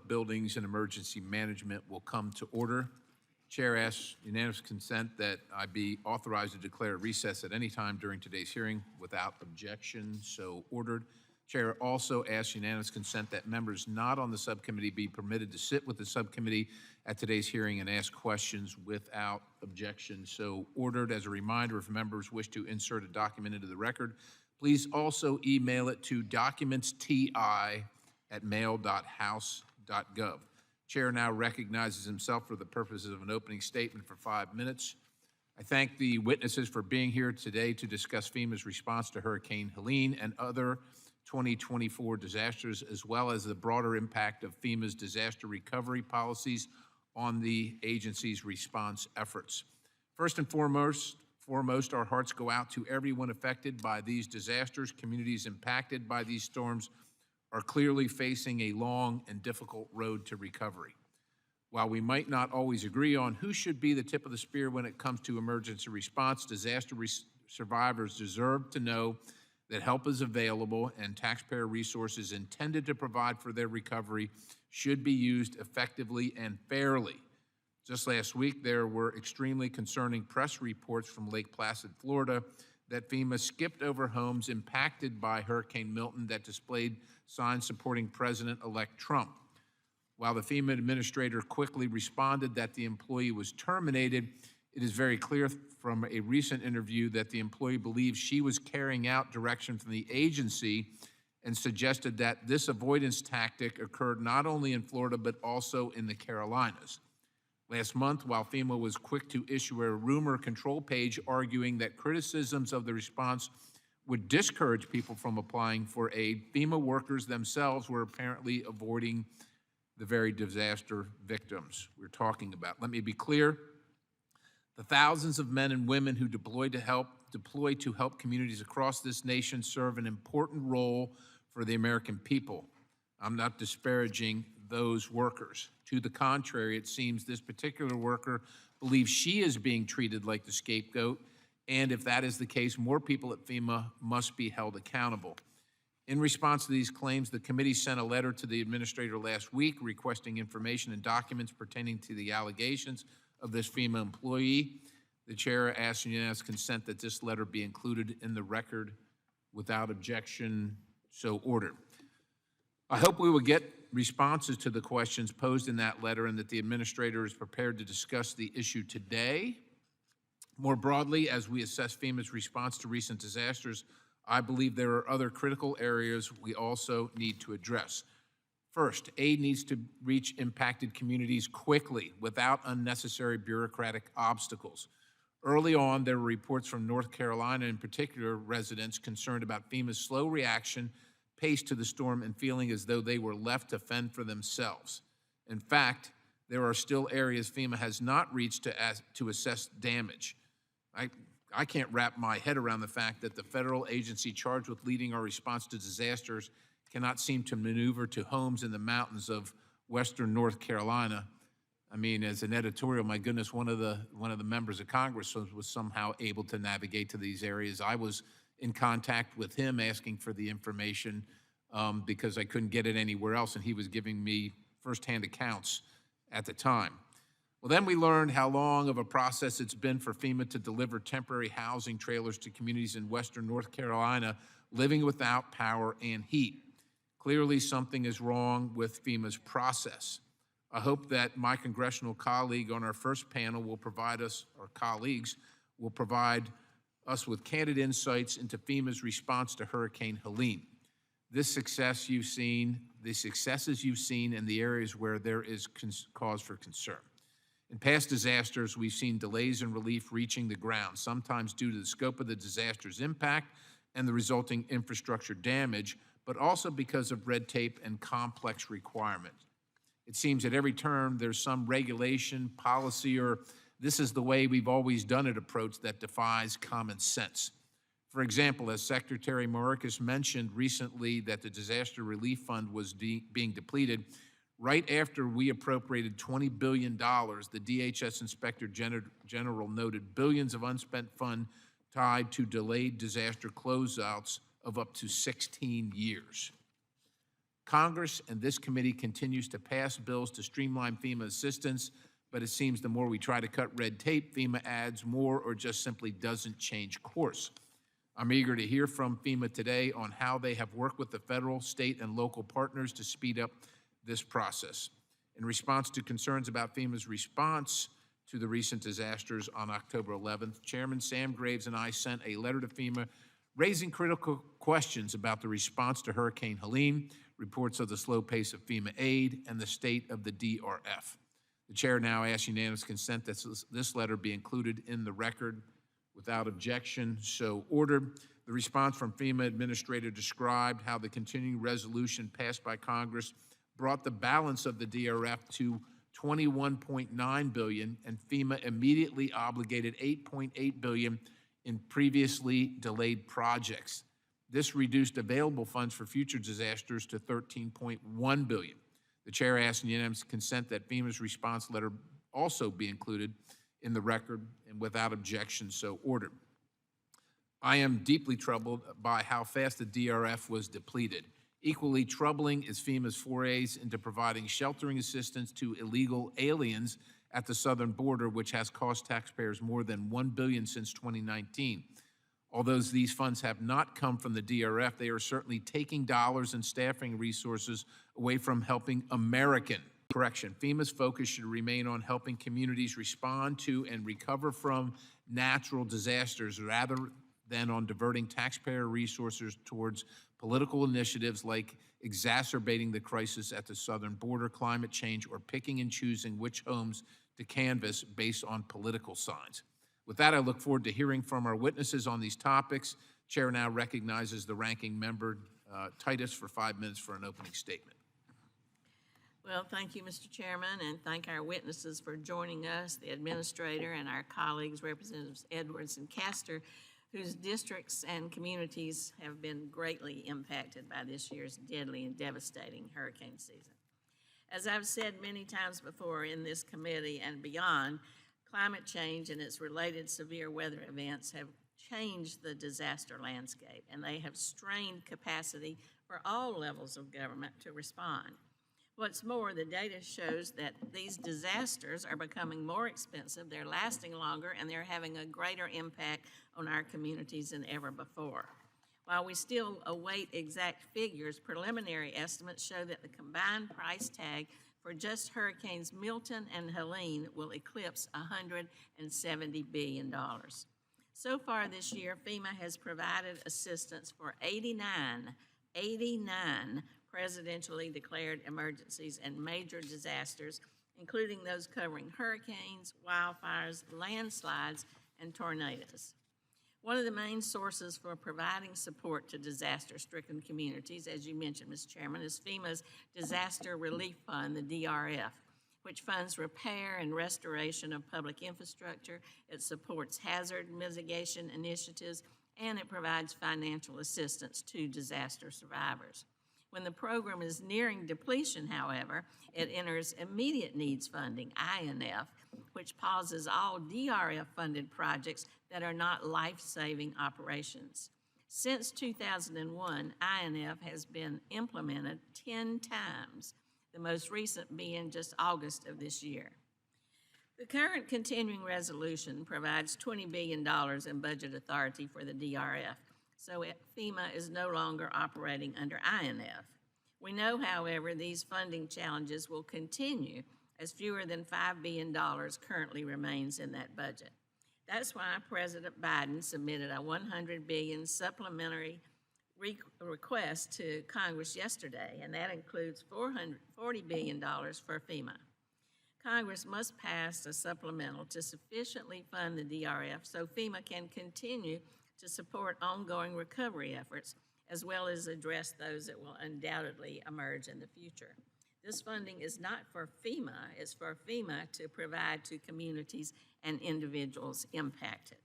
Buildings and Emergency Management will come to order. Chair asks unanimous consent that I be authorized to declare a recess at any time during today's hearing without objection, so ordered. Chair also asks unanimous consent that members not on the subcommittee be permitted to sit with the subcommittee at today's hearing and ask questions without objection, so ordered. As a reminder, if members wish to insert a document into the record, please also email it to documentsti@mail.house.gov. Chair now recognizes himself for the purposes of an opening statement for 5 minutes. I thank the witnesses for being here today to discuss FEMA's response to Hurricane Helene and other 2024 disasters, as well as the broader impact of FEMA's disaster recovery policies on the agency's response efforts. First and foremost, our hearts go out to everyone affected by these disasters. Communities impacted by these storms are clearly facing a long and difficult road to recovery. While we might not always agree on who should be the tip of the spear when it comes to emergency response, survivors deserve to know that help is available and taxpayer resources intended to provide for their recovery should be used effectively and fairly. Just last week, there were extremely concerning press reports from Lake Placid, Florida, that FEMA skipped over homes impacted by Hurricane Milton that displayed signs supporting President-elect Trump. While the FEMA administrator quickly responded that the employee was terminated, it is very clear from a recent interview that the employee believes she was carrying out direction from the agency and suggested that this avoidance tactic occurred not only in Florida but also in the Carolinas. Last month, while FEMA was quick to issue a rumor control page arguing that criticisms of the response would discourage people from applying for aid, FEMA workers themselves were apparently avoiding the very disaster victims we're talking about. Let me be clear. The thousands of men and women who deploy to help communities across this nation serve an important role for the American people. I'm not disparaging those workers. To the contrary, it seems this particular worker believes she is being treated like the scapegoat, and if that is the case, more people at FEMA must be held accountable. In response to these claims, the committee sent a letter to the administrator last week requesting information and documents pertaining to the allegations of this FEMA employee. The chair asks unanimous consent that this letter be included in the record without objection, so ordered. I hope we will get responses to the questions posed in that letter and that the administrator is prepared to discuss the issue today. More broadly, as we assess FEMA's response to recent disasters, I believe there are other critical areas we also need to address. First, aid needs to reach impacted communities quickly without unnecessary bureaucratic obstacles. Early on, there were reports from North Carolina, in particular, residents concerned about FEMA's slow reaction pace to the storm and feeling as though they were left to fend for themselves. In fact, there are still areas FEMA has not reached to assess damage. I can't wrap my head around the fact that the federal agency charged with leading our response to disasters cannot seem to maneuver to homes in the mountains of western North Carolina. I mean, as an editorial, my goodness, one of the members of Congress was somehow able to navigate to these areas. I was in contact with him asking for the information because I couldn't get it anywhere else, and he was giving me firsthand accounts at the time. Well, then we learned how long of a process it's been for FEMA to deliver temporary housing trailers to communities in western North Carolina living without power and heat. Clearly, something is wrong with FEMA's process. I hope that my congressional colleague on our first panel will provide us, or colleagues, will provide us with candid insights into FEMA's response to Hurricane Helene. The successes you've seen, and the areas where there is cause for concern. In past disasters, we've seen delays in relief reaching the ground, sometimes due to the scope of the disaster's impact and the resulting infrastructure damage, but also because of red tape and complex requirements. It seems at every turn there's some regulation, policy, or this is the way we've always done it approach that defies common sense. For example, as Secretary Mayorkas mentioned recently that the disaster relief fund was being depleted, right after we appropriated $20 billion, the DHS Inspector General noted billions of unspent funds tied to delayed disaster closeouts of up to 16 years. Congress and this committee continues to pass bills to streamline FEMA assistance, but it seems the more we try to cut red tape, FEMA adds more or just simply doesn't change course. I'm eager to hear from FEMA today on how they have worked with the federal, state, and local partners to speed up this process. In response to concerns about FEMA's response to the recent disasters on October 11th, Chairman Sam Graves and I sent a letter to FEMA raising critical questions about the response to Hurricane Helene, reports of the slow pace of FEMA aid, and the state of the DRF. The chair now asks unanimous consent that this letter be included in the record. Without objection, so ordered. The response from FEMA Administrator described how the continuing resolution passed by Congress brought the balance of the DRF to $21.9 billion, and FEMA immediately obligated $8.8 billion in previously delayed projects. This reduced available funds for future disasters to $13.1 billion. The chair asks unanimous consent that FEMA's response letter also be included in the record, and without objection, so ordered. I am deeply troubled by how fast the DRF was depleted. Equally troubling is FEMA's forays into providing sheltering assistance to illegal aliens at the southern border, which has cost taxpayers more than $1 billion since 2019. Although these funds have not come from the DRF, they are certainly taking dollars and staffing resources away from helping American. Correction, FEMA's focus should remain on helping communities respond to and recover from natural disasters rather than on diverting taxpayer resources towards political initiatives like exacerbating the crisis at the southern border, climate change, or picking and choosing which homes to canvass based on political signs. With that, I look forward to hearing from our witnesses on these topics. Chair now recognizes the ranking member, Titus, for 5 minutes for an opening statement. Well, thank you, Mr. Chairman, and thank our witnesses for joining us, the administrator and our colleagues, Representatives Edwards and Castor, whose districts and communities have been greatly impacted by this year's deadly and devastating hurricane season. As I've said many times before in this committee and beyond, climate change and its related severe weather events have changed the disaster landscape, and they have strained capacity for all levels of government to respond. What's more, the data shows that these disasters are becoming more expensive, they're lasting longer, and they're having a greater impact on our communities than ever before. While we still await exact figures, preliminary estimates show that the combined price tag for just Hurricanes Milton and Helene will eclipse $170 billion. So far this year, FEMA has provided assistance for 89 presidentially declared emergencies and major disasters, including those covering hurricanes, wildfires, landslides, and tornadoes. One of the main sources for providing support to disaster-stricken communities, as you mentioned, Mr. Chairman, is FEMA's Disaster Relief Fund, the DRF, which funds repair and restoration of public infrastructure. It supports hazard mitigation initiatives, and it provides financial assistance to disaster survivors. When the program is nearing depletion, however, it enters immediate needs funding, INF, which pauses all DRF-funded projects that are not life-saving operations. Since 2001, INF has been implemented 10 times, the most recent being just August of this year. The current continuing resolution provides $20 billion in budget authority for the DRF, so FEMA is no longer operating under INF. We know, however, these funding challenges will continue as fewer than $5 billion currently remains in that budget. That's why President Biden submitted a $100 billion supplementary request to Congress yesterday, and that includes $40 billion for FEMA. Congress must pass a supplemental to sufficiently fund the DRF so FEMA can continue to support ongoing recovery efforts, as well as address those that will undoubtedly emerge in the future. This funding is not for FEMA, it's for FEMA to provide to communities and individuals impacted.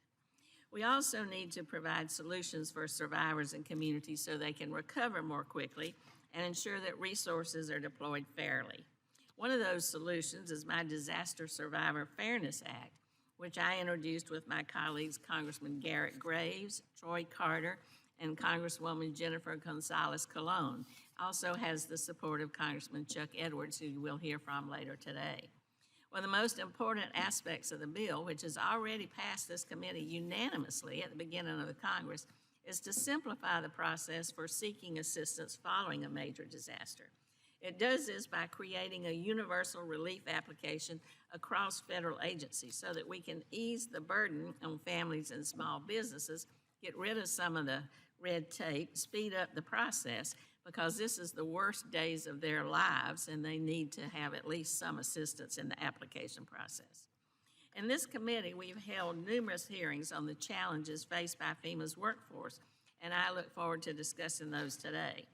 We also need to provide solutions for survivors and communities so they can recover more quickly and ensure that resources are deployed fairly. One of those solutions is my Disaster Survivor Fairness Act, which I introduced with my colleagues Congressman Garrett Graves, Troy Carter, and Congresswoman Jennifer Gonzalez Colon. also has the support of Congressman Chuck Edwards, who you will hear from later today. One of the most important aspects of the bill, which has already passed this committee unanimously at the beginning of the Congress, is to simplify the process for seeking assistance following a major disaster. It does this by creating a universal relief application across federal agencies so that we can ease the burden on families and small businesses, get rid of some of the red tape, speed up the process, because this is the worst days of their lives and they need to have at least some assistance in the application process. In this committee, we've held numerous hearings on the challenges faced by FEMA's workforce, and I look forward to discussing those today.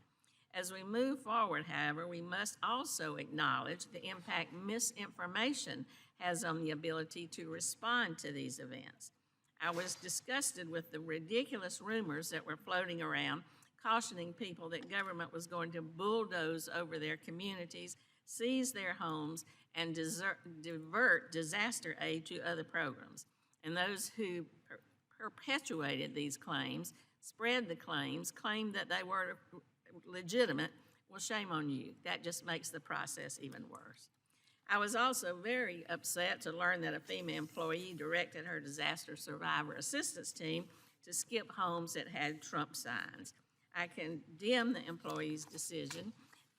As we move forward, however, we must also acknowledge the impact misinformation has on the ability to respond to these events. I was disgusted with the ridiculous rumors that were floating around, cautioning people that government was going to bulldoze over their communities, seize their homes, and divert disaster aid to other programs. And those who perpetuated these claims, spread the claims, claimed that they were legitimate. Well, shame on you. That just makes the process even worse. I was also very upset to learn that a FEMA employee directed her disaster survivor assistance team to skip homes that had Trump signs. I condemn the employee's decision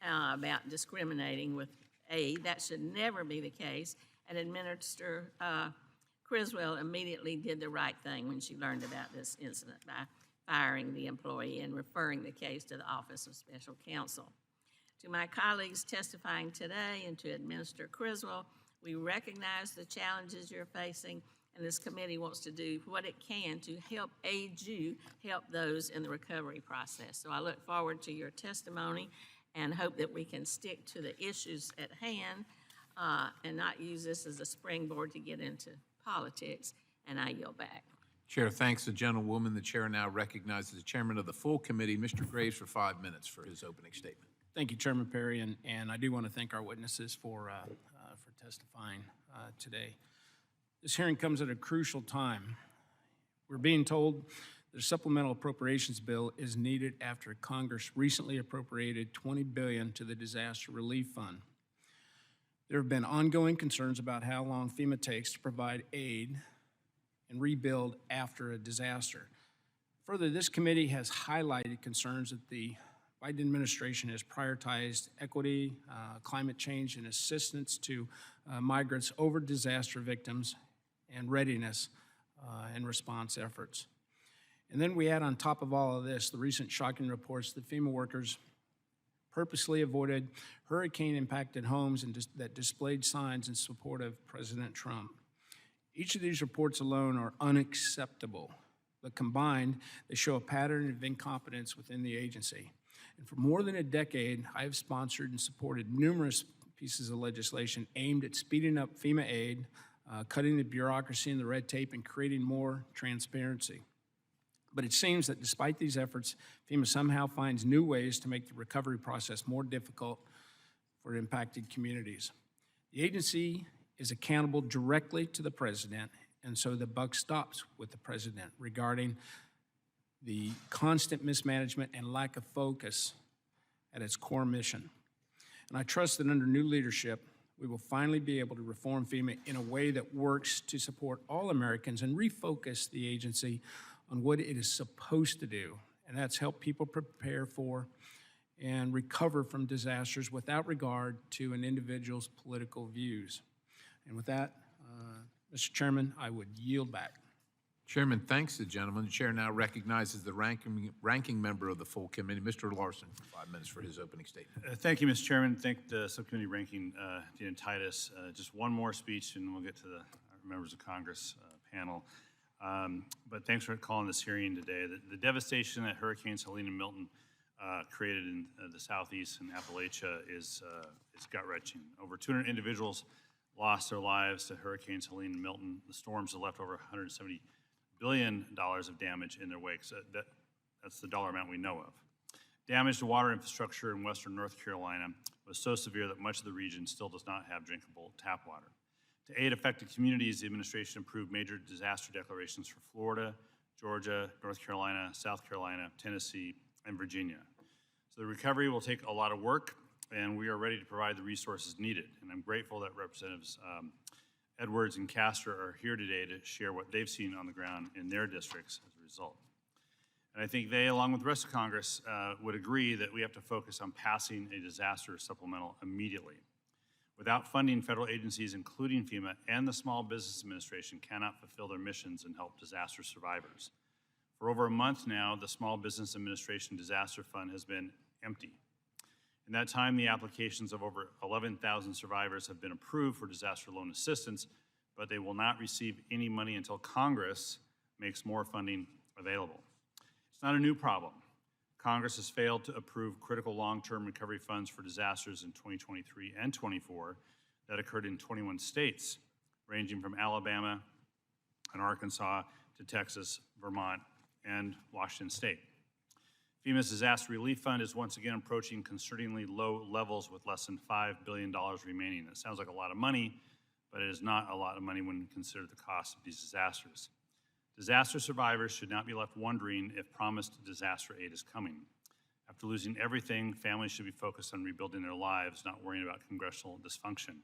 about discriminating with aid. That should never be the case. And Administrator Criswell immediately did the right thing when she learned about this incident by firing the employee and referring the case to the Office of Special Counsel. To my colleagues testifying today and to Administrator Criswell, we recognize the challenges you're facing, and this committee wants to do what it can to help aid you, help those in the recovery process. So I look forward to your testimony and hope that we can stick to the issues at hand and not use this as a springboard to get into politics, and I yield back. Chair thanks the gentlewoman. The chair now recognizes the chairman of the full committee, Mr. Graves, for 5 minutes for his opening statement. Thank you, Chairman Perry, and I do want to thank our witnesses for testifying today. This hearing comes at a crucial time. We're being told the supplemental appropriations bill is needed after Congress recently appropriated $20 billion to the Disaster Relief Fund. There have been ongoing concerns about how long FEMA takes to provide aid and rebuild after a disaster. Further, this committee has highlighted concerns that the Biden administration has prioritized equity, climate change, and assistance to migrants over disaster victims and readiness and response efforts. And then we add on top of all of this the recent shocking reports that FEMA workers purposely avoided hurricane-impacted homes and that displayed signs in support of President Trump. Each of these reports alone are unacceptable, but combined, they show a pattern of incompetence within the agency. And for more than a decade, I have sponsored and supported numerous pieces of legislation aimed at speeding up FEMA aid, cutting the bureaucracy and the red tape, and creating more transparency. But it seems that despite these efforts, FEMA somehow finds new ways to make the recovery process more difficult for impacted communities. The agency is accountable directly to the president, and so the buck stops with the president regarding the constant mismanagement and lack of focus at its core mission. And I trust that under new leadership, we will finally be able to reform FEMA in a way that works to support all Americans and refocus the agency on what it is supposed to do, and that's help people prepare for and recover from disasters without regard to an individual's political views. And with that, Mr. Chairman, I would yield back. Chairman thanks the gentleman. The chair now recognizes the ranking member of the full committee, Mr. Larson, for 5 minutes for his opening statement. Thank you, Mr. Chairman. Thank the subcommittee ranking Deanne Titus. Just one more speech, and we'll get to the members of Congress panel. But thanks for calling this hearing today. The devastation that Hurricanes Helene and Milton created in the southeast and Appalachia is gut-wrenching. Over 200 individuals lost their lives to Hurricanes Helene and Milton. The storms have left over $170 billion of damage in their wake. So that's the dollar amount we know of. Damage to water infrastructure in western North Carolina was so severe that much of the region still does not have drinkable tap water. To aid affected communities, the administration approved major disaster declarations for Florida, Georgia, North Carolina, South Carolina, Tennessee, and Virginia. So So the recovery will take a lot of work, and we are ready to provide the resources needed. And I'm grateful that Representatives Edwards and Castor are here today to share what they've seen on the ground in their districts as a result. And I think they, along with the rest of Congress, would agree that we have to focus on passing a disaster supplemental immediately. Without funding, federal agencies, including FEMA and the Small Business Administration, cannot fulfill their missions and help disaster survivors. For over a month now, the Small Business Administration Disaster Fund has been empty. In that time, the applications of over 11,000 survivors have been approved for disaster loan assistance, but they will not receive any money until Congress makes more funding available. It's not a new problem. Congress has failed to approve critical long-term recovery funds for disasters in 2023 and 24 that occurred in 21 states, ranging from Alabama and Arkansas to Texas, Vermont, and Washington State. FEMA's Disaster Relief Fund is once again approaching concerningly low levels with less than $5 billion remaining. That sounds like a lot of money, but it is not a lot of money when you consider the cost of these disasters. Disaster survivors should not be left wondering if promised disaster aid is coming. After losing everything, families should be focused on rebuilding their lives, not worrying about congressional dysfunction.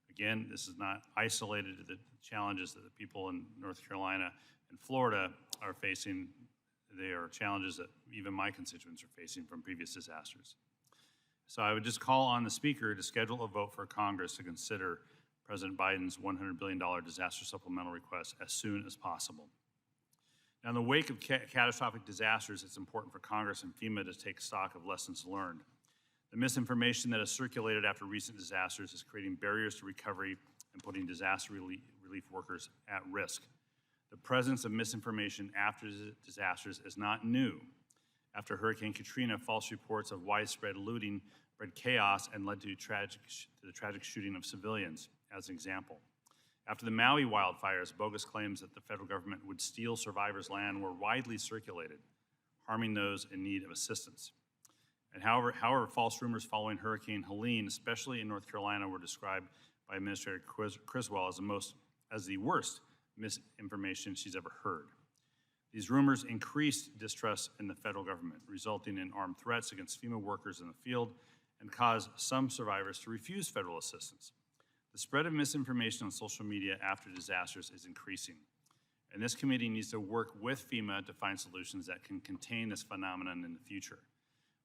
Again, this is not isolated to the challenges that the people in North Carolina and Florida are facing. They are challenges that even my constituents are facing from previous disasters. So I would just call on the Speaker to schedule a vote for Congress to consider President Biden's $100 billion disaster supplemental request as soon as possible. Now, in the wake of catastrophic disasters, it's important for Congress and FEMA to take stock of lessons learned. The misinformation that has circulated after recent disasters is creating barriers to recovery and putting disaster relief workers at risk. The presence of misinformation after disasters is not new. After Hurricane Katrina, false reports of widespread looting bred chaos and led to the tragic shooting of civilians, as an example. After the Maui wildfires, bogus claims that the federal government would steal survivors' land were widely circulated, harming those in need of assistance. And however, false rumors following Hurricane Helene, especially in North Carolina, were described by Administrator Criswell as the worst misinformation she's ever heard. These rumors increased distrust in the federal government, resulting in armed threats against FEMA workers in the field and caused some survivors to refuse federal assistance. The spread of misinformation on social media after disasters is increasing, and this committee needs to work with FEMA to find solutions that can contain this phenomenon in the future.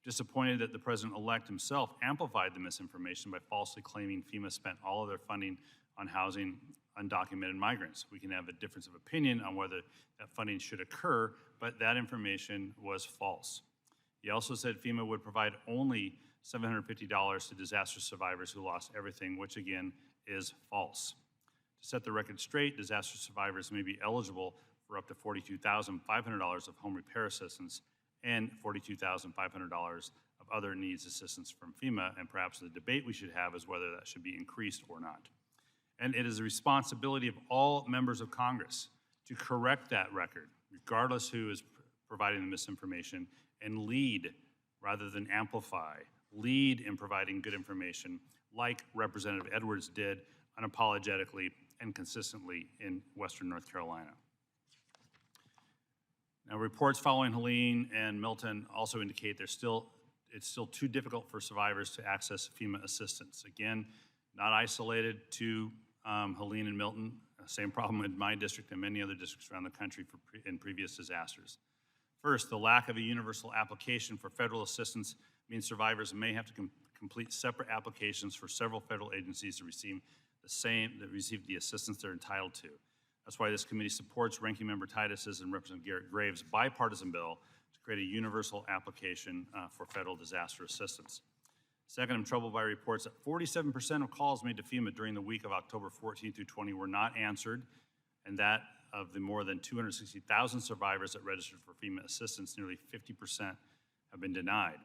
Disappointed that the president-elect himself amplified the misinformation by falsely claiming FEMA spent all of their funding on housing undocumented migrants. We can have a difference of opinion on whether that funding should occur, but that information was false. He also said FEMA would provide only $750 to disaster survivors who lost everything, which again is false. To set the record straight, disaster survivors may be eligible for up to $42,500 of home repair assistance and $42,500 of other needs assistance from FEMA, and perhaps the debate we should have is whether that should be increased or not. And it is the responsibility of all members of Congress to correct that record, regardless who is providing the misinformation, and lead rather than amplify. Lead in providing good information like Representative Edwards did unapologetically and consistently in Western North Carolina. Now, reports following Helene and Milton also indicate it's still too difficult for survivors to access FEMA assistance. Again, not isolated to Helene and Milton, same problem in my district and many other districts around the country in previous disasters. First, the lack of a universal application for federal assistance means survivors may have to complete separate applications for several federal agencies to receive the assistance they're entitled to. That's why this committee supports Ranking Member Titus's and Representative Garrett Graves' bipartisan bill to create a universal application for federal disaster assistance. Second, I'm troubled by reports that 47% of calls made to FEMA during the week of October 14 through 20 were not answered, and that of the more than 260,000 survivors that registered for FEMA assistance, nearly 50% have been denied.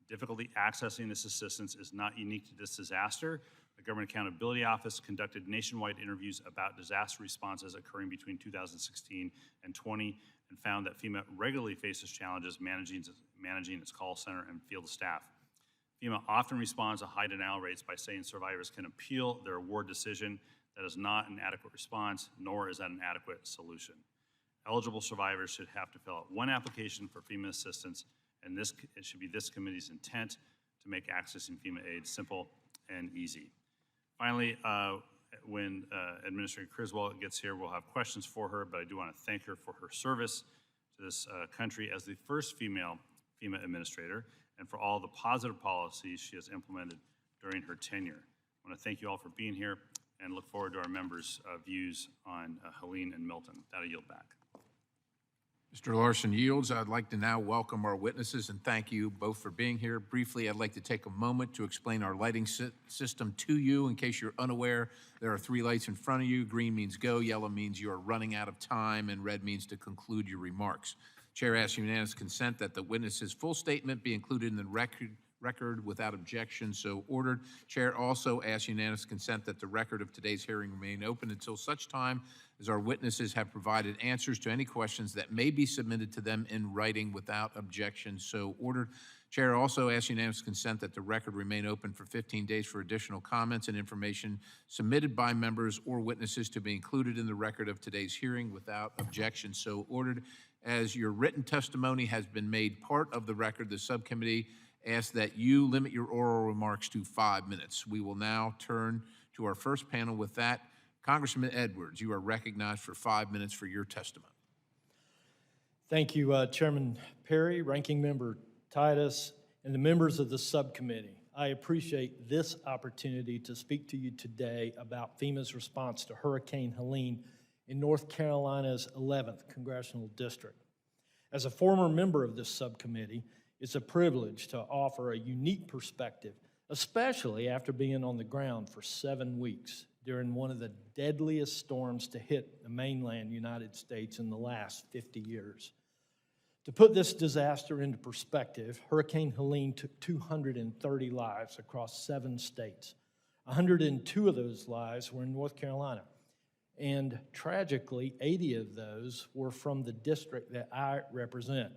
Difficulty accessing this assistance is not unique to this disaster. The Government Accountability Office conducted nationwide interviews about disaster responses occurring between 2016 and 20 and found that FEMA regularly faces challenges managing its call center and field staff. FEMA often responds to high denial rates by saying survivors can appeal their award decision. That is not an adequate response, nor is that an adequate solution. Eligible survivors should have to fill out one application for FEMA assistance and it should be this committee's intent to make accessing FEMA aid simple and easy. Finally, when Administrator Criswell gets here, we'll have questions for her, but I do want to thank her for her service to this country as the first female FEMA administrator and for all the positive policies she has implemented during her tenure. I want to thank you all for being here and look forward to our members' views on Helene and Milton. That'll yield back. Mr. Larson yields. I'd like to now welcome our witnesses and thank you both for being here. Briefly, I'd like to take a moment to explain our lighting system to you. In case you're unaware, there are 3 lights in front of you. Green means go, yellow means you are running out of time, and red means to conclude your remarks. Chair asks unanimous consent that the witness's full statement be included in the record without objection, so ordered. Chair also asks unanimous consent that the record of today's hearing remain open until such time as our witnesses have provided answers to any questions that may be submitted to them in writing without objection, so ordered. Chair also asks unanimous consent that the record remain open for 15 days for additional comments and information submitted by members or witnesses to be included in the record of today's hearing without objection, so ordered. As your written testimony has been made part of the record, the subcommittee asks that you limit your oral remarks to 5 minutes. We will now turn to our first panel. With that, Congressman Edwards, you are recognized for 5 minutes for your testimony. Thank you, Chairman Perry, Ranking Member Titus, and the members of the subcommittee. I appreciate this opportunity to speak to you today about FEMA's response to Hurricane Helene in North Carolina's 11th Congressional District. As a former member of this subcommittee, it's a privilege to offer a unique perspective, especially after being on the ground for 7 weeks during one of the deadliest storms to hit the mainland United States in the last 50 years. To put this disaster into perspective, Hurricane Helene took 230 lives across 7 states. 102 of those lives were in North Carolina. And tragically, 80 of those were from the district that I represent.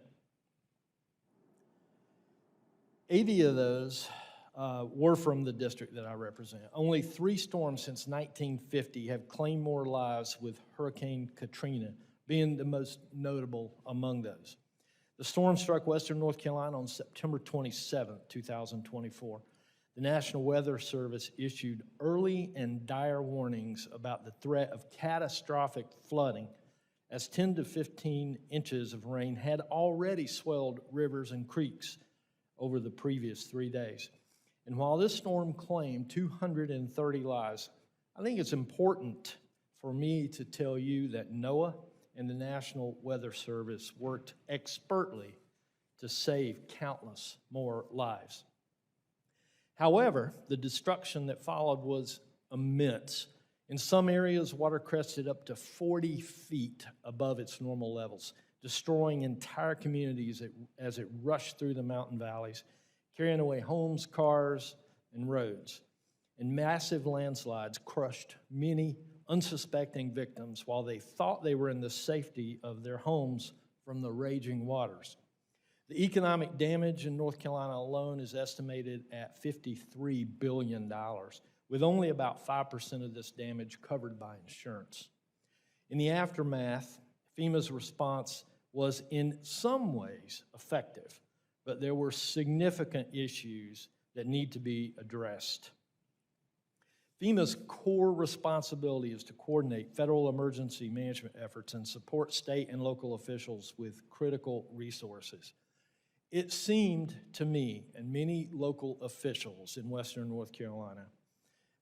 80 of those were from the district that I represent. Only 3 storms since 1950 have claimed more lives, with Hurricane Katrina being the most notable among those. The storm struck western North Carolina on September 27, 2024. The National Weather Service issued early and dire warnings about the threat of catastrophic flooding, as 10 to 15 inches of rain had already swelled rivers and creeks over the previous 3 days. And while this storm claimed 230 lives, I think it's important for me to tell you that NOAA and the National Weather Service worked expertly to save countless more lives. However, the destruction that followed was immense. In some areas, water crested up to 40 feet above its normal levels, destroying entire communities as it rushed through the mountain valleys, carrying away homes, cars, and roads. And massive landslides crushed many unsuspecting victims while they thought they were in the safety of their homes from the raging waters. The economic damage in North Carolina alone is estimated at $53 billion, with only about 5% of this damage covered by insurance. In the aftermath, FEMA's response was in some ways effective, but there were significant issues that need to be addressed. FEMA's core responsibility is to coordinate federal emergency management efforts and support state and local officials with critical resources. It seemed to me and many local officials in Western North Carolina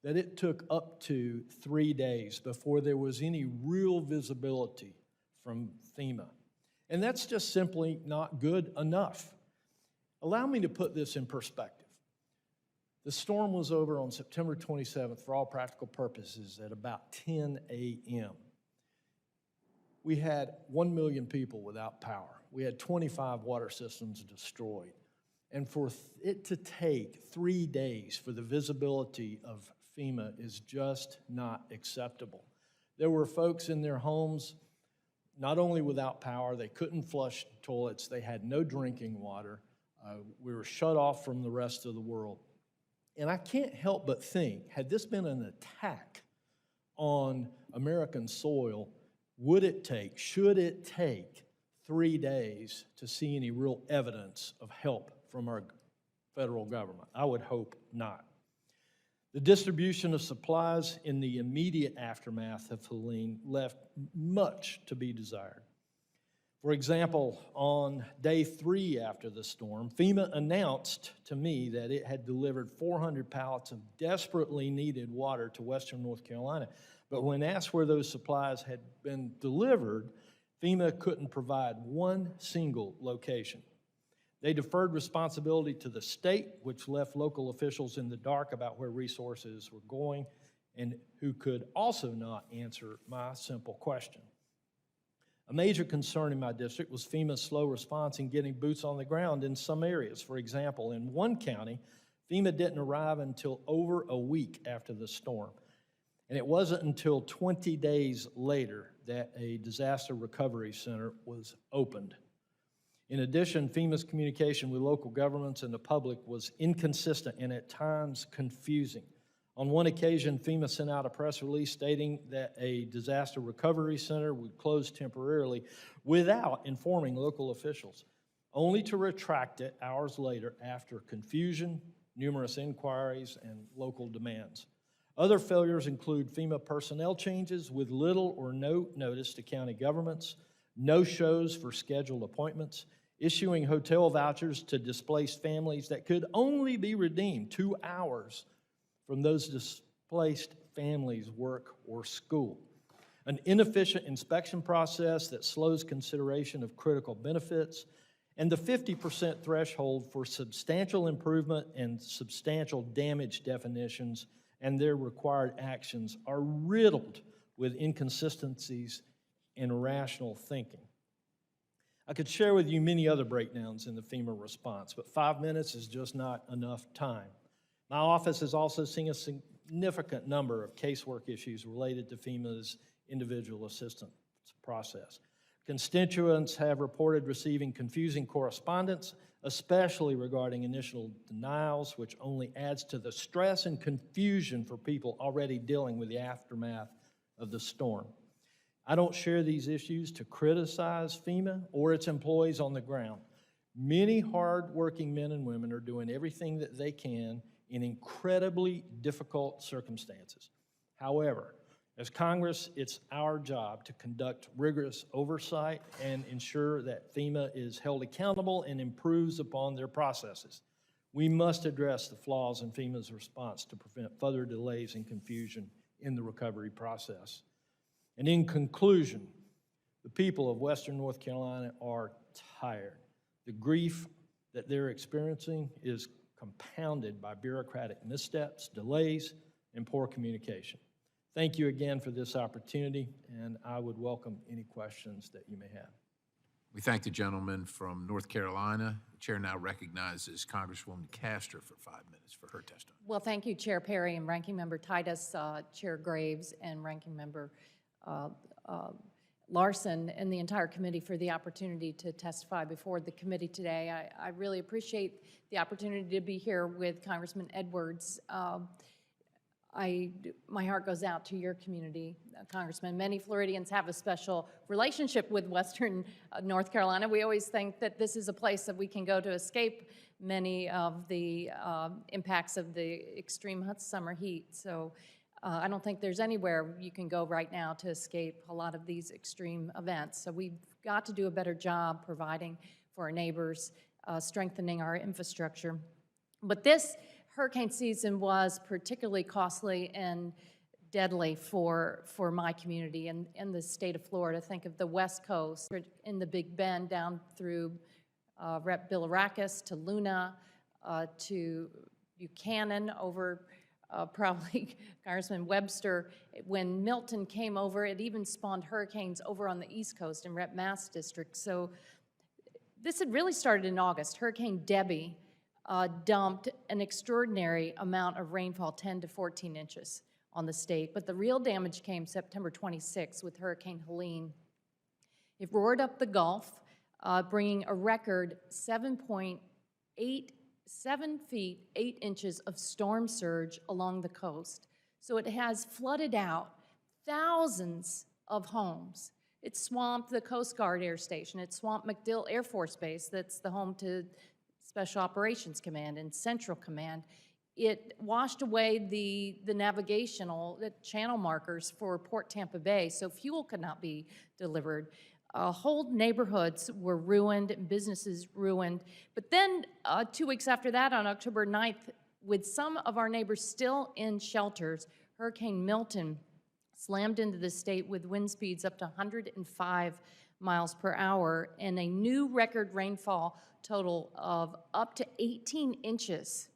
that it took up to 3 days before there was any real visibility from FEMA. And that's just simply not good enough. Allow me to put this in perspective. The storm was over on September 27th for all practical purposes at about 10 a.m. We had 1 million people without power. We had 25 water systems destroyed. And for it to take 3 days for the visibility of FEMA is just not acceptable. There were folks in their homes not only without power, they couldn't flush toilets, they had no drinking water. We were shut off from the rest of the world. And I can't help but think, had this been an attack on American soil, should it take 3 days to see any real evidence of help from our federal government. I would hope not. The distribution of supplies in the immediate aftermath of Helene left much to be desired. For example, on day 3 after the storm, FEMA announced to me that it had delivered 400 pallets of desperately needed water to Western North Carolina. But when asked where those supplies had been delivered, FEMA couldn't provide one single location. They deferred responsibility to the state, which left local officials in the dark about where resources were going and who could also not answer my simple question. A major concern in my district was FEMA's slow response in getting boots on the ground in some areas. For example, in one county, FEMA didn't arrive until over a week after the storm. And it wasn't until 20 days later that a disaster recovery center was opened. In addition, FEMA's communication with local governments and the public was inconsistent and at times confusing. On one occasion, FEMA sent out a press release stating that a disaster recovery center would close temporarily without informing local officials, only to retract it hours later after confusion, numerous inquiries, and local demands. Other failures include FEMA personnel changes with little or no notice to county governments, no-shows for scheduled appointments, issuing hotel vouchers to displaced families that could only be redeemed 2 hours from those displaced families' work or school, an inefficient inspection process that slows consideration of critical benefits, and the 50% threshold for substantial improvement and substantial damage definitions and their required actions are riddled with inconsistencies and irrational thinking. I could share with you many other breakdowns in the FEMA response, but 5 minutes is just not enough time. My office has also seen a significant number of casework issues related to FEMA's individual assistance process. Constituents have reported receiving confusing correspondence, especially regarding initial denials, which only adds to the stress and confusion for people already dealing with the aftermath of the storm. I don't share these issues to criticize FEMA or its employees on the ground. Many hard-working men and women are doing everything that they can in incredibly difficult circumstances. However, as Congress, it's our job to conduct rigorous oversight and ensure that FEMA is held accountable and improves upon their processes. We must address the flaws in FEMA's response to prevent further delays and confusion in the recovery process. And in conclusion, the people of Western North Carolina are tired. The grief that they're experiencing is compounded by bureaucratic missteps, delays, and poor communication. Thank you again for this opportunity, and I would welcome any questions that you may have. We thank the gentleman from North Carolina. The chair now recognizes Congresswoman Castor for 5 minutes for her testimony. Well, thank you, Chair Perry and Ranking Member Titus, Chair Graves, and Ranking Member Larson, and the entire committee for the opportunity to testify before the committee today. I really appreciate the opportunity to be here with Congressman Edwards. My heart goes out to your community, Congressman. Many Floridians have a special relationship with Western North Carolina. We always think that this is a place that we can go to escape many of the impacts of the extreme hot summer heat. So I don't think there's anywhere you can go right now to escape a lot of these extreme events. So we've got to do a better job providing for our neighbors, strengthening our infrastructure. But this hurricane season was particularly costly and deadly for my community and the state of Florida. Think of the West Coast, in the Big Bend, down through Rep. Billeracus to Luna to Buchanan, over probably Congressman Webster. When Milton came over, it even spawned hurricanes over on the East Coast in Rep. Mass District. So this had really started in August. Hurricane Debbie dumped an extraordinary amount of rainfall, 10 to 14 inches on the state. But the real damage came September 26 with Hurricane Helene. It roared up the Gulf, bringing a record 7 feet, 8 inches of storm surge along the coast. So it has flooded out thousands of homes. It swamped the Coast Guard Air Station. It swamped MacDill Air Force Base, that's the home to Special Operations Command and Central Command. It washed away the navigational, the channel markers for Port Tampa Bay, so fuel could not be delivered. Whole neighborhoods were ruined, and businesses ruined. But then, 2 weeks after that, on October 9th, with some of our neighbors still in shelters, Hurricane Milton slammed into the state with wind speeds up to 105 miles per hour and a new record rainfall total of up to 18 inches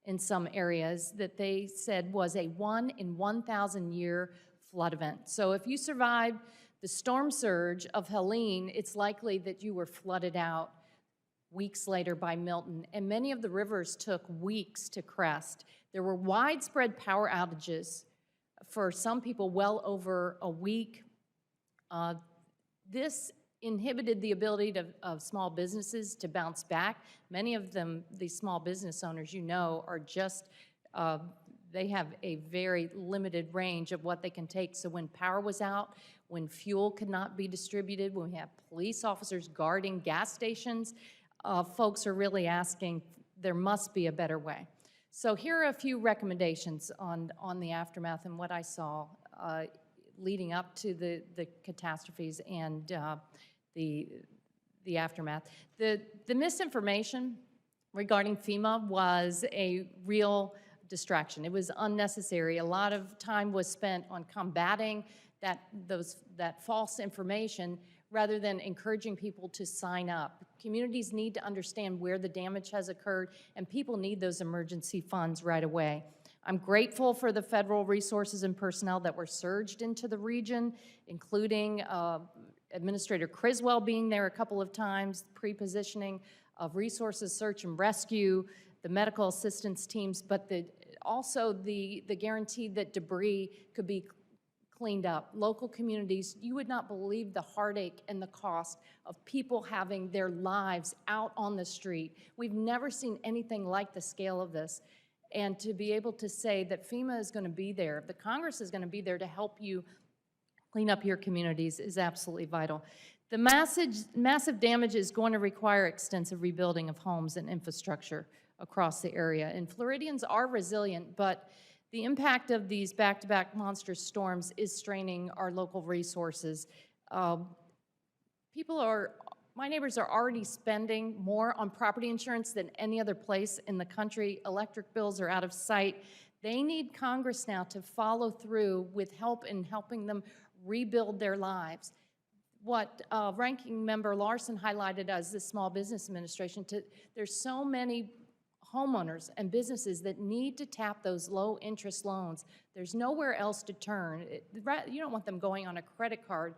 in some areas that they said was a 1 in 1,000 year flood event. So if you survived the storm surge of Helene, it's likely that you were flooded out weeks later by Milton, and many of the rivers took weeks to crest. There were widespread power outages for some people well over a week. This inhibited the ability of small businesses to bounce back. Many of them, these small business owners, you know, are just, they have a very limited range of what they can take. So when power was out, when fuel could not be distributed, when we have police officers guarding gas stations, folks are really asking, there must be a better way. So here are a few recommendations on the aftermath and what I saw leading up to the catastrophes and the aftermath. The misinformation regarding FEMA was a real distraction. It was unnecessary. A lot of time was spent on combating that false information rather than encouraging people to sign up. Communities need to understand where the damage has occurred, and people need those emergency funds right away. I'm grateful for the federal resources and personnel that were surged into the region, including Administrator Criswell being there a couple of times, pre-positioning of resources, search and rescue, the medical assistance teams, but also the guarantee that debris could be cleaned up. Local communities, you would not believe the heartache and the cost of people having their lives out on the street. We've never seen anything like the scale of this. And to be able to say that FEMA is going to be there, the Congress is going to be there to help you clean up your communities is absolutely vital. The massive damage is going to require extensive rebuilding of homes and infrastructure across the area. And Floridians are resilient, but the impact of these back-to-back monstrous storms is straining our local resources. My neighbors are already spending more on property insurance than any other place in the country. Electric bills are out of sight. They need Congress now to follow through with help in helping them rebuild their lives. What Ranking Member Larson highlighted as the Small Business Administration, there's so many homeowners and businesses that need to tap those low-interest loans. There's nowhere else to turn. You don't want them going on a credit card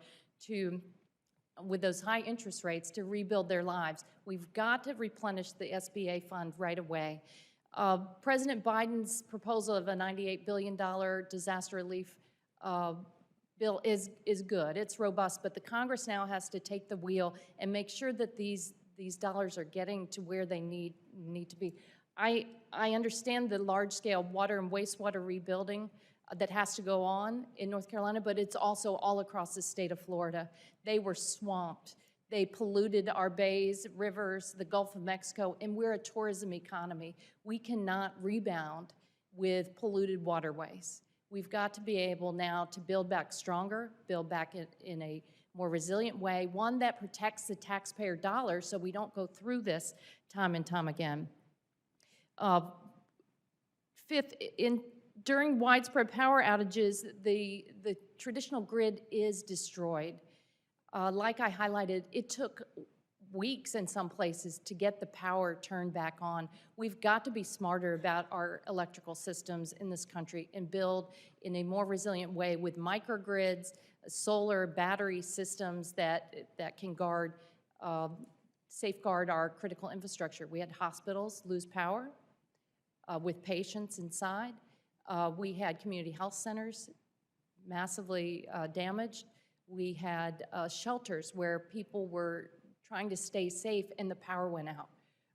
with those high interest rates to rebuild their lives. We've got to replenish the SBA fund right away. President Biden's proposal of a $98 billion disaster relief bill is good. It's robust, but the Congress now has to take the wheel and make sure that these dollars are getting to where they need to be. I understand the large-scale water and wastewater rebuilding that has to go on in North Carolina, but it's also all across the state of Florida. They were swamped. They polluted our bays, rivers, the Gulf of Mexico, and we're a tourism economy. We cannot rebound with polluted waterways. We've got to be able now to build back stronger, build back in a more resilient way, one that protects the taxpayer dollar so we don't go through this time and time again. Fifth, during widespread power outages, the traditional grid is destroyed. Like I highlighted, it took weeks in some places to get the power turned back on. We've got to be smarter about our electrical systems in this country and build in a more resilient way with microgrids, solar, battery systems that can safeguard our critical infrastructure. We had hospitals lose power with patients inside. We had community health centers massively damaged. We had shelters where people were trying to stay safe and the power went out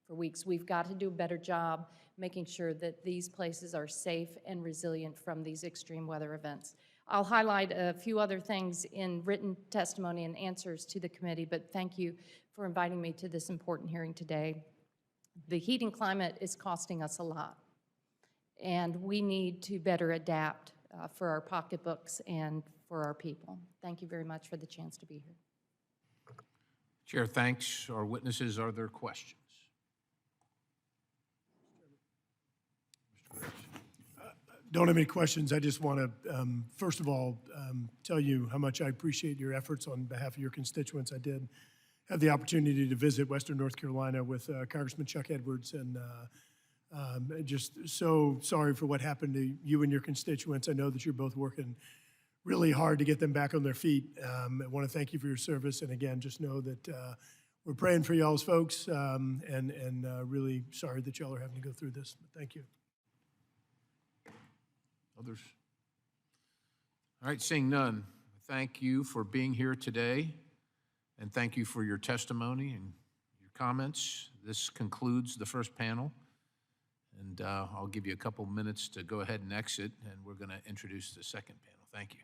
for weeks. We've got to do a better job making sure that these places are safe and resilient from these extreme weather events. I'll highlight a few other things in written testimony and answers to the committee, but thank you for inviting me to this important hearing today. The heating climate is costing us a lot, and we need to better adapt for our pocketbooks and for our people. Thank you very much for the chance to be here. Chair thanks our witnesses. Are there questions? Don't have any questions. I just want to, first of all, tell you how much I appreciate your efforts on behalf of your constituents. I did have the opportunity to visit Western North Carolina with Congressman Chuck Edwards, and just so sorry for what happened to you and your constituents. I know that you're both working really hard to get them back on their feet. I want to thank you for your service, and again, just know that we're praying for y'all's folks, and really sorry that y'all are having to go through this. But thank you. Others? All right, seeing none, thank you for being here today, and thank you for your testimony and your comments. This concludes the first panel, and I'll give you a couple minutes to go ahead and exit, and we're going to introduce the second panel. Thank you.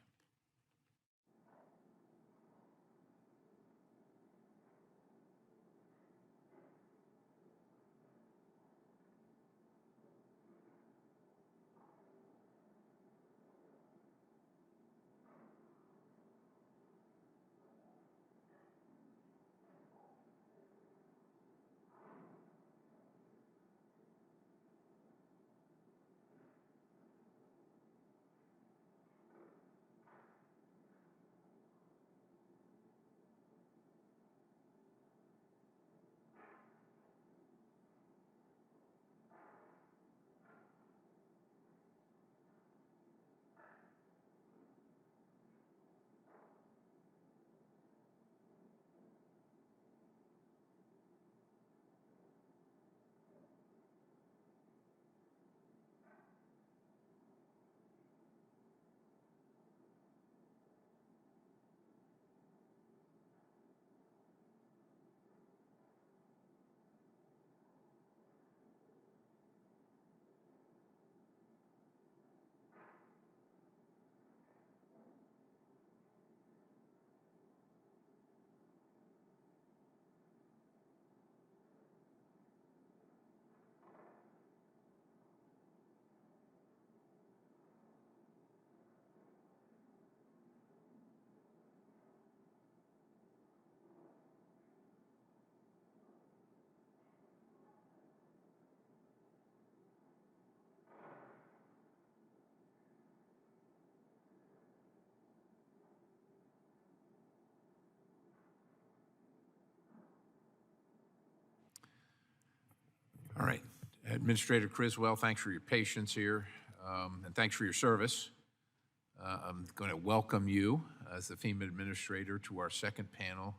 All right, Administrator Criswell, thanks for your patience here, and thanks for your service. I'm going to welcome you as the FEMA Administrator to our second panel.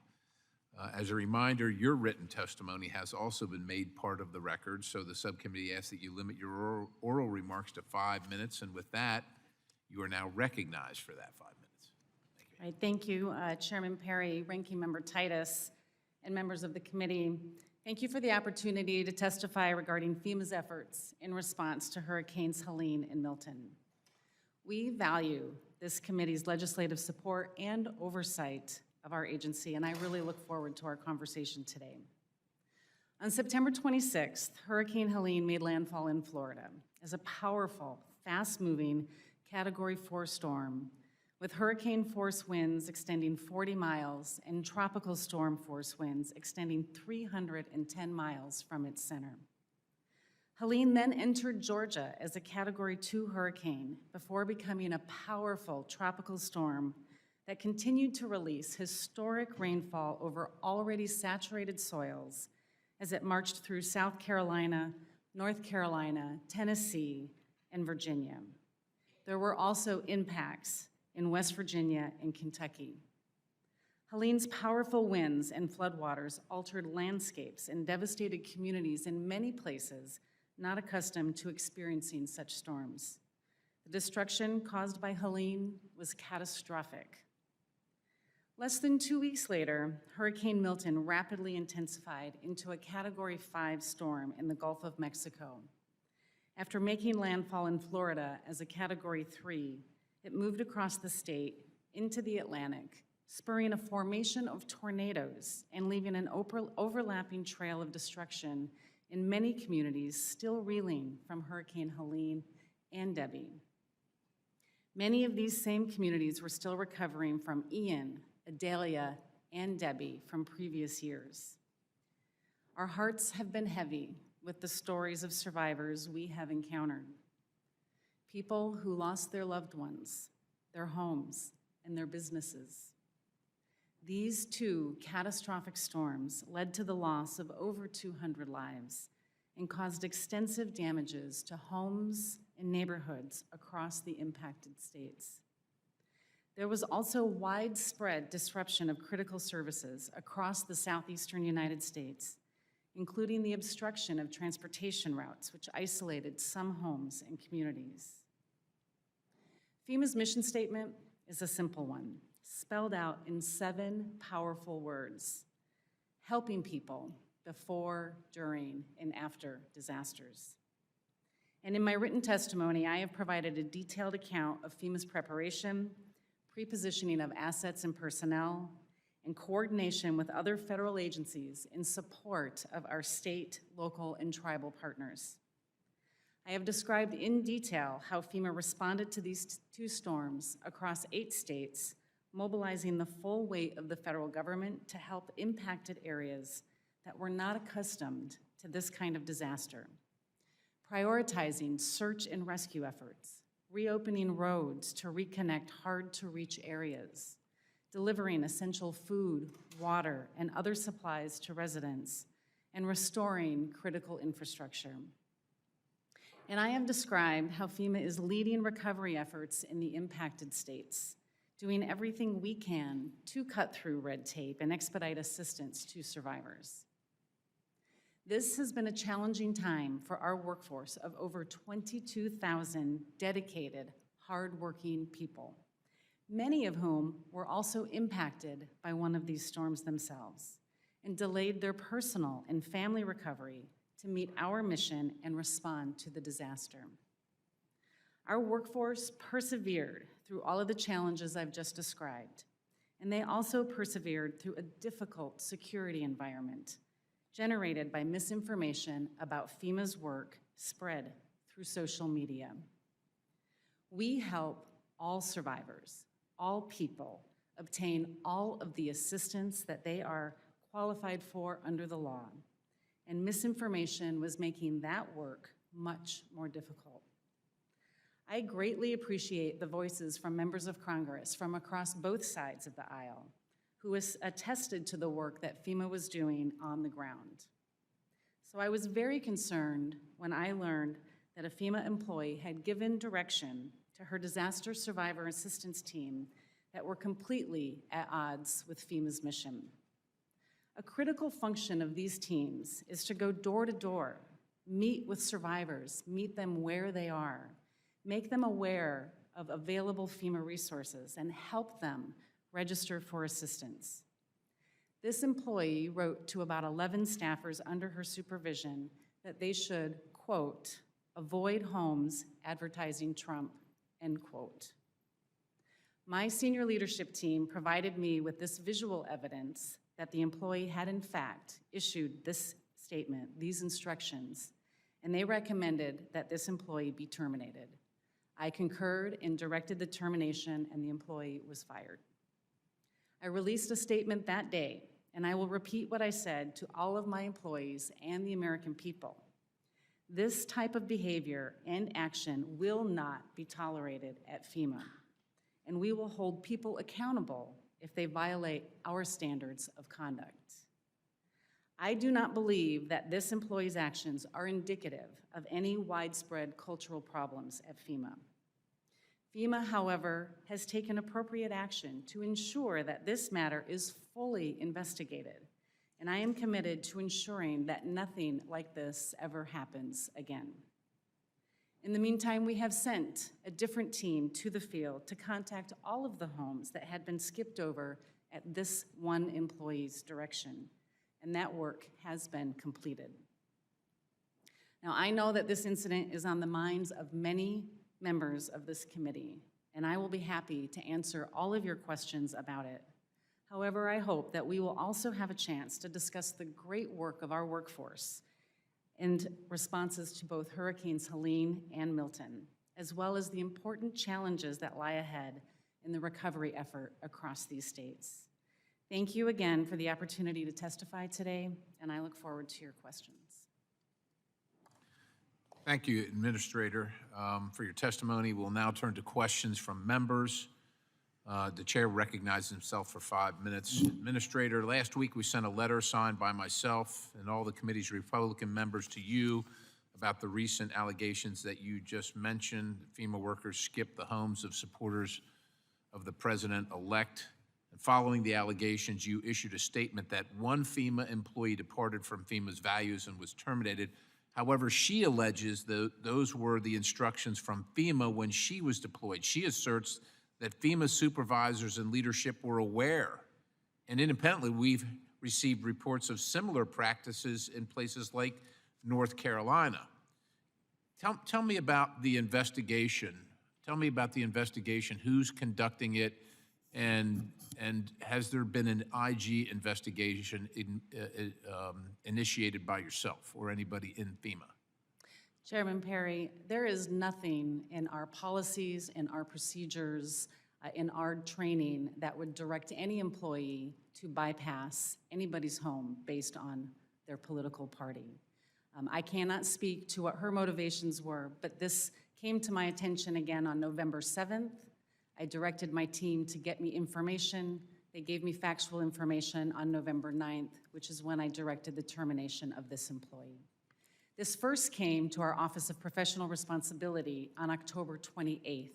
As a reminder, your written testimony has also been made part of the record, so the subcommittee asks that you limit your oral remarks to 5 minutes, and with that, you are now recognized for that 5 minutes. Thank you. All right, thank you, Chairman Perry, Ranking Member Titus, and members of the committee. Thank you for the opportunity to testify regarding FEMA's efforts in response to Hurricanes Helene and Milton. We value this committee's legislative support and oversight of our agency, and I really look forward to our conversation today. On September 26th, Hurricane Helene made landfall in Florida as a powerful, fast-moving Category 4 storm with hurricane force winds extending 40 miles and tropical storm force winds extending 310 miles from its center. Helene then entered Georgia as a Category 2 hurricane before becoming a powerful tropical storm that continued to release historic rainfall over already saturated soils as it marched through South Carolina, North Carolina, Tennessee, and Virginia. There were also impacts in West Virginia and Kentucky. Helene's powerful winds and floodwaters altered landscapes and devastated communities in many places not accustomed to experiencing such storms. The destruction caused by Helene was catastrophic. Less than 2 weeks later, Hurricane Milton rapidly intensified into a Category 5 storm in the Gulf of Mexico. After making landfall in Florida as a Category 3, It moved across the state into the Atlantic, spurring a formation of tornadoes and leaving an overlapping trail of destruction in many communities still reeling from Hurricane Helene and Debbie. Many of these same communities were still recovering from Ian, Adelia, and Debbie from previous years. Our hearts have been heavy with the stories of survivors we have encountered. People who lost their loved ones, their homes, and their businesses. These two catastrophic storms led to the loss of over 200 lives and caused extensive damages to homes and neighborhoods across the impacted states. There was also widespread disruption of critical services across the southeastern United States, including the obstruction of transportation routes, which isolated some homes and communities. FEMA's mission statement is a simple one, spelled out in 7 powerful words: helping people before, during, and after disasters. And in my written testimony, I have provided a detailed account of FEMA's preparation, pre-positioning of assets and personnel, and coordination with other federal agencies in support of our state, local, and tribal partners. I have described in detail how FEMA responded to these 2 storms across 8 states, mobilizing the full weight of the federal government to help impacted areas that were not accustomed to this kind of disaster, prioritizing search and rescue efforts, reopening roads to reconnect hard-to-reach areas, delivering essential food, water, and other supplies to residents, and restoring critical infrastructure. And I have described how FEMA is leading recovery efforts in the impacted states, doing everything we can to cut through red tape and expedite assistance to survivors. This has been a challenging time for our workforce of over 22,000 dedicated, hardworking people, many of whom were also impacted by one of these storms themselves and delayed their personal and family recovery to meet our mission and respond to the disaster. Our workforce persevered through all of the challenges I've just described, and they also persevered through a difficult security environment generated by misinformation about FEMA's work spread through social media. We help all survivors, all people, obtain all of the assistance that they are qualified for under the law, and misinformation was making that work much more difficult. I greatly appreciate the voices from members of Congress from across both sides of the aisle who has attested to the work that FEMA was doing on the ground. So I was very concerned when I learned that a FEMA employee had given direction to her disaster survivor assistance team that were completely at odds with FEMA's mission. A critical function of these teams is to go door to door, meet with survivors, meet them where they are, make them aware of available FEMA resources, and help them register for assistance. This employee wrote to about 11 staffers under her supervision that they should, quote, avoid homes advertising Trump, end quote. My senior leadership team provided me with this visual evidence that the employee had in fact issued this statement, these instructions, and they recommended that this employee be terminated. I concurred and directed the termination, and the employee was fired. I released a statement that day, and I will repeat what I said to all of my employees and the American people. This type of behavior and action will not be tolerated at FEMA, and we will hold people accountable if they violate our standards of conduct. I do not believe that this employee's actions are indicative of any widespread cultural problems at FEMA. FEMA, however, has taken appropriate action to ensure that this matter is fully investigated, and I am committed to ensuring that nothing like this ever happens again. In the meantime, we have sent a different team to the field to contact all of the homes that had been skipped over at this one employee's direction, and that work has been completed. Now, I know that this incident is on the minds of many members of this committee, and I will be happy to answer all of your questions about it. However, I hope that we will also have a chance to discuss the great work of our workforce and responses to both Hurricanes Helene and Milton, as well as the important challenges that lie ahead in the recovery effort across these states. Thank you again for the opportunity to testify today, and I look forward to your questions. Thank you, Administrator, for your testimony. We'll now turn to questions from members. The chair recognizes himself for 5 minutes. Administrator, last week we sent a letter signed by myself and all the committee's Republican members to you about the recent allegations that you just mentioned. FEMA workers skipped the homes of supporters of the president-elect. And following the allegations, you issued a statement that one FEMA employee departed from FEMA's values and was terminated. However, she alleges those were the instructions from FEMA when she was deployed. She asserts that FEMA supervisors and leadership were aware. And independently, we've received reports of similar practices in places like North Carolina. Tell me about the investigation. Tell me about the investigation, who's conducting it, and has there been an IG investigation initiated by yourself or anybody in FEMA? Chairman Perry, there is nothing in our policies, in our procedures, in our training that would direct any employee to bypass anybody's home based on their political party. I cannot speak to what her motivations were, but this came to my attention again on November 7th. I directed my team to get me information. They gave me factual information on November 9th, which is when I directed the termination of this employee. This first came to our Office of Professional Responsibility on October 28th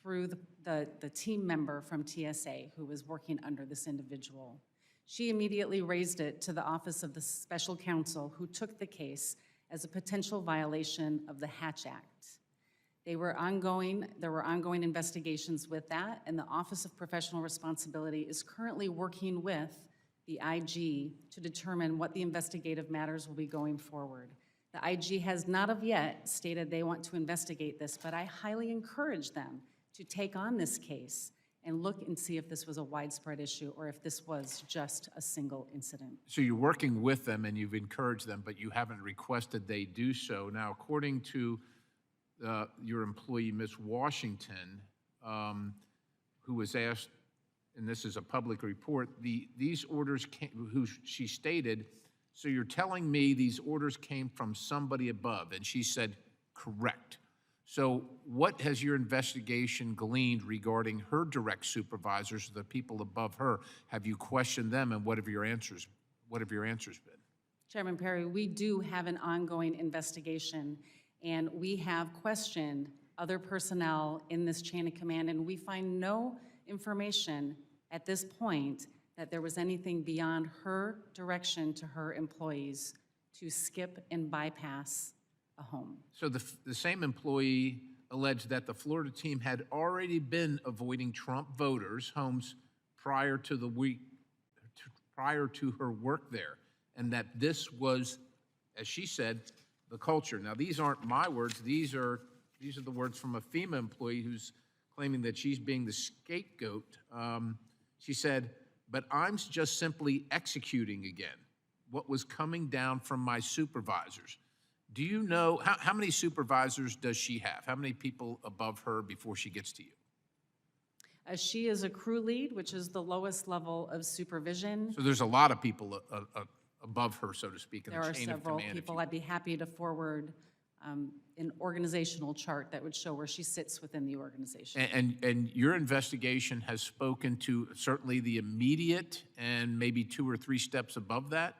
through the team member from TSA who was working under this individual. She immediately raised it to the Office of the Special Counsel, who took the case as a potential violation of the Hatch Act. There were ongoing investigations with that, and the Office of Professional Responsibility is currently working with the IG to determine what the investigative matters will be going forward. The IG has not of yet stated they want to investigate this, but I highly encourage them to take on this case and look and see if this was a widespread issue or if this was just a single incident. So you're working with them and you've encouraged them, but you haven't requested they do so. Now, according to your employee, Ms. Washington, who was asked, and this is a public report, these orders came, who she stated, so you're telling me these orders came from somebody above, and she said, correct. So what has your investigation gleaned regarding her direct supervisors, the people above her? Have you questioned them, and what have your answers been? Chairman Perry, we do have an ongoing investigation, and we have questioned other personnel in this chain of command, and we find no information at this point that there was anything beyond her direction to her employees to skip and bypass a home. So the same employee alleged that the Florida team had already been avoiding Trump voters' homes prior to her work there, and that this was, as she said, the culture. Now, these aren't my words. These are the words from a FEMA employee who's claiming that she's being the scapegoat. She said, but I'm just simply executing again what was coming down from my supervisors. Do you know, how many supervisors does she have? How many people above her before she gets to you? She is a crew lead, which is the lowest level of supervision. So there's a lot of people above her, so to speak, in There the are chain of several command. people. I'd be happy to forward an organizational chart that would show where she sits within the organization. And your investigation has spoken to certainly the immediate and maybe 2 or 3 steps above that?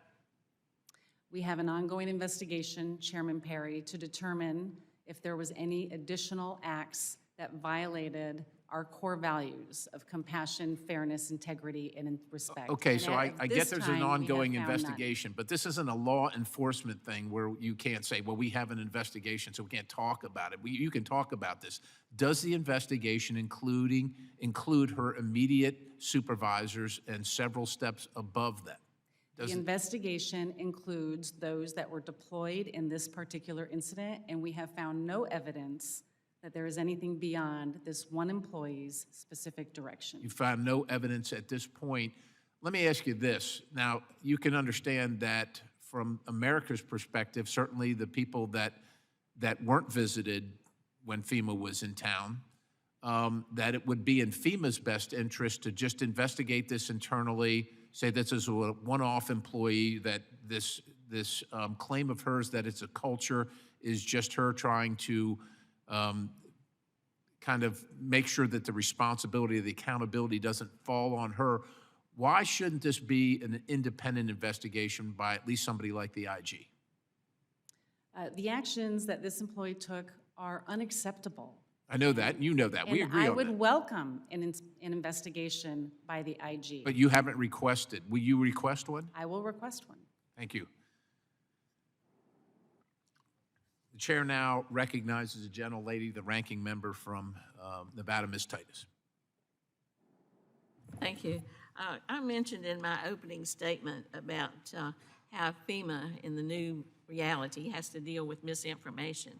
We have an ongoing investigation, Chairman Perry, to determine if there was any additional acts that violated our core values of compassion, fairness, integrity, and respect. Okay, And so at I this get there's time, an we have ongoing found none. investigation, but this isn't a law enforcement thing where you can't say, well, we have an investigation, so we can't talk about it. You can talk about this. Does the investigation include her immediate supervisors and several steps above that? The investigation includes those that were deployed in this particular incident, and we have found no evidence that there is anything beyond this one employee's specific direction. You found no evidence at this point. Let me ask you this. Now, you can understand that from America's perspective, certainly the people that weren't visited when FEMA was in town, that it would be in FEMA's best interest to just investigate this internally, say this is a one-off employee, that this claim of hers that it's a culture is just her trying to kind of make sure that the responsibility, the accountability doesn't fall on her. Why shouldn't this be an independent investigation by at least somebody like the IG? The actions that this employee took are unacceptable. I know that, and you know that. We agree And I on would that. welcome an investigation by the IG. But you haven't requested. Will you request one? I will request one. Thank you. The chair now recognizes the gentlelady, the ranking member from Nevada, Ms. Titus. Thank you. I mentioned in my opening statement about how FEMA in the new reality has to deal with misinformation.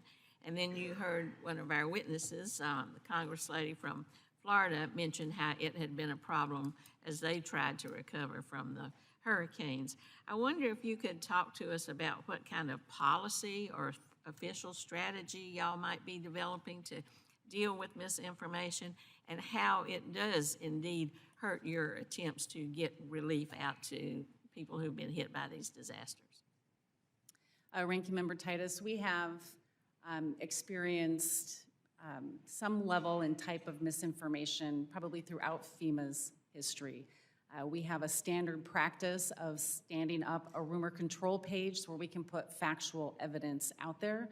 And then you heard one of our witnesses, the Congress lady from Florida, mention how it had been a problem as they tried to recover from the hurricanes. I wonder if you could talk to us about what kind of policy or official strategy y'all might be developing to deal with misinformation and how it does indeed hurt your attempts to get relief out to people who've been hit by these disasters. Ranking Member Titus, we have experienced some level and type of misinformation probably throughout FEMA's history. We have a standard practice of standing up a rumor control page where we can put factual evidence out there.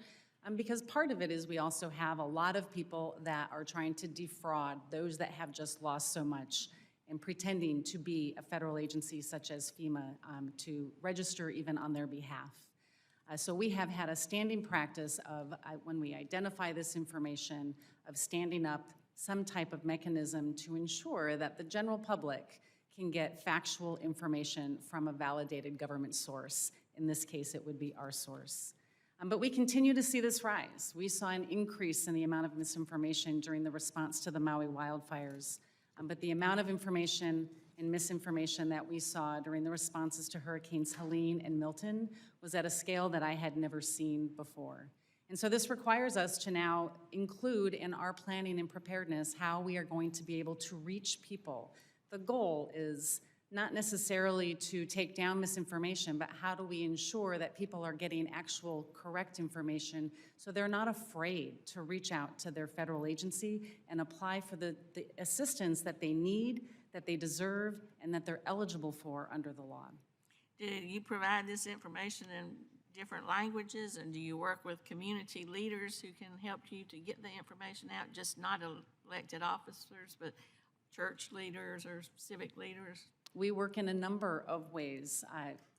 Because part of it is we also have a lot of people that are trying to defraud those that have just lost so much and pretending to be a federal agency such as FEMA to register even on their behalf. So we have had a standing practice of, when we identify this information, of standing up some type of mechanism to ensure that the general public can get factual information from a validated government source. In this case, it would be our source. But we continue to see this rise. We saw an increase in the amount of misinformation during the response to the Maui wildfires. But the amount of information and misinformation that we saw during the responses to Hurricanes Helene and Milton was at a scale that I had never seen before. And so this requires us to now include in our planning and preparedness how we are going to be able to reach people. The goal is not necessarily to take down misinformation, but how do we ensure that people are getting actual correct information so they're not afraid to reach out to their federal agency and apply for the assistance that they need, that they deserve, and that they're eligible for under the law. Do you provide this information in different languages, and do you work with community leaders who can help you to get the information out, just not elected officers, but church leaders or civic leaders? We work in a number of ways.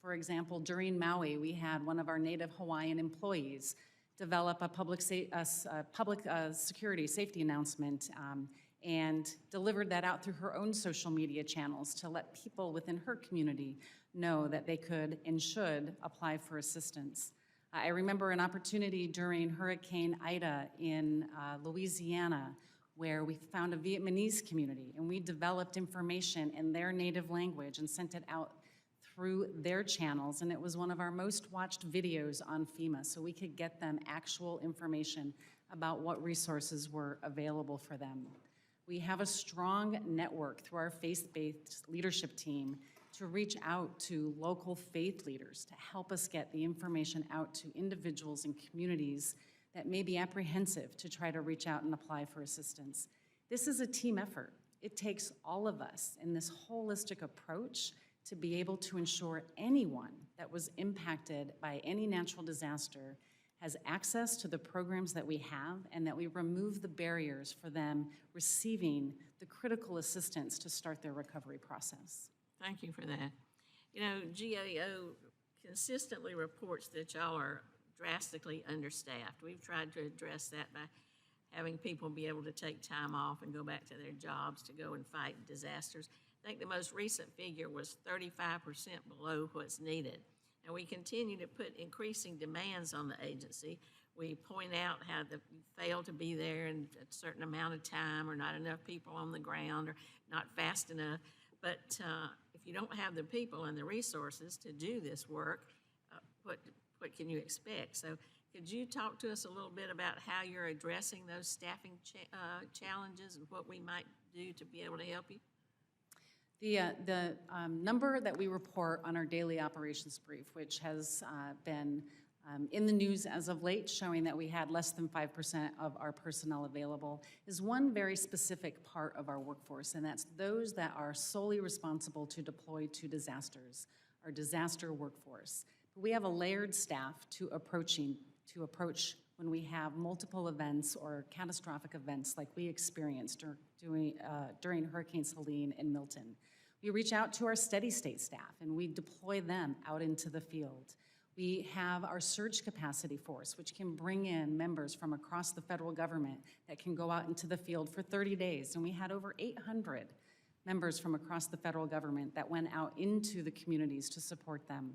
For example, during Maui, we had one of our Native Hawaiian employees develop a public security safety announcement and delivered that out through her own social media channels to let people within her community know that they could and should apply for assistance. I remember an opportunity during Hurricane Ida in Louisiana where we found a Vietnamese community and we developed information in their native language and sent it out through their channels, and it was one of our most watched videos on FEMA, so we could get them actual information about what resources were available for them. We have a strong network through our faith-based leadership team to reach out to local faith leaders to help us get the information out to individuals and communities that may be apprehensive to try to reach out and apply for assistance. This is a team effort. It takes all of us in this holistic approach to be able to ensure anyone that was impacted by any natural disaster has access to the programs that we have and that we remove the barriers for them receiving the critical assistance to start their recovery process. Thank you for that. You know, GAO consistently reports that y'all are drastically understaffed. We've tried to address that by having people be able to take time off and go back to their jobs to go and fight disasters. I think the most recent figure was 35% below what's needed. And we continue to put increasing demands on the agency We point out how you fail to be there in a certain amount of time, or not enough people on the ground, or not fast enough. But if you don't have the people and the resources to do this work, what can you expect? So could you talk to us a little bit about how you're addressing those staffing challenges and what we might do to be able to help you? The number that we report on our daily operations brief, which has been in the news as of late, showing that we had less than 5% of our personnel available, is one very specific part of our workforce, and that's those that are solely responsible to deploy to disasters, our disaster workforce. But we have a layered staff to approach when we have multiple events or catastrophic events like we experienced during Hurricanes Helene and Milton. We reach out to our steady state staff and we deploy them out into the field. We have our surge capacity force, which can bring in members from across the federal government that can go out into the field for 30 days. And we had over 800 members from across the federal government that went out into the communities to support them.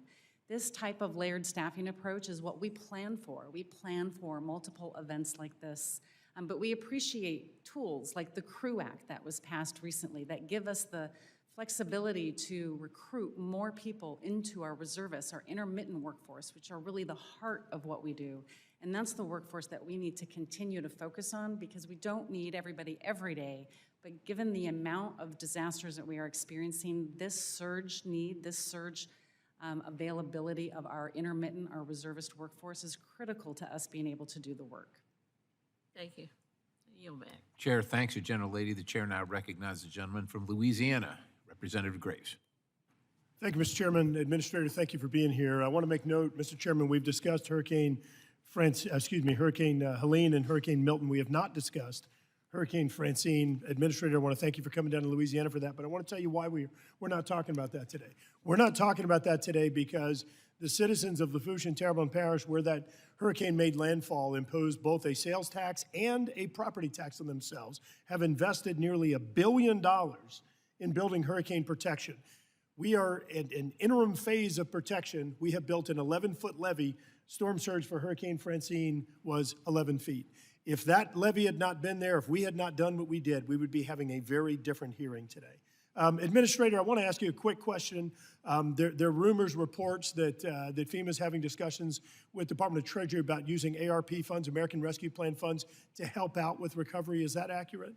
This type of layered staffing approach is what we plan for. We plan for multiple events like this, but we appreciate tools like the CREW Act that was passed recently that give us the flexibility to recruit more people into our reservists, our intermittent workforce, which are really the heart of what we do. And that's the workforce that we need to continue to focus on, because we don't need everybody every day. But given the amount of disasters that we are experiencing, this surge availability of our intermittent, our reservist workforce is critical to us being able to do the work. Thank you. I yield back. Chair thanks the gentlelady. The chair now recognizes the gentleman from Louisiana, Representative Graves. Thank you, Mr. Chairman. Administrator, thank you for being here. I want to make note, Mr. Chairman, we've discussed Hurricane Helene and Hurricane Milton. We have not discussed Hurricane Francine. Administrator, I want to thank you for coming down to Louisiana for that, but I want to tell you why we're not talking about that today. We're not talking about that today because the citizens of Lafourche and Terrebonne Parish, where that hurricane made landfall, imposed both a sales tax and a property tax on themselves, have invested nearly $1 billion in building hurricane protection. We are in an interim phase of protection. We have built an 11-foot levee. Storm surge for Hurricane Francine was 11 feet. If that levee had not been there, if we had not done what we did, we would be having a very different hearing today. Administrator, I want to ask you a quick question. There are rumors, reports that FEMA is having discussions with the Department of Treasury about using ARP funds, American Rescue Plan funds, to help out with recovery. Is that accurate?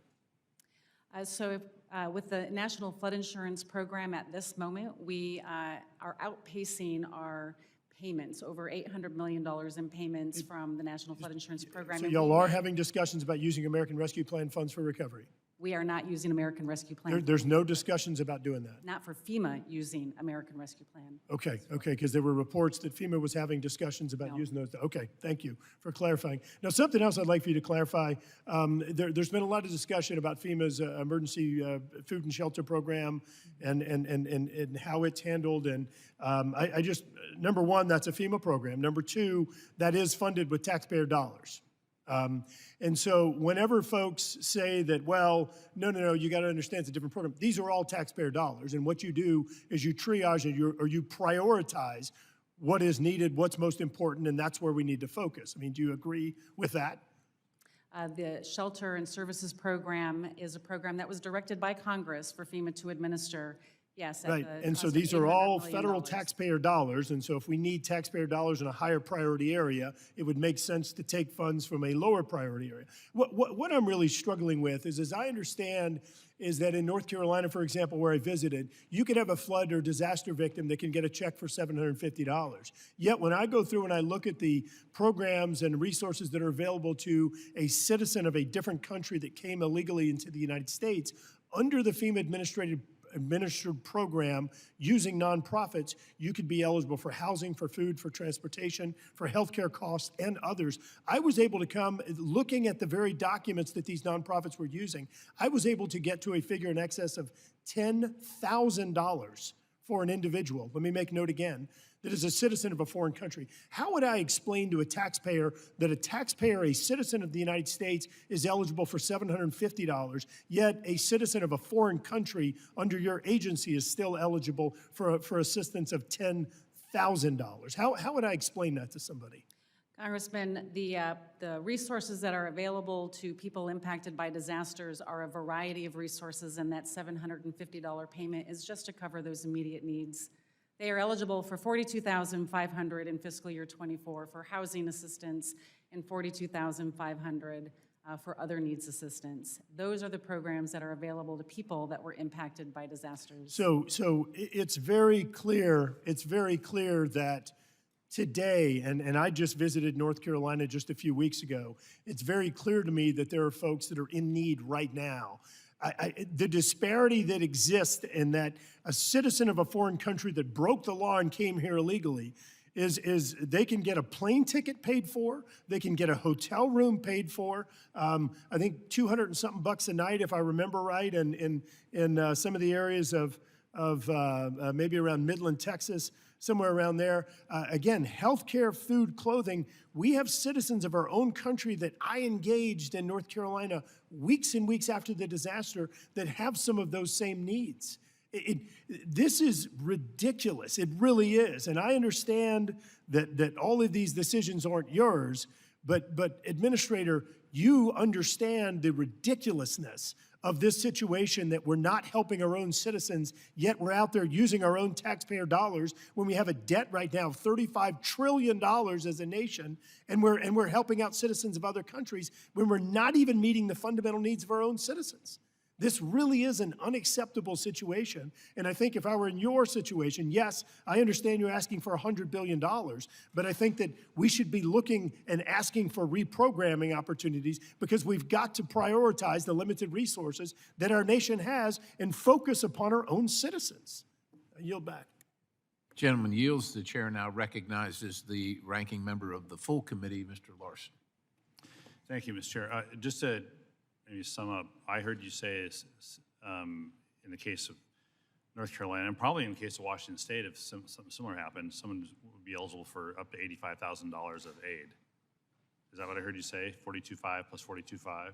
With the National Flood Insurance Program at this moment, we are outpacing our payments, over $800 million in payments from the National Flood Insurance Program. So y'all are having discussions about using American Rescue Plan funds for recovery? We are not using American Rescue Plan. There's no discussions about doing that? Not for FEMA using American Rescue Plan. Okay, because there were reports that FEMA was having discussions about using those. Okay, thank you for clarifying. Now, something else I'd like for you to clarify. There's been a lot of discussion about FEMA's emergency food and shelter program and how it's handled. And I just, number one, that's a FEMA program. Number two, that is funded with taxpayer dollars. And so whenever folks say that, well, no, you got to understand it's a different program, these are all taxpayer dollars. And what you do is you triage or you prioritize what is needed, what's most important, and that's where we need to focus. I mean, do you agree with that? The Shelter and Services Program is a program that was directed by Congress for FEMA to administer. Yes. Right, and so these are all federal taxpayer dollars, and so if we need taxpayer dollars in a higher priority area, it would make sense to take funds from a lower priority area. What I'm really struggling with is, as I understand, is that in North Carolina, for example, where I visited, you could have a flood or disaster victim that can get a check for $750. Yet when I go through and I look at the programs and resources that are available to a citizen of a different country that came illegally into the United States, under the FEMA administered program using nonprofits, you could be eligible for housing, for food, for transportation, for healthcare costs, and others. I was able to come, looking at the very documents that these nonprofits were using, I was able to get to a figure in excess of $10,000 for an individual. Let me make note again, that is a citizen of a foreign country. How would I explain to a taxpayer that a taxpayer, a citizen of the United States, is eligible for $750, yet a citizen of a foreign country under your agency is still eligible for assistance of $10,000? How would I explain that to somebody? Congressman, the resources that are available to people impacted by disasters are a variety of resources, and that $750 payment is just to cover those immediate needs. They are eligible for $42,500 in fiscal year '24 for housing assistance and $42,500 for other needs assistance. Those are the programs that are available to people that were impacted by disasters. So it's very clear that today, and I just visited North Carolina just a few weeks ago, it's very clear to me that there are folks that are in need right now. The disparity that exists in that a citizen of a foreign country that broke the law and came here illegally is they can get a plane ticket paid for, they can get a hotel room paid for, I think 200 and something bucks a night, if I remember right, in some of the areas of maybe around Midland, Texas, somewhere around there. Again, healthcare, food, clothing. We have citizens of our own country that I engaged in North Carolina weeks and weeks after the disaster that have some of those same needs. This is ridiculous. It really is. And I understand that all of these decisions aren't yours, but Administrator, you understand the ridiculousness of this situation, that we're not helping our own citizens, yet we're out there using our own taxpayer dollars when we have a debt right now of $35 trillion as a nation, and we're helping out citizens of other countries when we're not even meeting the fundamental needs of our own citizens. This really is an unacceptable situation, and I think if I were in your situation, yes, I understand you're asking for $100 billion, but I think that we should be looking and asking for reprogramming opportunities, because we've got to prioritize the limited resources that our nation has and focus upon our own citizens. I yield back. Gentleman yields. The chair now recognizes the ranking member of the full committee, Mr. Larson. Thank you, Mr. Chair. Just to maybe sum up, I heard you say in the case of North Carolina, and probably in the case of Washington State, if something similar happened, someone would be eligible for up to $85,000 of aid. Is that what I heard you say? 42.5 plus 42.5?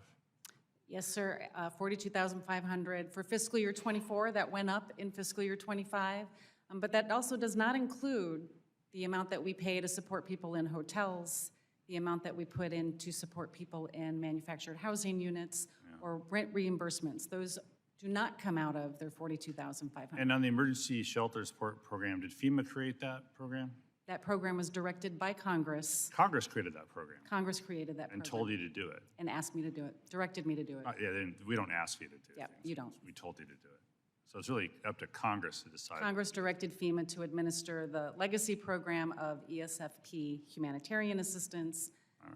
Yes, sir. 42,500 for fiscal year '24. That went up in fiscal year '25, but that also does not include the amount that we pay to support people in hotels, the amount that we put in to support people in manufactured housing units, or rent reimbursements. Those do not come out of their 42,500. And on the emergency shelter support program, did FEMA create that program? That program was directed by Congress. Congress created that program Congress created that program. and told you to do it. And asked me to do it, directed me to do it. Yeah, we don't ask you to do Yeah, things. you don't. We told you to do it. So it's really up to Congress to decide. Congress directed FEMA to administer the legacy program of ESFP humanitarian assistance,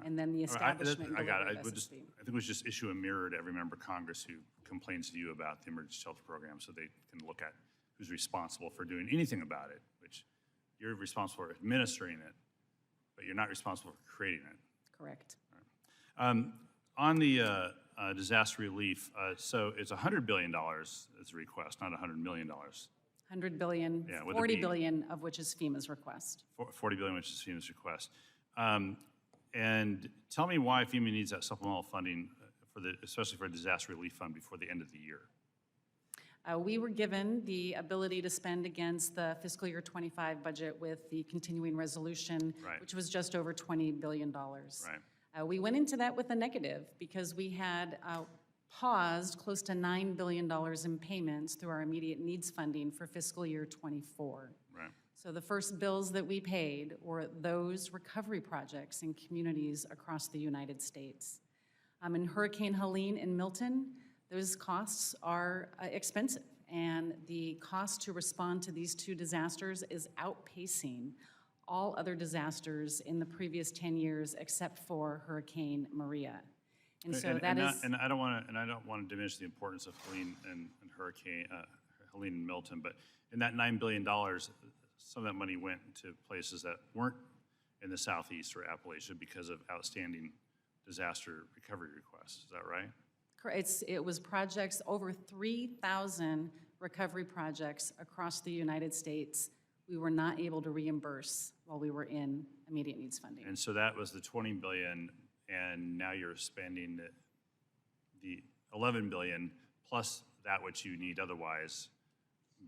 and then the All right, establishment. I got delivery it. of SSP. I think we should just issue a mirror to every member of Congress who complains to you about the emergency shelter program, so they can look at who's responsible for doing anything about it, which you're responsible for administering it, but you're not responsible for creating it. Correct. On the disaster relief, so it's $100 billion as a request, not $100 million. 100 billion, Yeah, would it 40 be- billion of which is FEMA's request. 40 billion, which is FEMA's request. And tell me why FEMA needs that supplemental funding, especially for a disaster relief fund, before the end of the year. We were given the ability to spend against the fiscal year '25 budget with the continuing resolution, Right. which was just over $20 billion. Right. We went into that with a negative because we had paused close to $9 billion in payments through our immediate needs funding for fiscal year '24. Right. So the first bills that we paid were those recovery projects in communities across the United States. In Hurricane Helene and Milton, those costs are expensive, and the cost to respond to these two disasters is outpacing all other disasters in the previous 10 years except for Hurricane Maria. And so that is. And I don't want to diminish the importance of Helene and Helene and Milton, but in that $9 billion, some of that money went to places that weren't in the Southeast or Appalachia because of outstanding disaster recovery requests. Is that right? It was projects, over 3,000 recovery projects across the United States we were not able to reimburse while we were in immediate needs funding. And so that was the $20 billion, and now you're spending the $11 billion plus that which you need otherwise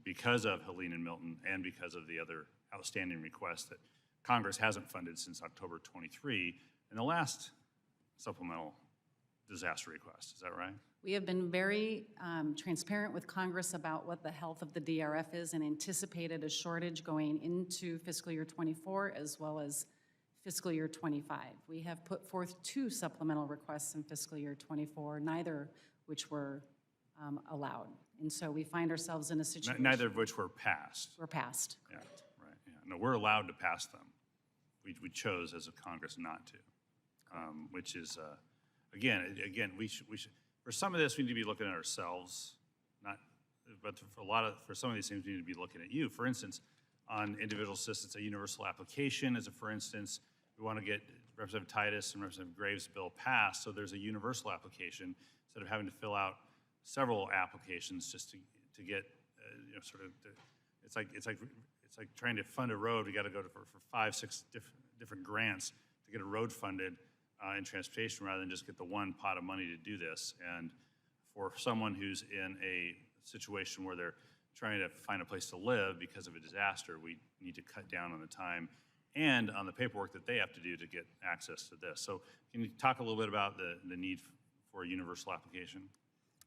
because of Helene and Milton and because of the other outstanding requests that Congress hasn't funded since October 23 in the last supplemental disaster request. Is that right? We have been very transparent with Congress about what the health of the DRF is and anticipated a shortage going into fiscal year '24 as well as fiscal year '25. We have put forth 2 supplemental requests in fiscal year '24, neither which were allowed. And so we find ourselves in a situation. Neither of which were passed. Were passed. Yeah, right. Yeah. No, we're allowed to pass them. We chose as a Congress not to, which is, again, we should, for some of this, we need to be looking at ourselves, but for some of these things, we need to be looking at you. For instance, on individual assistance, a universal application as a for instance, we want to get Representative Titus and Representative Graves' bill passed, so there's a universal application instead of having to fill out several applications just to get, it's like trying to fund a road. We got to go for 5, 6 different grants to get a road funded in transportation rather than just get the one pot of money to do this. And for someone who's in a situation where they're trying to find a place to live because of a disaster, we need to cut down on the time and on the paperwork that they have to do to get access to this. So can you talk a little bit about the need for a universal application?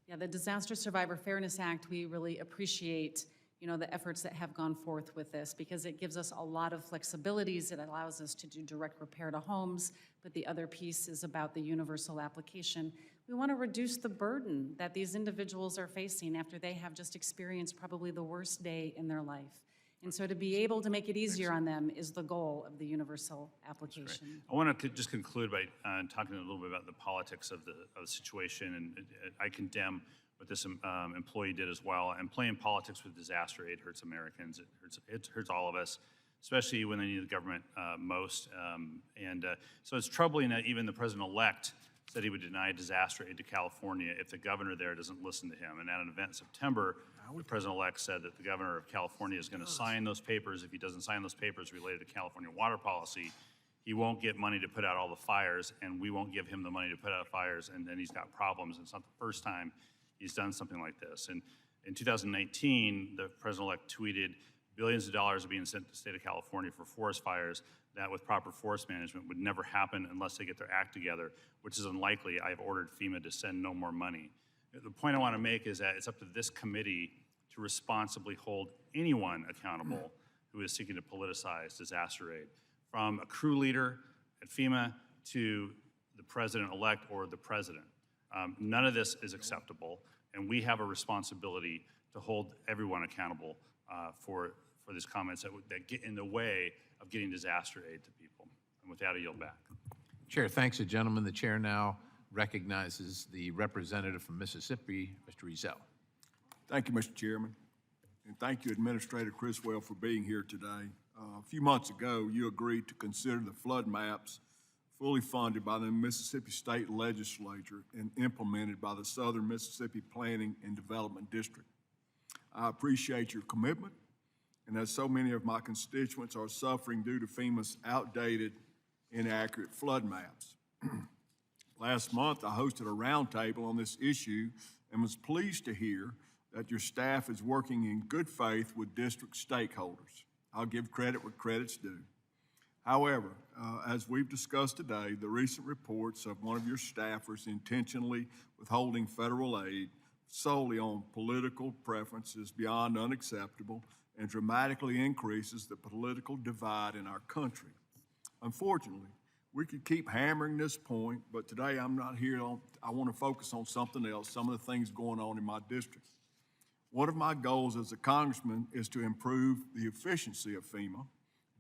Yeah, the Disaster Survivor Fairness Act, we really appreciate, the efforts that have gone forth with this because it gives us a lot of flexibilities. It allows us to do direct repair to homes, but the other piece is about the universal application. We want to reduce the burden that these individuals are facing after they have just experienced probably the worst day in their life. And so to be able to make it easier on them is the goal of the universal application. I want to just conclude by talking a little bit about the politics of the situation, and I condemn what this employee did as well. And playing politics with disaster aid hurts Americans. It hurts all of us, especially when they need the government most. So it's troubling that even the president-elect said he would deny disaster aid to California if the governor there doesn't listen to him. And at an event in September, the president-elect said that the governor of California is going to sign those papers. If he doesn't sign those papers related to California water policy, he won't get money to put out all the fires, and we won't give him the money to put out fires, and then he's got problems. And it's not the first time he's done something like this. And in 2019, the president-elect tweeted billions of dollars are being sent to the state of California for forest fires that with proper forest management would never happen unless they get their act together, which is unlikely. I've ordered FEMA to send no more money. The point I want to make is that it's up to this committee to responsibly hold anyone accountable who is seeking to politicize disaster aid, from a crew leader at FEMA to the president-elect or the president. None of this is acceptable, and we have a responsibility to hold everyone accountable for these comments that get in the way of getting disaster aid to people. And with that, I yield back. Chair, thanks, gentlemen. The chair now recognizes the representative from Mississippi, Mr. Ezell. Thank you, Mr. Chairman. And thank you, Administrator Criswell, for being here today. A few months ago, you agreed to consider the flood maps fully funded by the Mississippi State Legislature and implemented by the Southern Mississippi Planning and Development District. I appreciate your commitment, and as so many of my constituents are suffering due to FEMA's outdated, inaccurate flood maps. Last month, I hosted a roundtable on this issue and was pleased to hear that your staff is working in good faith with district stakeholders. I'll give credit where credit's due. However, as we've discussed today, the recent reports of one of your staffers intentionally withholding federal aid solely on political preferences beyond unacceptable and dramatically increases the political divide in our country. Unfortunately, we could keep hammering this point, but today I'm not here I want to focus on something else, some of the things going on in my district. One of my goals as a congressman is to improve the efficiency of FEMA.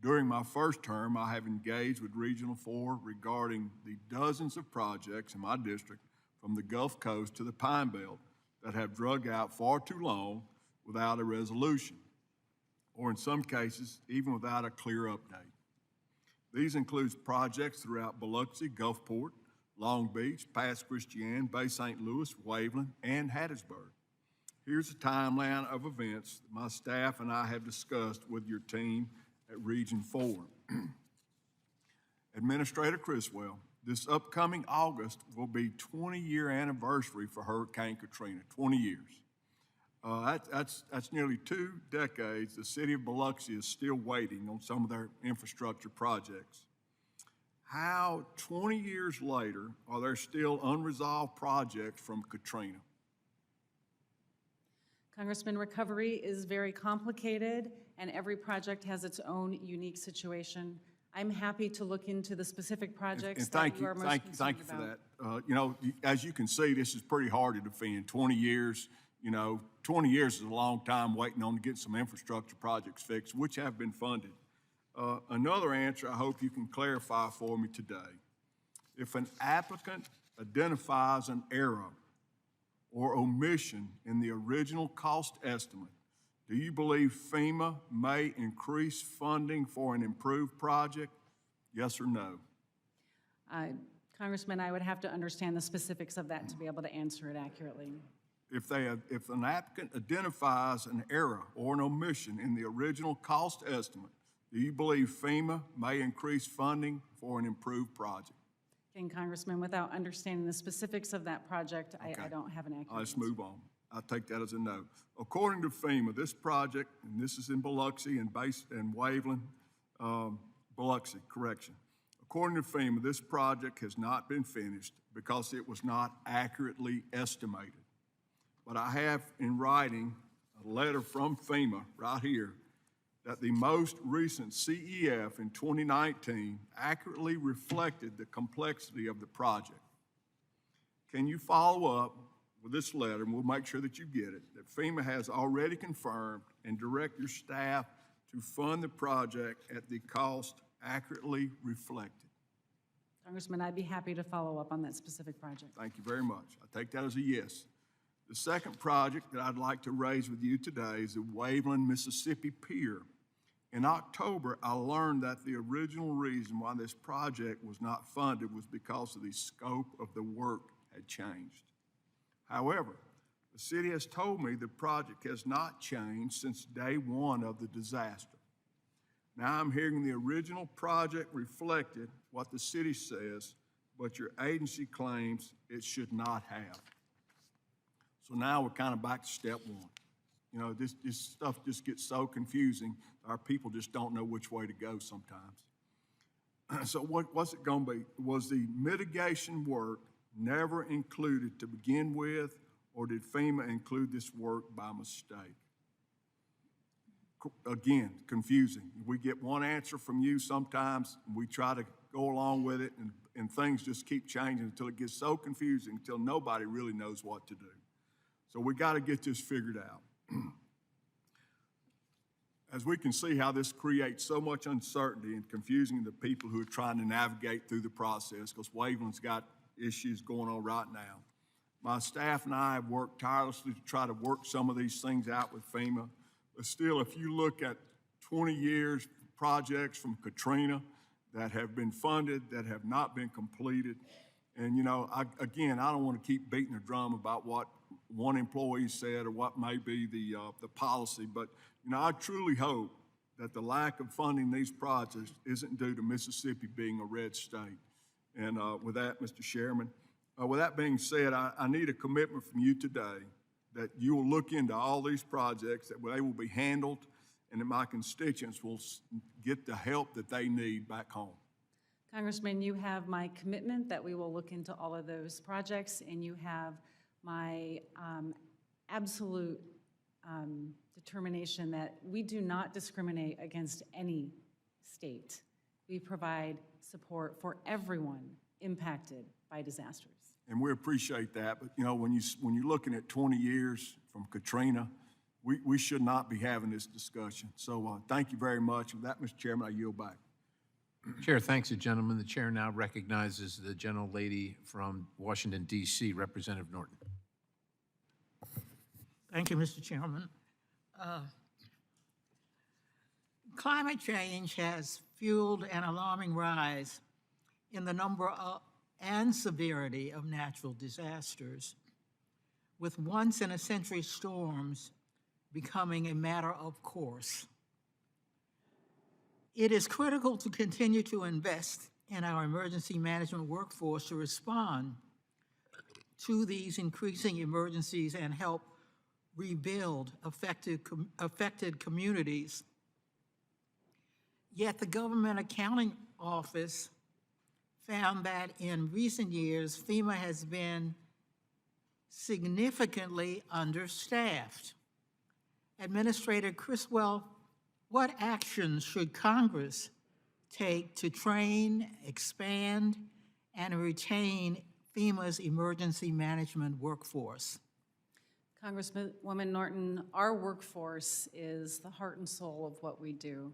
During my first term, I have engaged with Regional 4 regarding the dozens of projects in my district from the Gulf Coast to the Pine Belt that have drug out far too long without a resolution, or in some cases, even without a clear update. These include projects throughout Biloxi, Gulfport, Long Beach, Pass Christian, Bay St. Louis, Waveland, and Hattiesburg. Here's a timeline of events that my staff and I have discussed with your team at Region 4. Administrator Criswell, this upcoming August will be 20-year anniversary for Hurricane Katrina, 20 years. That's nearly 2 decades. The city of Biloxi is still waiting on some of their infrastructure projects. How, 20 years later, are there still unresolved projects from Katrina? Congressman, recovery is very complicated, and every project has its own unique situation. I'm happy to look into the specific projects that you are most concerned Thank you for about. that. You know, as you can see, this is pretty hard to defend. 20 years, you know, 20 years is a long time waiting on to get some infrastructure projects fixed, which have been funded. Another answer I hope you can clarify for me today. If an applicant identifies an error or omission in the original cost estimate, do you believe FEMA may increase funding for an improved project? Yes or no? Congressman, I would have to understand the specifics of that to be able to answer it accurately. If an applicant identifies an error or an omission in the original cost estimate, do you believe FEMA may increase funding for an improved project? Again, Congressman, without understanding the specifics of that project, I don't have an accurate Let's answer. move on. I'll take that as a no. According to FEMA, this project, and this is in Biloxi and Waveland, Biloxi, correction. According to FEMA, this project has not been finished because it was not accurately estimated. But I have in writing a letter from FEMA right here that the most recent CEF in 2019 accurately reflected the complexity of the project. Can you follow up with this letter, and we'll make sure that you get it, that FEMA has already confirmed and direct your staff to fund the project at the cost accurately reflected? Congressman, I'd be happy to follow up on that specific project. Thank you very much. I take that as a yes. The second project that I'd like to raise with you today is the Waveland, Mississippi Pier. In October, I learned that the original reason why this project was not funded was because of the scope of the work had changed. However, the city has told me the project has not changed since day one of the disaster. Now I'm hearing the original project reflected what the city says, but your agency claims it should not have. So now we're kind of back to step one. You know, this stuff just gets so confusing, our people just don't know which way to go sometimes. So what's it gonna be? Was the mitigation work never included to begin with, or did FEMA include this work by mistake? Again, confusing. We get one answer from you sometimes, and we try to go along with it, and things just keep changing until it gets so confusing, until nobody really knows what to do. So we got to get this figured out. As we can see how this creates so much uncertainty and confusing the people who are trying to navigate through the process, because Waveland's got issues going on right now. My staff and I have worked tirelessly to try to work some of these things out with FEMA. But still, if you look at 20 years projects from Katrina that have been funded, that have not been completed, and you know, I don't want to keep beating the drum about what one employee said or what may be the policy, but you know, I truly hope that the lack of funding these projects isn't due to Mississippi being a red state. And with that, Mr. Chairman, with that being said, I need a commitment from you today that you will look into all these projects, that they will be handled, and that my constituents will get the help that they need back home. Congressman, you have my commitment that we will look into all of those projects, and you have my absolute determination that we do not discriminate against any state. We provide support for everyone impacted by disasters. And we appreciate that, but you know, when you're looking at 20 years from Katrina, we should not be having this discussion. So thank you very much. With that, Mr. Chairman, I yield back. Chair thanks the gentleman. The chair now recognizes the gentlelady from Washington, D.C., Representative Norton. Thank you, Mr. Chairman. Climate change has fueled an alarming rise in the number and severity of natural disasters, with once-in-a-century storms becoming a matter of course. It is critical to continue to invest in our emergency management workforce to respond to these increasing emergencies and help rebuild affected communities. Yet the Government Accounting Office found that in recent years, FEMA has been significantly understaffed. Administrator Criswell, what actions should Congress take to train, expand, and retain FEMA's emergency management workforce? Congresswoman Norton, our workforce is the heart and soul of what we do.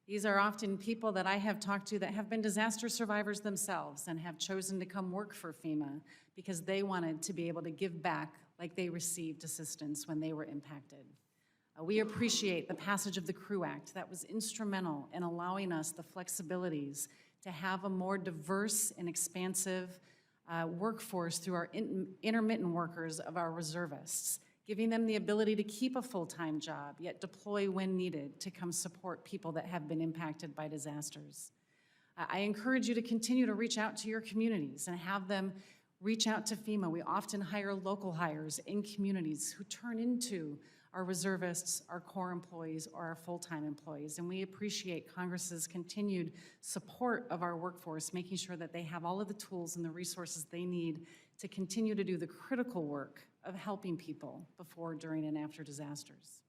These are often people that I have talked to that have been disaster survivors themselves and have chosen to come work for FEMA because they wanted to be able to give back like they received assistance when they were impacted. We appreciate the passage of the CREW Act that was instrumental in allowing us the flexibilities to have a more diverse and expansive workforce through our intermittent workers of our reservists, giving them the ability to keep a full-time job, yet deploy when needed to come support people that have been impacted by disasters. I encourage you to continue to reach out to your communities and have them reach out to FEMA. We often hire local hires in communities who turn into our reservists, our core employees, or our full-time employees. And we appreciate Congress's continued support of our workforce, making sure that they have all of the tools and the resources they need to continue to do the critical work of helping people before, during, and after disasters.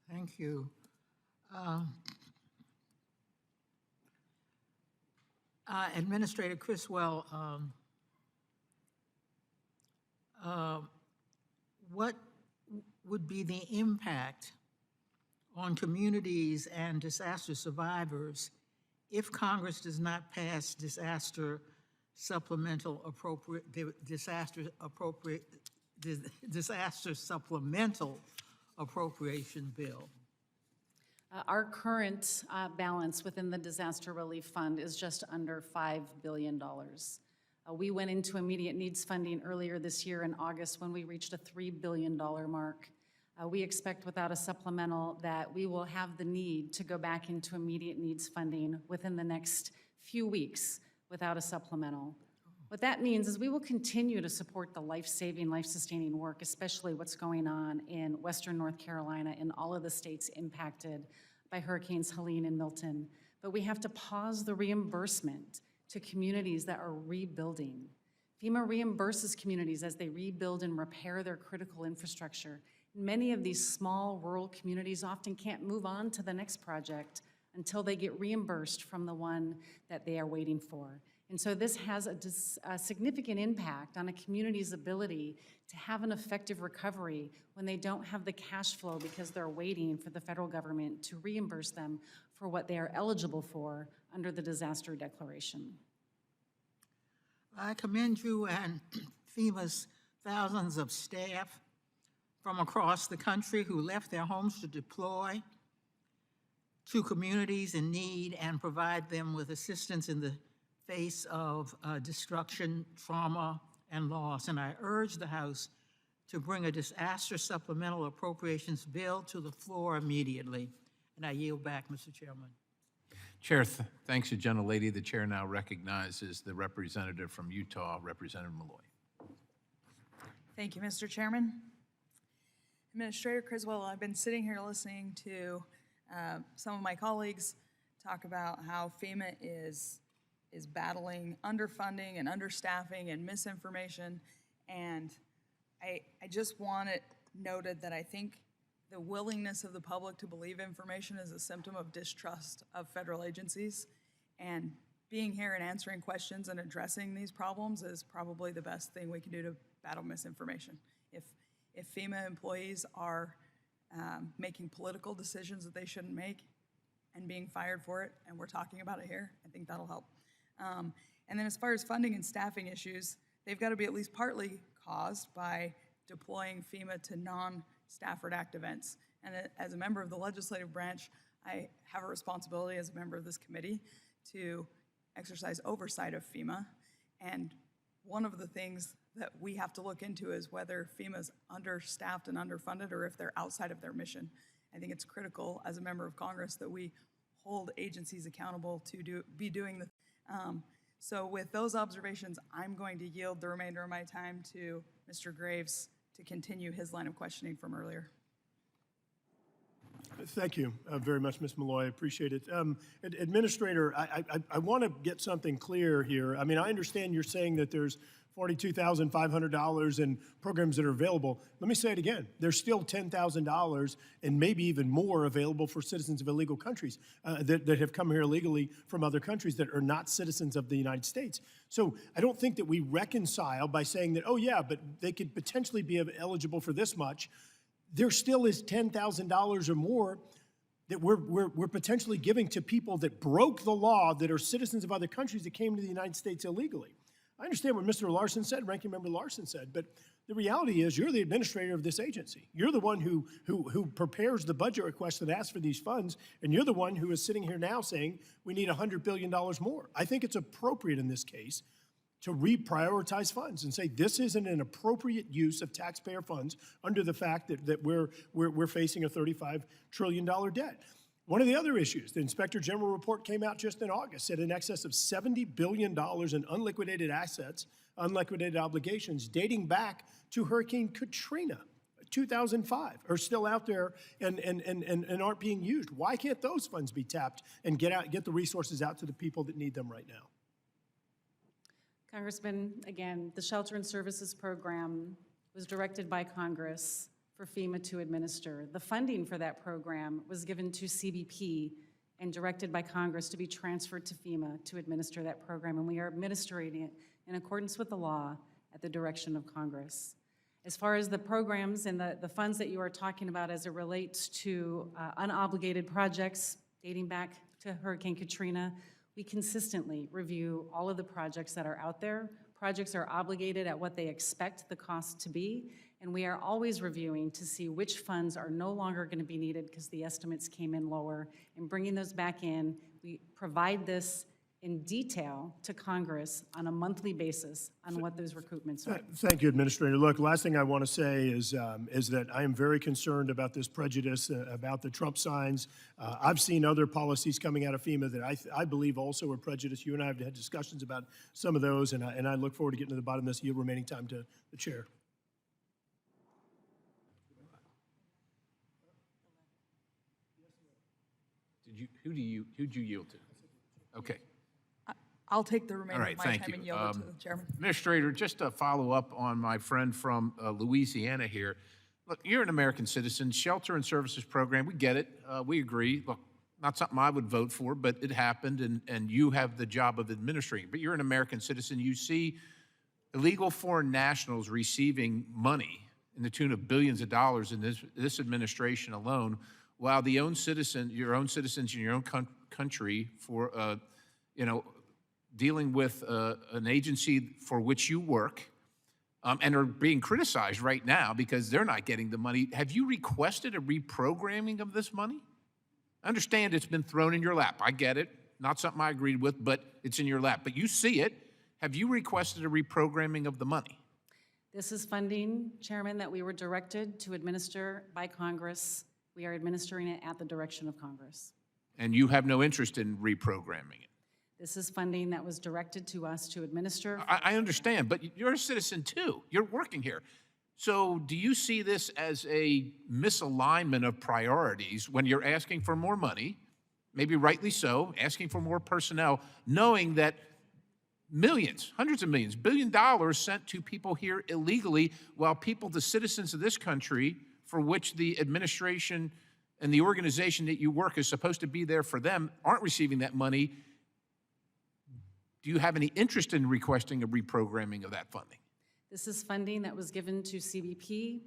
Thank you. Administrator Criswell, what would be the impact on communities and disaster survivors if Congress does not pass disaster supplemental appropriation bill? Our current balance within the Disaster Relief Fund is just under $5 billion. We went into immediate needs funding earlier this year in August when we reached a $3 billion mark. We expect without a supplemental that we will have the need to go back into immediate needs funding within the next few weeks without a supplemental. What that means is we will continue to support the life-saving, life-sustaining work, especially what's going on in Western North Carolina and all of the states impacted by Hurricanes Helene and Milton. But we have to pause the reimbursement to communities that are rebuilding. FEMA reimburses communities as they rebuild and repair their critical infrastructure. Many of these small rural communities often can't move on to the next project until they get reimbursed from the one that they are waiting for. And so this has a significant impact on a community's ability to have an effective recovery when they don't have the cash flow because they're waiting for the federal government to reimburse them for what they are eligible for under the disaster declaration. I commend you and FEMA's thousands of staff from across the country who left their homes to deploy to communities in need and provide them with assistance in the face of destruction, trauma, and loss. And I urge the House to bring a disaster supplemental appropriations bill to the floor immediately. And I yield back, Mr. Chairman. Chair, thanks to gentlelady. The chair now recognizes the representative from Utah, Representative Malloy. Thank you, Mr. Chairman. Administrator Criswell, I've been sitting here listening to some of my colleagues talk about how FEMA is battling underfunding and understaffing and misinformation, and I just want it noted that I think the willingness of the public to believe information is a symptom of distrust of federal agencies, and being here and answering questions and addressing these problems is probably the best thing we can do to battle misinformation. If FEMA employees are making political decisions that they shouldn't make and being fired for it, and we're talking about it here, I think that'll help. And then as far as funding and staffing issues, they've got to be at least partly caused by deploying FEMA to non-Stafford Act events. And as a member of the legislative branch, I have a responsibility as a member of this committee to exercise oversight of FEMA. And one of the things that we have to look into is whether FEMA's understaffed and underfunded or if they're outside of their mission. I think it's critical as a member of Congress that we hold agencies accountable to be doing the so with those observations, I'm going to yield the remainder of my time to Mr. Graves to continue his line of questioning from earlier. Thank you very much, Ms. Malloy. I appreciate it. Administrator, I want to get something clear here. I mean, I understand you're saying that there's $42,500 in programs that are available. Let me say it again. There's still $10,000 and maybe even more available for citizens of illegal countries that have come here illegally from other countries that are not citizens of the United States. So I don't think that we reconcile by saying that, oh yeah, but they could potentially be eligible for this much. There still is $10,000 or more that we're potentially giving to people that broke the law, that are citizens of other countries that came to the United States illegally. I understand what Mr. Larson said, Ranking Member Larson said, but the reality is you're the administrator of this agency. You're the one who prepares the budget request that asks for these funds, and you're the one who is sitting here now saying we need $100 billion more. I think it's appropriate in this case to reprioritize funds and say this isn't an appropriate use of taxpayer funds under the fact that we're facing a $35 trillion debt. One of the other issues, the Inspector General report came out just in August, said in excess of $70 billion in unliquidated assets, unliquidated obligations dating back to Hurricane Katrina, 2005, are still out there and aren't being used. Why can't those funds be tapped and get the resources out to the people that need them right now? Congressman, again, the Shelter and Services Program was directed by Congress for FEMA to administer. The funding for that program was given to CBP and directed by Congress to be transferred to FEMA to administer that program, and we are administering it in accordance with the law at the direction of Congress. As far as the programs and the funds that you are talking about as it relates to unobligated projects dating back to Hurricane Katrina, we consistently review all of the projects that are out there. Projects are obligated at what they expect the cost to be, and we are always reviewing to see which funds are no longer going to be needed because the estimates came in lower, and bringing those back in. We provide this in detail to Congress on a monthly basis on what those recoupments are. Thank you, Administrator. Look, last thing I want to say is that I am very concerned about this prejudice, about the Trump signs. I've seen other policies coming out of FEMA that I believe also are prejudiced. You and I have had discussions about some of those, and I look forward to getting to the bottom of this. Yield remaining time to the chair. Who'd you yield to? Okay. I'll take the remainder All right, of my thank time you. and yield it to the chairman. Administrator, just to follow up on my friend from Louisiana here. Look, you're an American citizen, Shelter and Services Program, we get it, we agree. Look, not something I would vote for, but it happened, and you have the job of administrating. But you're an American citizen, you see illegal foreign nationals receiving money in the tune of billions of dollars in this administration alone, while your own citizens in your own country for, dealing with an agency for which you work and are being criticized right now because they're not getting the money. Have you requested a reprogramming of this money? I understand it's been thrown in your lap. I get it. Not something I agreed with, but it's in your lap. But you see it. Have you requested a reprogramming of the money? This is funding, Chairman, that we were directed to administer by Congress. We are administering it at the direction of Congress. And you have no interest in reprogramming it? This is funding that was directed to us to administer. I understand, but you're a citizen too. You're working here. So do you see this as a misalignment of priorities when you're asking for more money, maybe rightly so, asking for more personnel, knowing that millions, hundreds of millions, $1 billion sent to people here illegally, while people, the citizens of this country, for which the administration and the organization that you work is supposed to be there for them, aren't receiving that money? Do you have any interest in requesting a reprogramming of that funding? This is funding that was given to CBP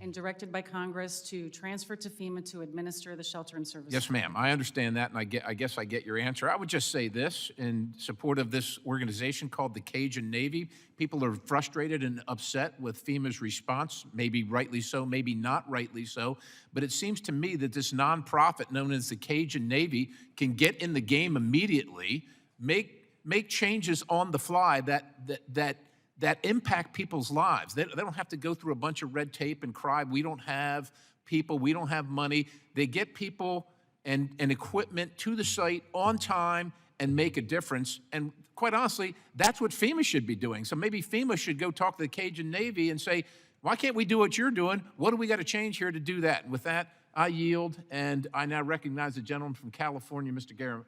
and directed by Congress to transfer to FEMA to administer the Shelter and Services. Yes, ma'am. I understand that, and I guess I get your answer. I would just say this in support of this organization called the Cajun Navy. People are frustrated and upset with FEMA's response, maybe rightly so, maybe not rightly so. But it seems to me that this nonprofit known as the Cajun Navy can get in the game immediately, make changes on the fly that impact people's lives. They don't have to go through a bunch of red tape and cry, we don't have people, we don't have money. They get people and equipment to the site on time and make a difference. And quite honestly, that's what FEMA should be doing. So maybe FEMA should go talk to the Cajun Navy and say, Why can't we do what you're doing? What do we got to change here to do that? And with that, I yield, and I now recognize the gentleman from California,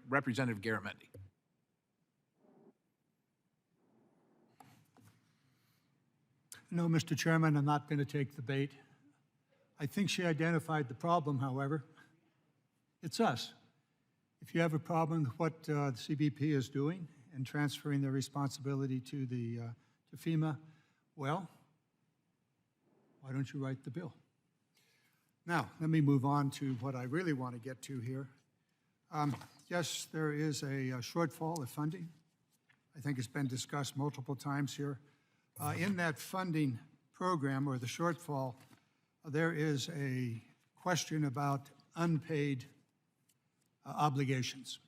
Representative Garamendi. No, Mr. Chairman, I'm not going to take the bait. I think she identified the problem, however. It's us. If you have a problem with what the CBP is doing and transferring their responsibility to FEMA, well, why don't you write the bill? Now, let me move on to what I really want to get to here. Yes, there is a shortfall of funding. I think it's been discussed multiple times here. In that funding program, or the shortfall, there is a question about unpaid obligations.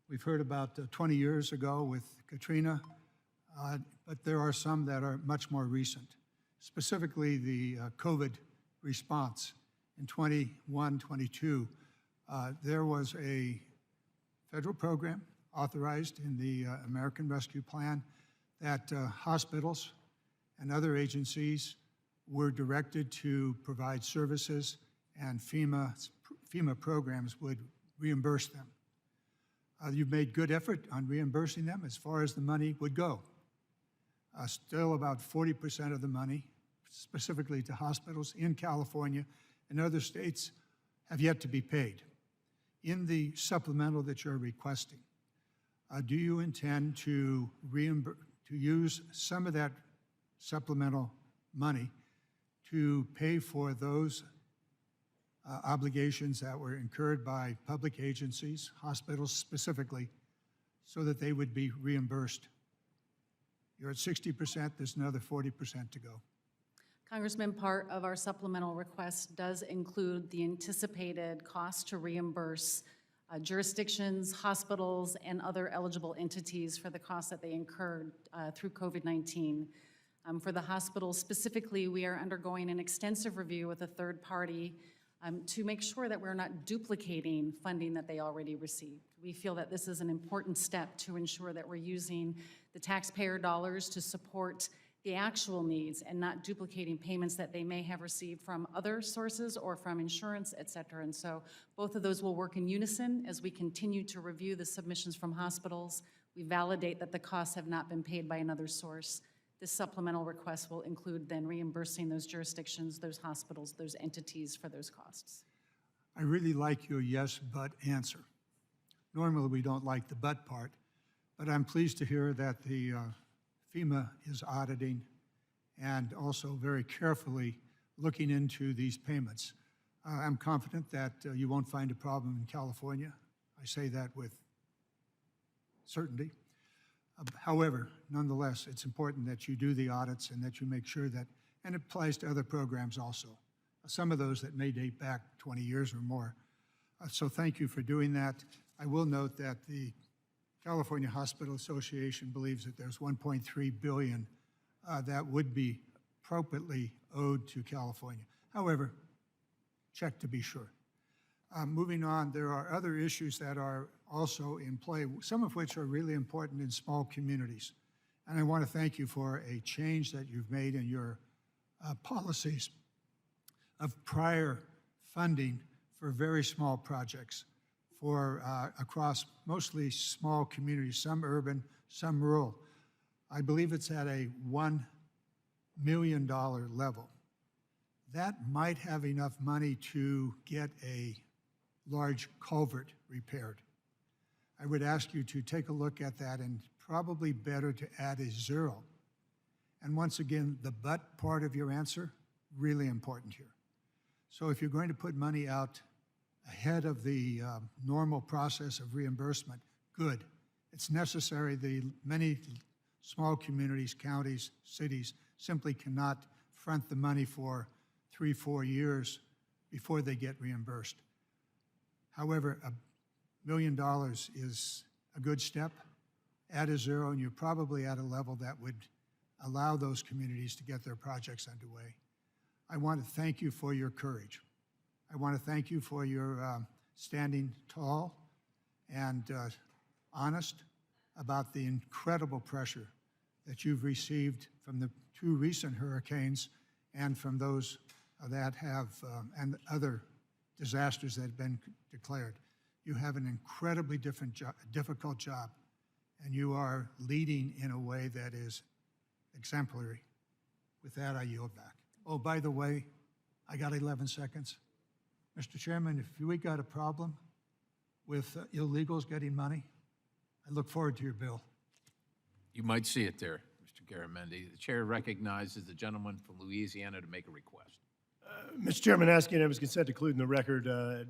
We've heard about 20 years ago with Katrina, but there are some that are much more recent. Specifically, the COVID response in 21, 22, there was a federal program authorized in the American Rescue Plan that hospitals and other agencies were directed to provide services, and FEMA programs would reimburse them. You've made good effort on reimbursing them as far as the money would go. Still about 40% of the money, specifically to hospitals in California and other states, have yet to be paid. In the supplemental that you're requesting, do you intend to use some of that supplemental money to pay for those obligations that were incurred by public agencies, hospitals specifically, so that they would be reimbursed? You're at 60%, there's another 40% to go. Congressman, part of our supplemental request does include the anticipated cost to reimburse jurisdictions, hospitals, and other eligible entities for the costs that they incurred through COVID-19. For the hospitals specifically, we are undergoing an extensive review with a third party to make sure that we're not duplicating funding that they already received. We feel that this is an important step to ensure that we're using the taxpayer dollars to support the actual needs and not duplicating payments that they may have received from other sources or from insurance, et cetera. And so both of those will work in unison as we continue to review the submissions from hospitals. We validate that the costs have not been paid by another source. This supplemental request will include then reimbursing those jurisdictions, those hospitals, those entities for those costs. I really like your yes, but answer. Normally, we don't like the but part, but I'm pleased to hear that the FEMA is auditing and also very carefully looking into these payments. I'm confident that you won't find a problem in California. I say that with certainty. However, nonetheless, it's important that you do the audits and that you make sure that, and it applies to other programs also, some of those that may date back 20 years or more. So thank you for doing that. I will note that the California Hospital Association believes that there's $1.3 billion that would be appropriately owed to California. However, check to be sure. Moving on, there are other issues that are also in play, some of which are really important in small communities. And I want to thank you for a change that you've made in your policies of prior funding for very small projects for across mostly small communities, some urban, some rural. I believe it's at a $1 million level. That might have enough money to get a large culvert repaired. I would ask you to take a look at that, and probably better to add a zero. And once again, the but part of your answer, really important here. So if you're going to put money out ahead of the normal process of reimbursement, good. It's necessary. The many small communities, counties, cities simply cannot front the money for 3-4 years before they get reimbursed. However, $1 million is a good step. Add a zero, and you're probably at a level that would allow those communities to get their projects underway. I want to thank you for your courage. I want to thank you for your standing tall and honest about the incredible pressure that you've received from the 2 recent hurricanes and from those that have, and other disasters that have been declared. You have an incredibly difficult job, and you are leading in a way that is exemplary. With that, I yield back. Oh, by the way, I got 11 seconds. Mr. Chairman, if we got a problem with illegals getting money, I look forward to your bill. You might see it there, Mr. Garamendi. The chair recognizes the gentleman from Louisiana to make a request. Mr. Chairman, asking items consent to include in the record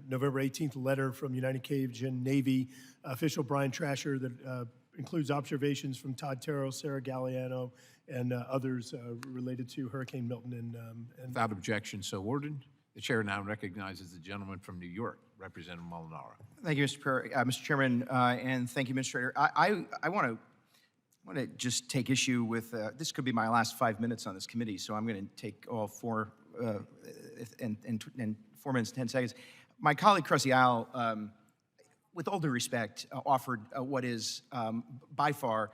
November 18th letter from United Cajun Navy official Brian Trasher that includes observations from Todd Terrell, Sarah Galliano, and others related to Hurricane Milton and Without objection, so ordered. The chair now recognizes the gentleman from New York, Representative Molinaro. Thank you, Mr. Chairman, and thank you, Administrator. I want to just take issue with, this could be my last 5 minutes on this committee, so I'm going to take all 4 and 4 minutes, 10 seconds. My colleague, across the aisle, with all due respect, offered what is by far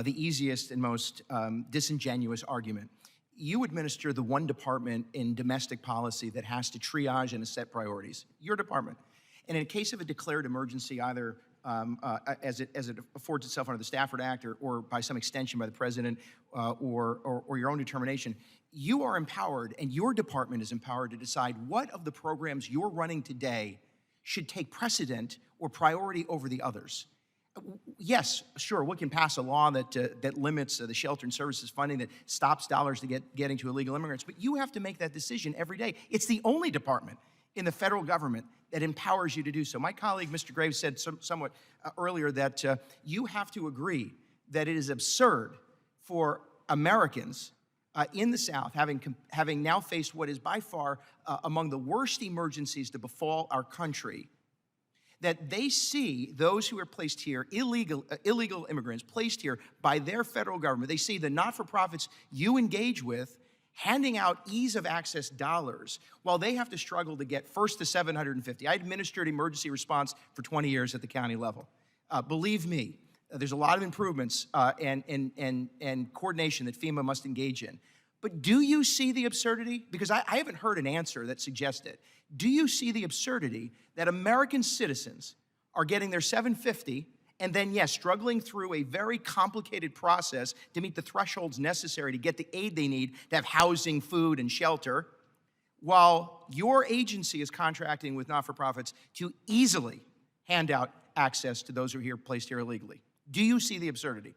the easiest and most disingenuous argument. You administer the one department in domestic policy that has to triage and set priorities, your department. And in a case of a declared emergency, either as it affords itself under the Stafford Act or by some extension by the President or your own determination, you are empowered and your department is empowered to decide what of the programs you're running today should take precedent or priority over the others. Yes, sure, we can pass a law that limits the shelter and services funding, that stops dollars to getting to illegal immigrants, but you have to make that decision every day. It's the only department in the federal government that empowers you to do so. My colleague, Mr. Graves, said somewhat earlier that you have to agree that it is absurd for Americans in the South, having now faced what is by far among the worst emergencies to befall our country, that they see those who are placed here, illegal immigrants placed here by their federal government. They see the not-for-profits you engage with handing out ease of access dollars while they have to struggle to get first to 750. I administered emergency response for 20 years at the county level. Believe me, there's a lot of improvements and coordination that FEMA must engage in. But do you see the absurdity? Because I haven't heard an answer that suggests it. Do you see the absurdity that American citizens are getting their 750 and then, yes, struggling through a very complicated process to meet the thresholds necessary to get the aid they need to have housing, food, and shelter, while your agency is contracting with not-for-profits to easily hand out access to those who are placed here illegally? Do you see the absurdity?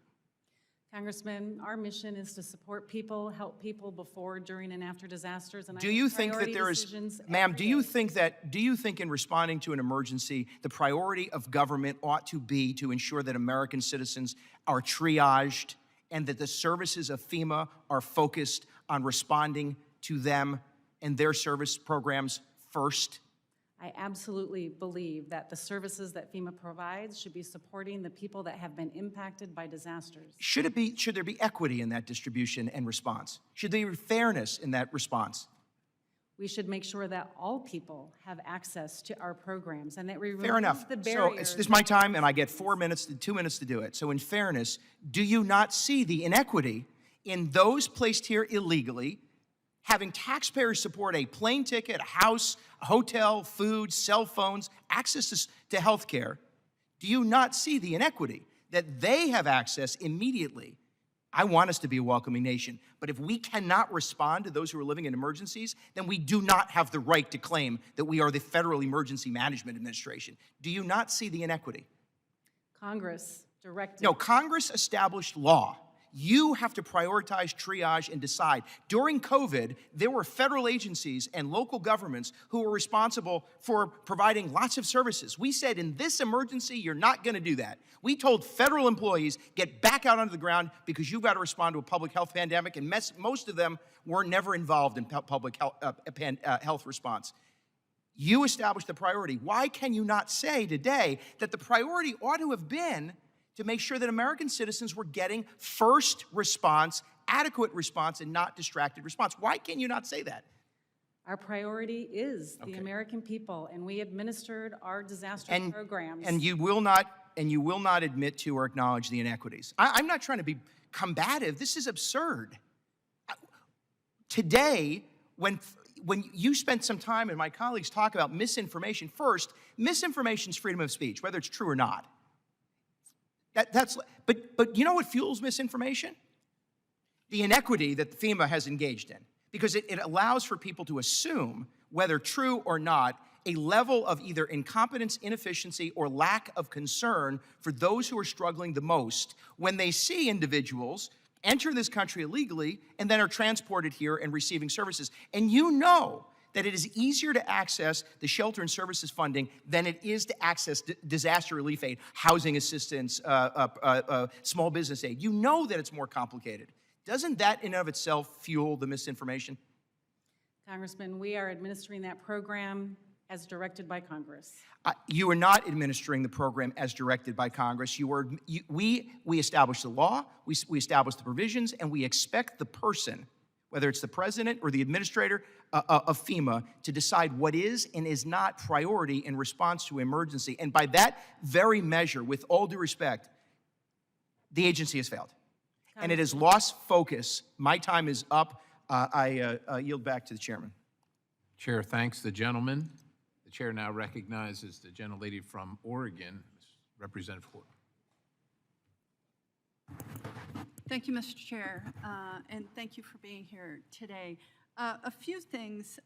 Congressman, our mission is to support people, help people before, during, and after disasters. And do you think that there is, ma'am, do you think in responding to an emergency, the priority of government ought to be to ensure that American citizens are triaged and that the services of FEMA are focused on responding to them and their service programs first? I absolutely believe that the services that FEMA provides should be supporting the people that have been impacted by disasters. Should there be equity in that distribution and response? Should there be fairness in that response? We should make sure that all people have access to our programs and that we Fair enough. the barriers. So this is my time and I get 2 minutes to do it. So in fairness, do you not see the inequity in those placed here illegally having taxpayers support a plane ticket, a house, a hotel, food, cell phones, access to health care? Do you not see the inequity that they have access immediately? I want us to be a welcoming nation, but if we cannot respond to those who are living in emergencies, then we do not have the right to claim that we are the Federal Emergency Management Administration. Do you not see the inequity? Congress directed. No, Congress established law. You have to prioritize, triage, and decide. During COVID, there were federal agencies and local governments who were responsible for providing lots of services. We said, in this emergency, you're not going to do that. We told federal employees, get back out onto the ground because you've got to respond to a public health pandemic, and most of them were never involved in public health response. You established the priority. Why can you not say today that the priority ought to have been to make sure that American citizens were getting first response, adequate response, and not distracted response? Why can you not say that? Our priority is the American people, and we administered our disaster programs. And you will not admit to or acknowledge the inequities. I'm not trying to be combative. This is absurd. Today, when you spent some time and my colleagues talk about misinformation, first, misinformation is freedom of speech, whether it's true or not. But you know what fuels misinformation? The inequity that FEMA has engaged in, because it allows for people to assume, whether true or not, a level of either incompetence, inefficiency, or lack of concern for those who are struggling the most when they see individuals enter this country illegally and then are transported here and receiving services. And you know that it is easier to access the shelter and services funding than it is to access disaster relief aid, housing assistance, small business aid. You know that it's more complicated. Doesn't that in and of itself fuel the misinformation? Congressman, we are administering that program as directed by Congress. You are not administering the program as directed by Congress. We establish the law, we establish the provisions, and we expect the person, whether it's the president or the administrator of FEMA, to decide what is and is not priority in response to emergency. And by that very measure, with all due respect, the agency has failed. And it has lost focus. My time is up. I yield back to the chairman. Chair thanks the gentleman. The chair now recognizes the gentlelady from Oregon, Representative Horton. Thank you, Mr. Chair, and thank you for being here today. A few things,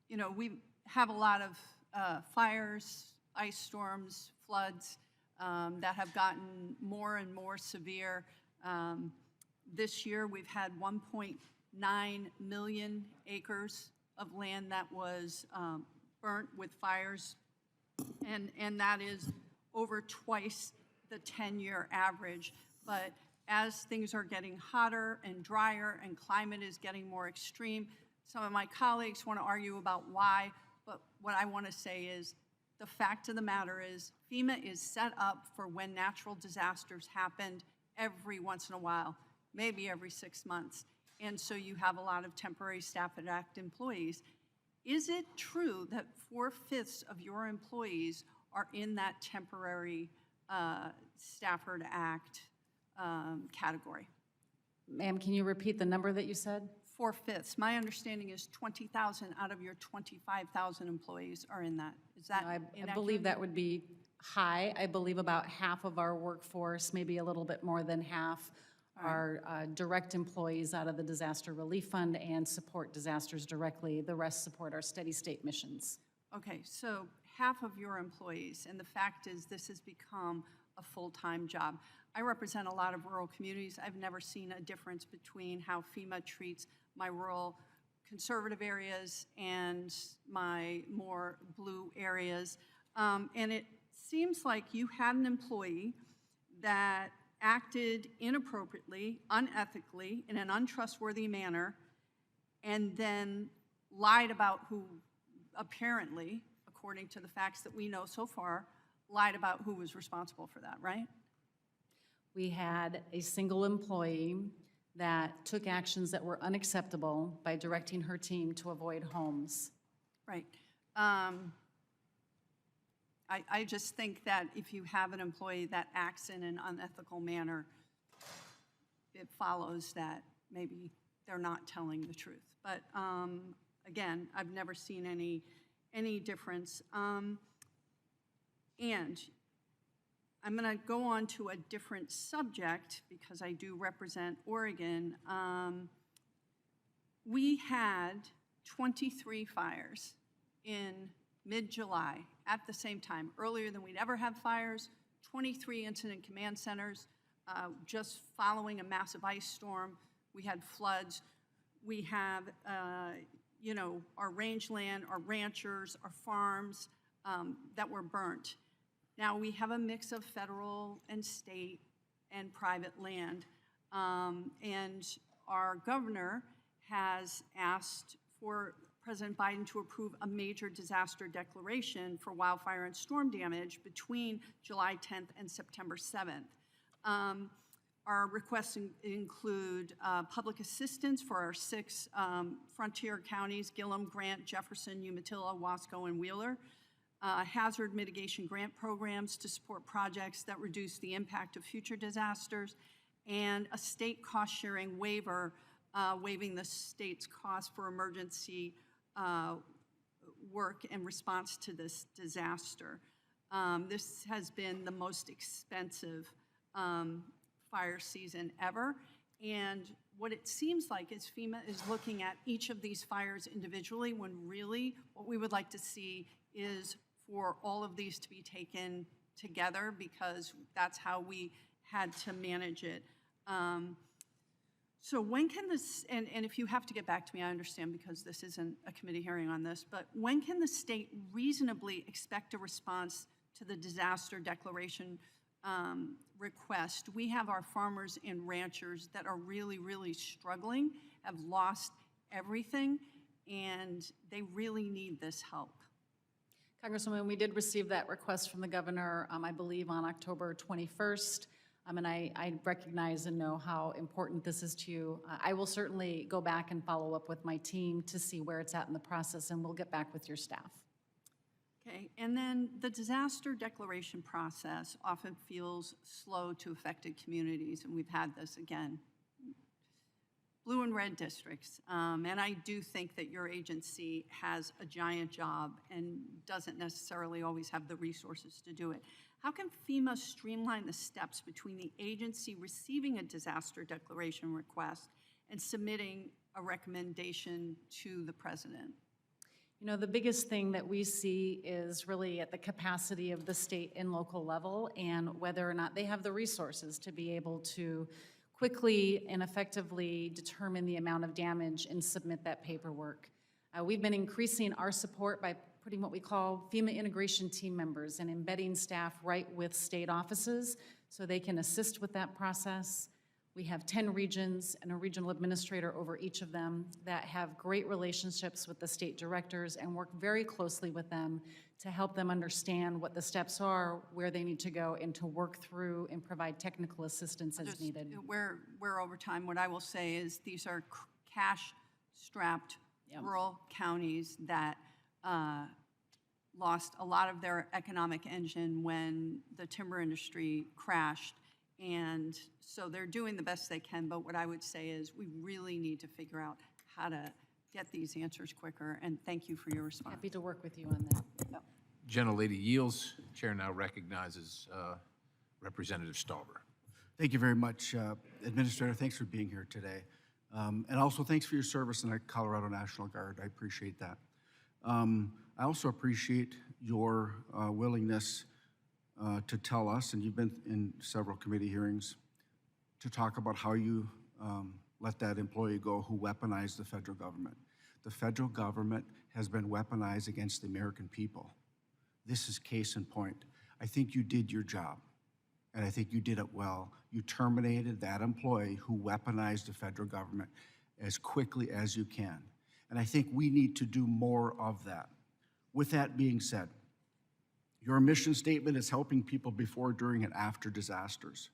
you know, we have a lot of fires, ice storms, floods that have gotten more and more severe. This year, we've had 1.9 million acres of land that was burnt with fires, and that is over twice the 10-year average. But as things are getting hotter and drier and climate is getting more extreme, some of my colleagues want to argue about why, but what I want to say is the fact of the matter is FEMA is set up for when natural disasters happen every once in a while, maybe every 6 months. And so you have a lot of temporary Staff Act employees. Is it true that 4/5 of your employees are in that temporary Stafford Act category? Ma'am, can you repeat the number that you said? 4/5. My understanding is 20,000 out of your 25,000 employees are in that. Is that I inaccurate? believe that would be high. I believe about half of our workforce, maybe a little bit more than half, are direct employees out of the Disaster Relief Fund and support disasters directly. The rest support our steady state missions. Okay, so half of your employees, and the fact is this has become a full-time job. I represent a lot of rural communities. I've never seen a difference between how FEMA treats my rural conservative areas and my more blue areas. And it seems like you had an employee that acted inappropriately, unethically, in an untrustworthy manner, and then lied about who, apparently, according to the facts that we know so far, lied about who was responsible for that, right? We had a single employee that took actions that were unacceptable by directing her team to avoid homes. Right. I just think that if you have an employee that acts in an unethical manner, it follows that maybe they're not telling the truth. But again, I've never seen any difference. And I'm going to go on to a different subject because I do represent Oregon. We had 23 fires in mid-July at the same time, earlier than we'd ever had fires, 23 incident command centers, just following a massive ice storm. We had floods. We have, you know, our rangeland, our ranchers, our farms that were burnt. Now, we have a mix of federal and state and private land, and our governor has asked for President Biden to approve a major disaster declaration for wildfire and storm damage between July 10th and September 7th. Our requests include public assistance for our 6 frontier counties, Gillum, Grant, Jefferson, Umatilla, Wasco, and Wheeler, hazard mitigation grant programs to support projects that reduce the impact of future disasters, and a state cost-sharing waiver waiving the state's cost for emergency work in response to this disaster. This has been the most expensive fire season ever, and what it seems like is FEMA is looking at each of these fires individually, when really what we would like to see is for all of these to be taken together, because that's how we had to manage it. So when can this, and if you have to get back to me, I understand, because this isn't a committee hearing on this, but when can the state reasonably expect a response to the disaster declaration request? We have our farmers and ranchers that are really, really struggling, have lost everything, and they really need this help. Congresswoman, we did receive that request from the governor, I believe, on October 21st. And I recognize and know how important this is to you. I will certainly go back and follow up with my team to see where it's at in the process, and we'll get back with your staff. Okay, and then the disaster declaration process often feels slow to affected communities, and we've had this again. Blue and red districts, and I do think that your agency has a giant job and doesn't necessarily always have the resources to do it. How can FEMA streamline the steps between the agency receiving a disaster declaration request and submitting a recommendation to the president? You know, the biggest thing that we see is really at the capacity of the state and local level, and whether or not they have the resources to be able to quickly and effectively determine the amount of damage and submit that paperwork. We've been increasing our support by putting what we call FEMA integration team members and embedding staff right with state offices so they can assist with that process. We have 10 regions and a regional administrator over each of them that have great relationships with the state directors and work very closely with them to help them understand what the steps are, where they need to go, and to work through and provide technical assistance as needed. We're over time. What I will say is these are cash-strapped rural counties that lost a lot of their economic engine when the timber industry crashed. And so they're doing the best they can, but what I would say is we really need to figure out how to get these answers quicker, and thank you for your response. Happy to work with you on that. Yep. Gentlelady yields. Chair now recognizes Representative Stauber. Thank you very much, Administrator. Thanks for being here today. And also thanks for your service in the Colorado National Guard. I appreciate that. I also appreciate your willingness to tell us, and you've been in several committee hearings, to talk about how you let that employee go who weaponized the federal government. The federal government has been weaponized against the American people. This is case in point. I think you did your job, and I think you did it well. You terminated that employee who weaponized the federal government as quickly as you can. And I think we need to do more of that. With that being said, your mission statement is helping people before, during, and after disasters.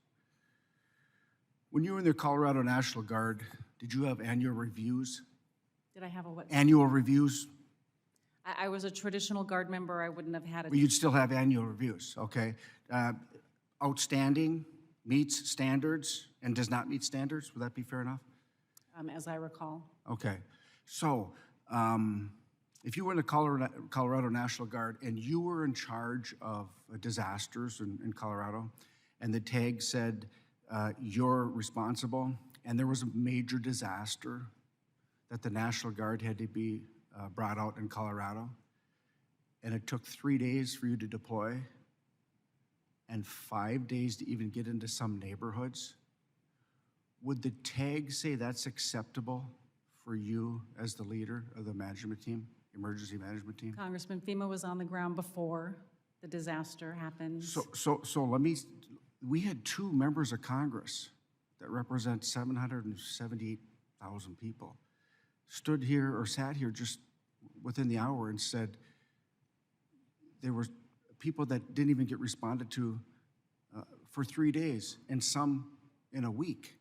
When you were in the Colorado National Guard, did you have annual reviews? Did I have a what? Annual reviews? I was a traditional Guard member. I wouldn't have had it. Well, you'd still have annual reviews, okay? Outstanding, meets standards, and does not meet standards, would that be fair enough? As I recall. Okay, so if you were in the Colorado National Guard and you were in charge of disasters in Colorado, and the tag said you're responsible, and there was a major disaster that the National Guard had to be brought out in Colorado, and it took 3 days for you to deploy, and 5 days to even get into some neighborhoods, would the tag say that's acceptable for you as the leader of the management team, emergency management team? Congressman, FEMA was on the ground before the disaster happened. So let me, we had 2 members of Congress that represent 778,000 people stood here or sat here just within the hour and said there were people that didn't even get responded to for 3 days, and some in a week.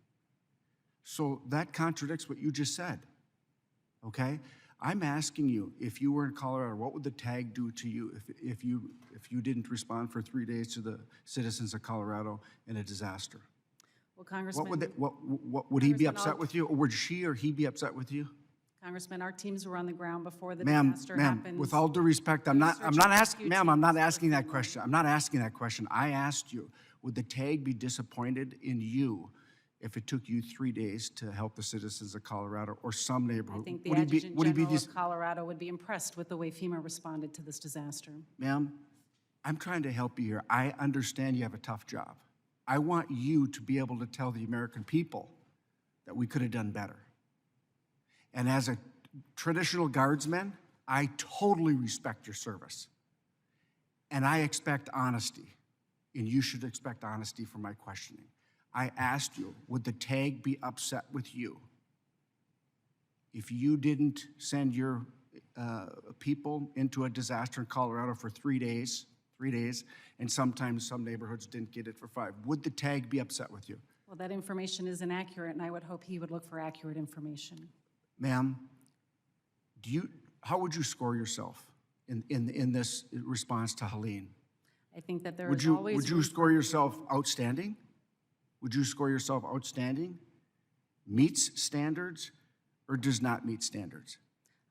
So that contradicts what you just said, okay? I'm asking you, if you were in Colorado, what would the tag do to you if you didn't respond for 3 days to the citizens of Colorado in a disaster? Well, Congressman. What would he be Congressman, upset I'll- with you? Or would she or he be upset with you? Congressman, our teams were on the ground before the Ma'am, disaster happened. with all due respect, I'm not asking, ma'am, I'm not asking that question. I'm not asking that question. I asked you, would the TAG be disappointed in you if it took you 3 days to help the citizens of Colorado or some I neighborhood? think the Would he be- Adjutant would he be General dis- of Colorado would be impressed with the way FEMA responded to this disaster. Ma'am, I'm trying to help you here. I understand you have a tough job. I want you to be able to tell the American people that we could have done better. And as a traditional guardsman, I totally respect your service. And I expect honesty, and you should expect honesty for my questioning. I asked you, would the TAG be upset with you if you didn't send your people into a disaster in Colorado for 3 days, and sometimes some neighborhoods didn't get it for 5? Would the TAG be upset with you? Well, that information is inaccurate, and I would hope he would look for accurate information. Ma'am, how would you score yourself in this response to Helene? I think that there Would is you, always. would you room score for yourself outstanding? Would you score yourself outstanding, meets standards, or does not meet standards?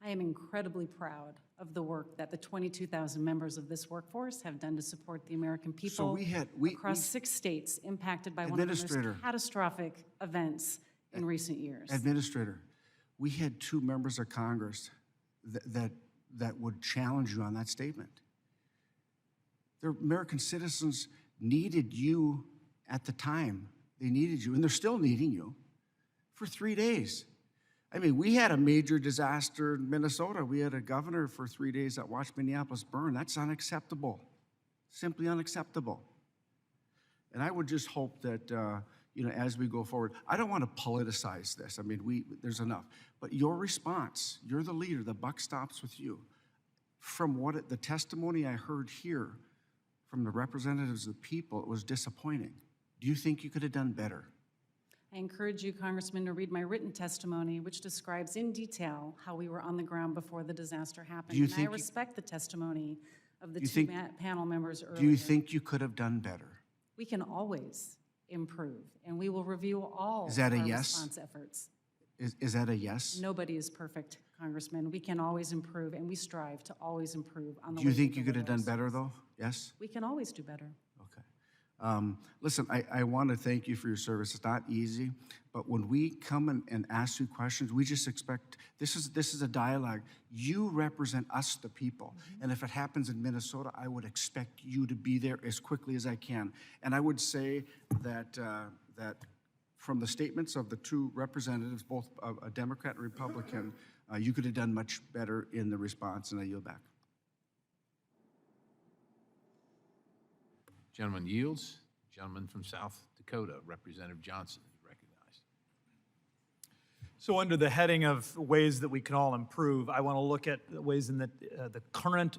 I am incredibly proud of the work that the 22,000 members of this workforce have done to support the American people across 6 states impacted by one of the most Administrator. catastrophic events in recent years. Administrator, we had 2 members of Congress that would challenge you on that statement. The American citizens needed you at the time. They needed you, and they're still needing you, for 3 days. I mean, we had a major disaster in Minnesota. We had a governor for 3 days that watched Minneapolis burn. That's unacceptable, simply unacceptable. And I would just hope that, as we go forward, I don't want to politicize this. I mean, there's enough. But your response, you're the leader, the buck stops with you. From the testimony I heard here from the representatives of the people, it was disappointing. Do you think you could have done better? I encourage you, Congressman, to read my written testimony, which describes in detail how we were on the ground before the disaster happened. And I respect the testimony of the 2 panel members earlier. Do you think you could have done better? We can always improve, and we will review all Is that a our yes? response efforts. Is that a yes? Nobody is perfect, Congressman. We can always improve, and we strive to always improve on the Do you way think we you could have deliver done our better, service. though? Yes? We can always do better. Okay. Listen, I want to thank you for your service. It's not easy, but when we come and ask you questions, we just expect, this is a dialogue. You represent us, the people. And if it happens in Minnesota, I would expect you to be there as quickly as I can. And I would say that from the statements of the 2 representatives, both a Democrat and Republican, you could have done much better in the response, and I yield back. Gentleman yields. Gentleman from South Dakota, Representative Johnson, is recognized. So under the heading of ways that we can all improve, I want to look at the ways in that the current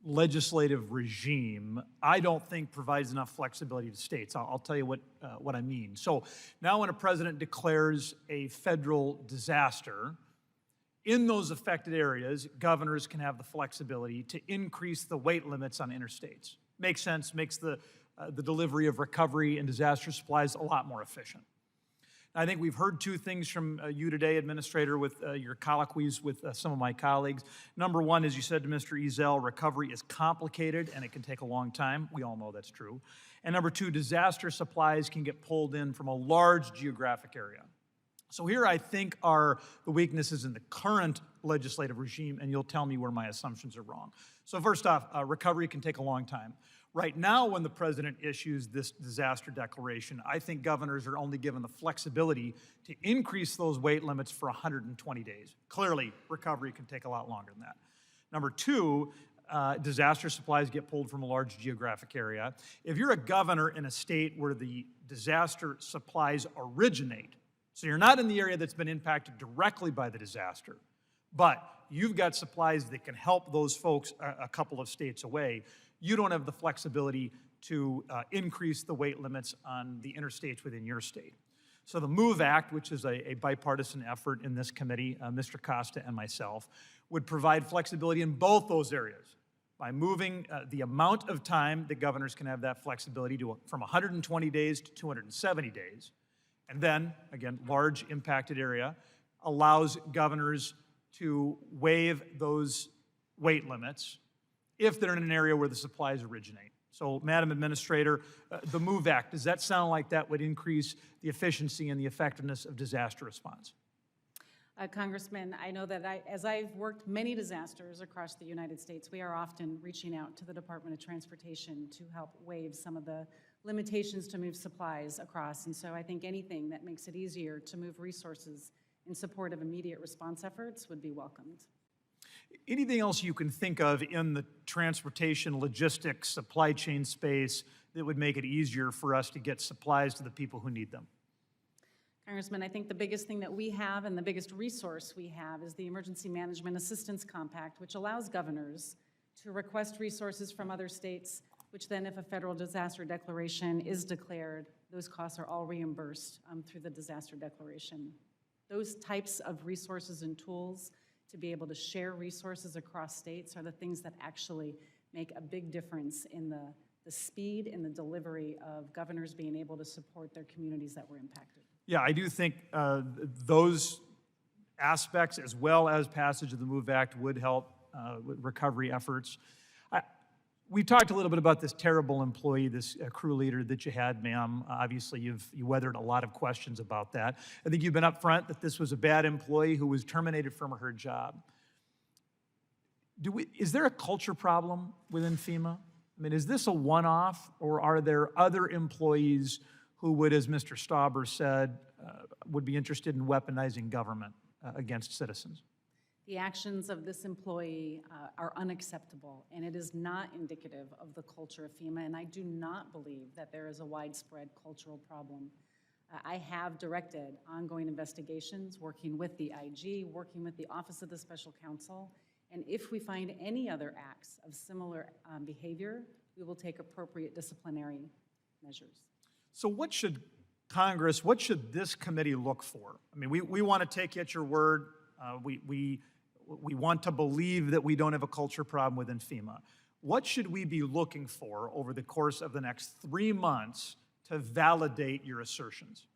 legislative regime, I don't think provides enough flexibility to states. I'll tell you what I mean. So now when a president declares a federal disaster, in those affected areas, governors can have the flexibility to increase the weight limits on interstates. Makes sense, makes the delivery of recovery and disaster supplies a lot more efficient. I think we've heard 2 things from you today, Administrator, with your colloquies with some of my colleagues. Number one, as you said to Mr. Ezell, recovery is complicated and it can take a long time. We all know that's true. And number 2, disaster supplies can get pulled in from a large geographic area. So here I think are the weaknesses in the current legislative regime, and you'll tell me where my assumptions are wrong. So first off, recovery can take a long time. Right now, when the president issues this disaster declaration, I think governors are only given the flexibility to increase those weight limits for 120 days. Clearly, recovery can take a lot longer than that. Number 2, disaster supplies get pulled from a large geographic area. If you're a governor in a state where the disaster supplies originate, so you're not in the area that's been impacted directly by the disaster, but you've got supplies that can help those folks a couple of states away, you don't have the flexibility to increase the weight limits on the interstates within your state. So the MOVE Act, which is a bipartisan effort in this committee, Mr. Costa and myself, would provide flexibility in both those areas. by moving the amount of time that governors can have that flexibility from 120 days to 270 days. And then, again, large impacted area, allows governors to waive those weight limits if they're in an area where the supplies originate. So, Madam Administrator, the MOVE Act, does that sound like that would increase the efficiency and the effectiveness of disaster response? Congressman, I know that as I've worked many disasters across the United States, we are often reaching out to the Department of Transportation to help waive some of the limitations to move supplies across. And so I think anything that makes it easier to move resources in support of immediate response efforts would be welcomed. Anything else you can think of in the transportation, logistics, supply chain space that would make it easier for us to get supplies to the people who need them? Congressman, I think the biggest thing that we have and the biggest resource we have is the Emergency Management Assistance Compact, which allows governors to request resources from other states, which then, if a federal disaster declaration is declared, those costs are all reimbursed through the disaster declaration. Those types of resources and tools to be able to share resources across states are the things that actually make a big difference in the speed and the delivery of governors being able to support their communities that were impacted. Yeah, I do think those aspects, as well as passage of the MOVE Act, would help with recovery efforts. We talked a little bit about this terrible employee, this crew leader that you had, ma'am. Obviously, you weathered a lot of questions about that. I think you've been upfront that this was a bad employee who was terminated from her job. Is there a culture problem within FEMA? I mean, is this a one-off, or are there other employees who would, as Mr. Stauber said, would be interested in weaponizing government against citizens? The actions of this employee are unacceptable, and it is not indicative of the culture of FEMA, and I do not believe that there is a widespread cultural problem. I have directed ongoing investigations, working with the IG, working with the Office of the Special Counsel, and if we find any other acts of similar behavior, we will take appropriate disciplinary measures. So what should Congress, what should this committee look for? I mean, we want to take you at your word. We want to believe that we don't have a culture problem within FEMA. What should we be looking for over the course of the next 3 months to validate your assertions?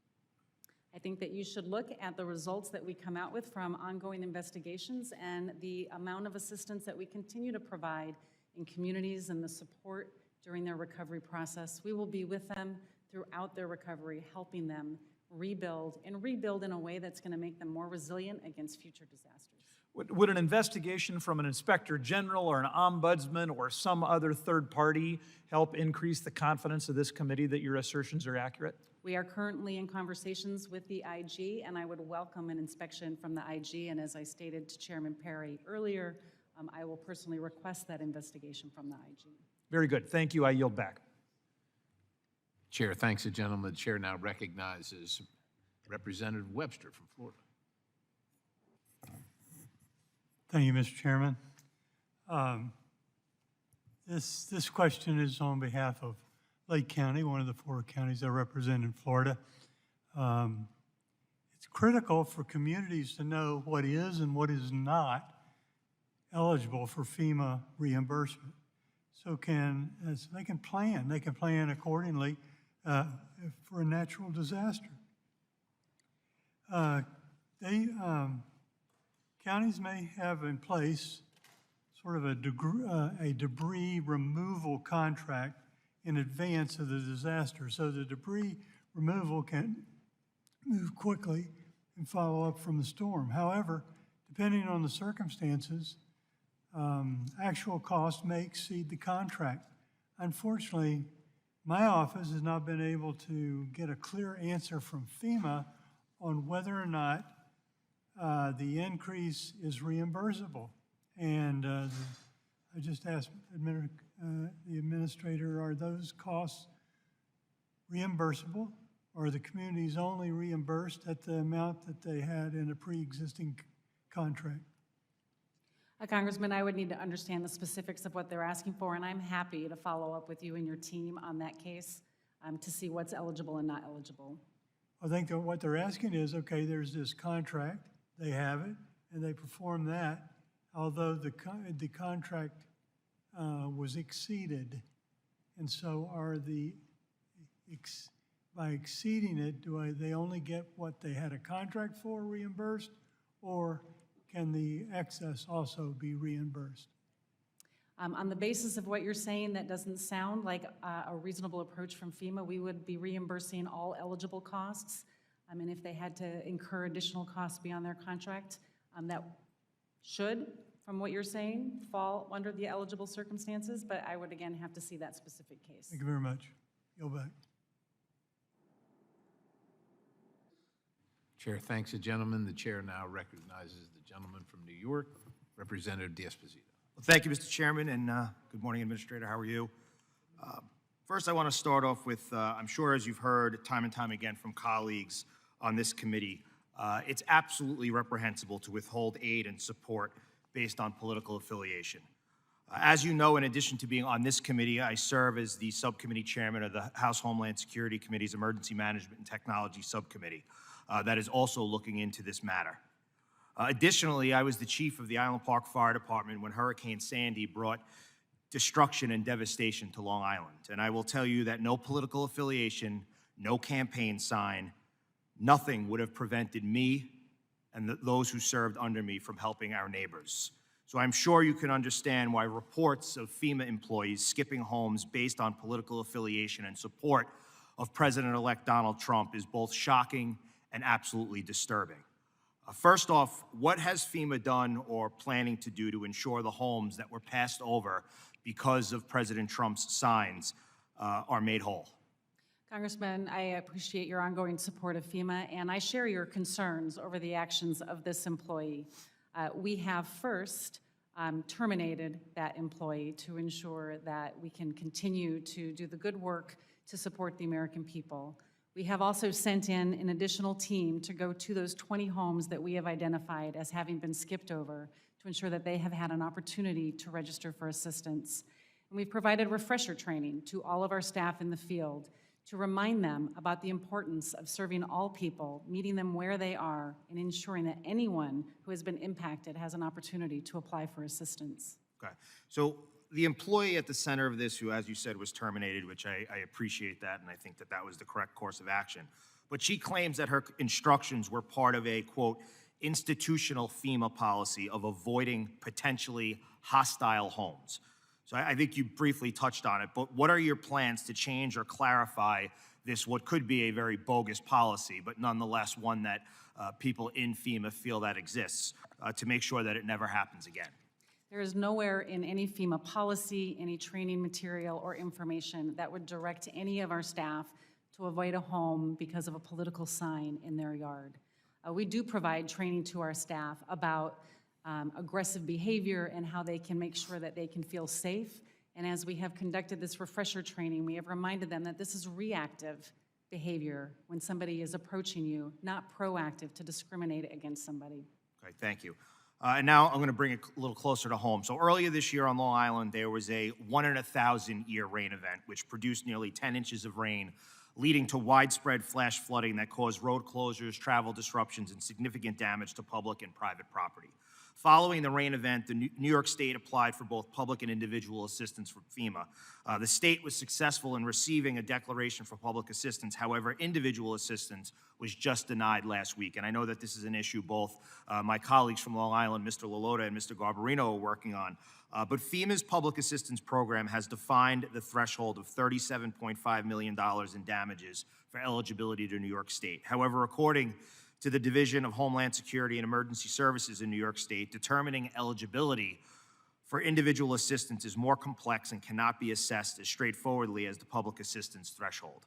I think that you should look at the results that we come out with from ongoing investigations and the amount of assistance that we continue to provide in communities and the support during their recovery process. We will be with them throughout their recovery, helping them rebuild in a way that's going to make them more resilient against future disasters. Would an investigation from an inspector general or an ombudsman or some other third party help increase the confidence of this committee that your assertions are accurate? We are currently in conversations with the IG, and I would welcome an inspection from the IG. And as I stated to Chairman Perry earlier, I will personally request that investigation from the IG. Very good. Thank you. I yield back. Chair thanks the gentleman. The chair now recognizes Representative Webster from Florida. Thank you, Mr. Chairman. This question is on behalf of Lake County, one of the 4 counties I represent in Florida. It's critical for communities to know what is and what is not eligible for FEMA reimbursement. So they can plan accordingly for a natural disaster. Counties may have in place sort of a debris removal contract in advance of the disaster, so the debris removal can move quickly and follow up from the storm. However, depending on the circumstances, actual costs may exceed the contract. Unfortunately, my office has not been able to get a clear answer from FEMA on whether or not the increase is reimbursable. And I just asked the administrator, are those costs reimbursable? Or are the communities only reimbursed at the amount that they had in a pre-existing contract? Congressman, I would need to understand the specifics of what they're asking for, and I'm happy to follow up with you and your team on that case to see what's eligible and not eligible. I think that what they're asking is, okay, there's this contract, they have it, and they perform that, although the contract was exceeded. And so are by exceeding it, they only get what they had a contract for reimbursed, or can the excess also be reimbursed? On the basis of what you're saying, that doesn't sound like a reasonable approach from FEMA. We would be reimbursing all eligible costs. And if they had to incur additional costs beyond their contract, that should, from what you're saying, fall under the eligible circumstances, but I would again have to see that specific case. Thank you very much. Yield back. Chair thanks the gentleman. The chair now recognizes the gentleman from New York, Representative D'Esposito. Well, thank you, Mr. Chairman, and good morning, Administrator. How are you? First, I want to start off with, I'm sure as you've heard time and time again from colleagues on this committee, it's absolutely reprehensible to withhold aid and support based on political affiliation. As you know, in addition to being on this committee, I serve as the subcommittee chairman of the House Homeland Security Committee's Emergency Management and Technology Subcommittee that is also looking into this matter. Additionally, I was the chief of the Island Park Fire Department when Hurricane Sandy brought destruction and devastation to Long Island. And I will tell you that no political affiliation, no campaign sign, nothing would have prevented me and those who served under me from helping our neighbors. So I'm sure you can understand why reports of FEMA employees skipping homes based on political affiliation and support of President-elect Donald Trump is both shocking and absolutely disturbing. First off, what has FEMA done or planning to do to ensure the homes that were passed over because of President Trump's signs are made whole? Congressman, I appreciate your ongoing support of FEMA, and I share your concerns over the actions of this employee. We have first terminated that employee to ensure that we can continue to do the good work to support the American people. We have also sent in an additional team to go to those 20 homes that we have identified as having been skipped over to ensure that they have had an opportunity to register for assistance. And we've provided refresher training to all of our staff in the field to remind them about the importance of serving all people, meeting them where they are, and ensuring that anyone who has been impacted has an opportunity to apply for assistance. Okay. So the employee at the center of this, who, as you said, was terminated, which I appreciate that, and I think that that was the correct course of action. But she claims that her instructions were part of a, quote, institutional FEMA policy of avoiding potentially hostile homes. So I think you briefly touched on it, but what are your plans to change or clarify this, what could be a very bogus policy, but nonetheless one that people in FEMA feel that exists, to make sure that it never happens again? There is nowhere in any FEMA policy, any training material or information that would direct any of our staff to avoid a home because of a political sign in their yard. We do provide training to our staff about aggressive behavior and how they can make sure that they can feel safe. And as we have conducted this refresher training, we have reminded them that this is reactive behavior when somebody is approaching you, not proactive to discriminate against somebody. Okay, thank you. And now I'm going to bring it a little closer to home. So earlier this year on Long Island, there was a 1 in 1,000 year rain event, which produced nearly 10 inches of rain, leading to widespread flash flooding that caused road closures, travel disruptions, and significant damage to public and private property. Following the rain event, the New York State applied for both public and individual assistance from FEMA. The state was successful in receiving a declaration for public assistance. However, individual assistance was just denied last week. And I know that this is an issue both my colleagues from Long Island, Mr. Lalota and Mr. Garbarino, are working on. But FEMA's public assistance program has defined the threshold of $37.5 million in damages for eligibility to New York State. However, according to the Division of Homeland Security and Emergency Services in New York State, determining eligibility for individual assistance is more complex and cannot be assessed as straightforwardly as the public assistance threshold.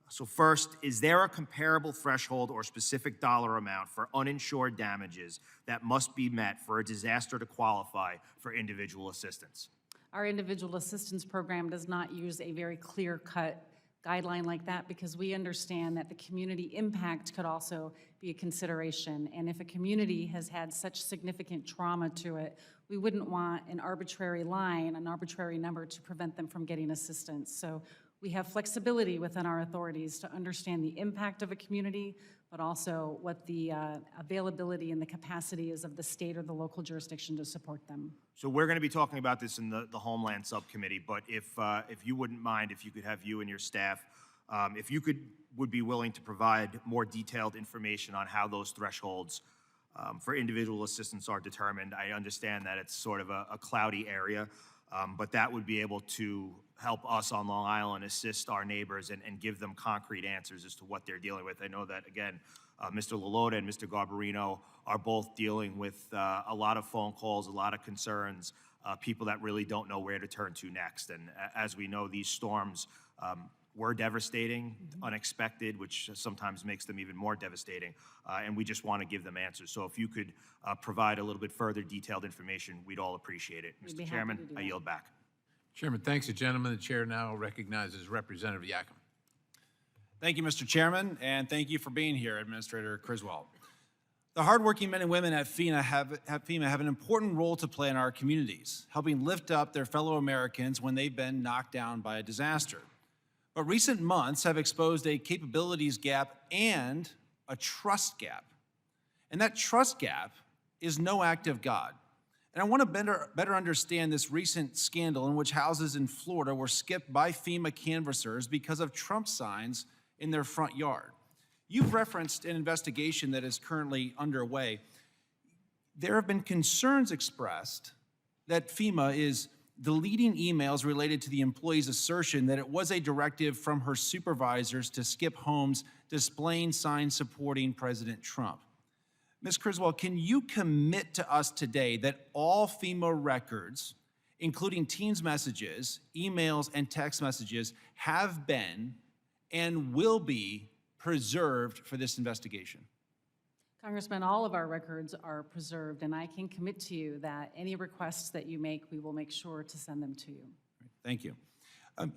So first, is there a comparable threshold or specific dollar amount for uninsured damages that must be met for a disaster to qualify for individual assistance? Our individual assistance program does not use a very clear-cut guideline like that because we understand that the community impact could also be a consideration. And if a community has had such significant trauma to it, we wouldn't want an arbitrary line, an arbitrary number to prevent them from getting assistance. So We have flexibility within our authorities to understand the impact of a community, but also what the availability and the capacity is of the state or the local jurisdiction to support them. So we're going to be talking about this in the Homeland Subcommittee, but if you wouldn't mind, if you could have you and your staff, if you would be willing to provide more detailed information on how those thresholds for individual assistance are determined. I understand that it's sort of a cloudy area, but that would be able to help us on Long Island assist our neighbors and give them concrete answers as to what they're dealing with. I know that, again, Mr. LaLota and Mr. Garbarino are both dealing with a lot of phone calls, a lot of concerns, people that really don't know where to turn to next. And as we know, these storms were devastating, unexpected, which sometimes makes them even more devastating, and we just want to give them answers. So if you could provide a little bit further detailed information, we'd all appreciate it. We'd be Mr. happy Chairman, to do I that. yield back. Chairman, thanks. The gentleman, the chair now recognizes Representative Yakima. Thank you, Mr. Chairman, and thank you for being here, Administrator Criswell. The hardworking men and women at FEMA have an important role to play in our communities, helping lift up their fellow Americans when they've been knocked down by a disaster. But recent months have exposed a capabilities gap and a trust gap. And that trust gap is no act of God. And I want to better understand this recent scandal in which houses in Florida were skipped by FEMA canvassers because of Trump signs in their front yard. You've referenced an investigation that is currently underway. There have been concerns expressed that FEMA is deleting emails related to the employee's assertion that it was a directive from her supervisors to skip homes displaying signs supporting President Trump. Ms. Criswell, can you commit to us today that all FEMA records, including Teams messages, emails, and text messages, have been and will be preserved for this investigation? Congressman, all of our records are preserved, and I can commit to you that any requests that you make, we will make sure to send them to you. Thank you.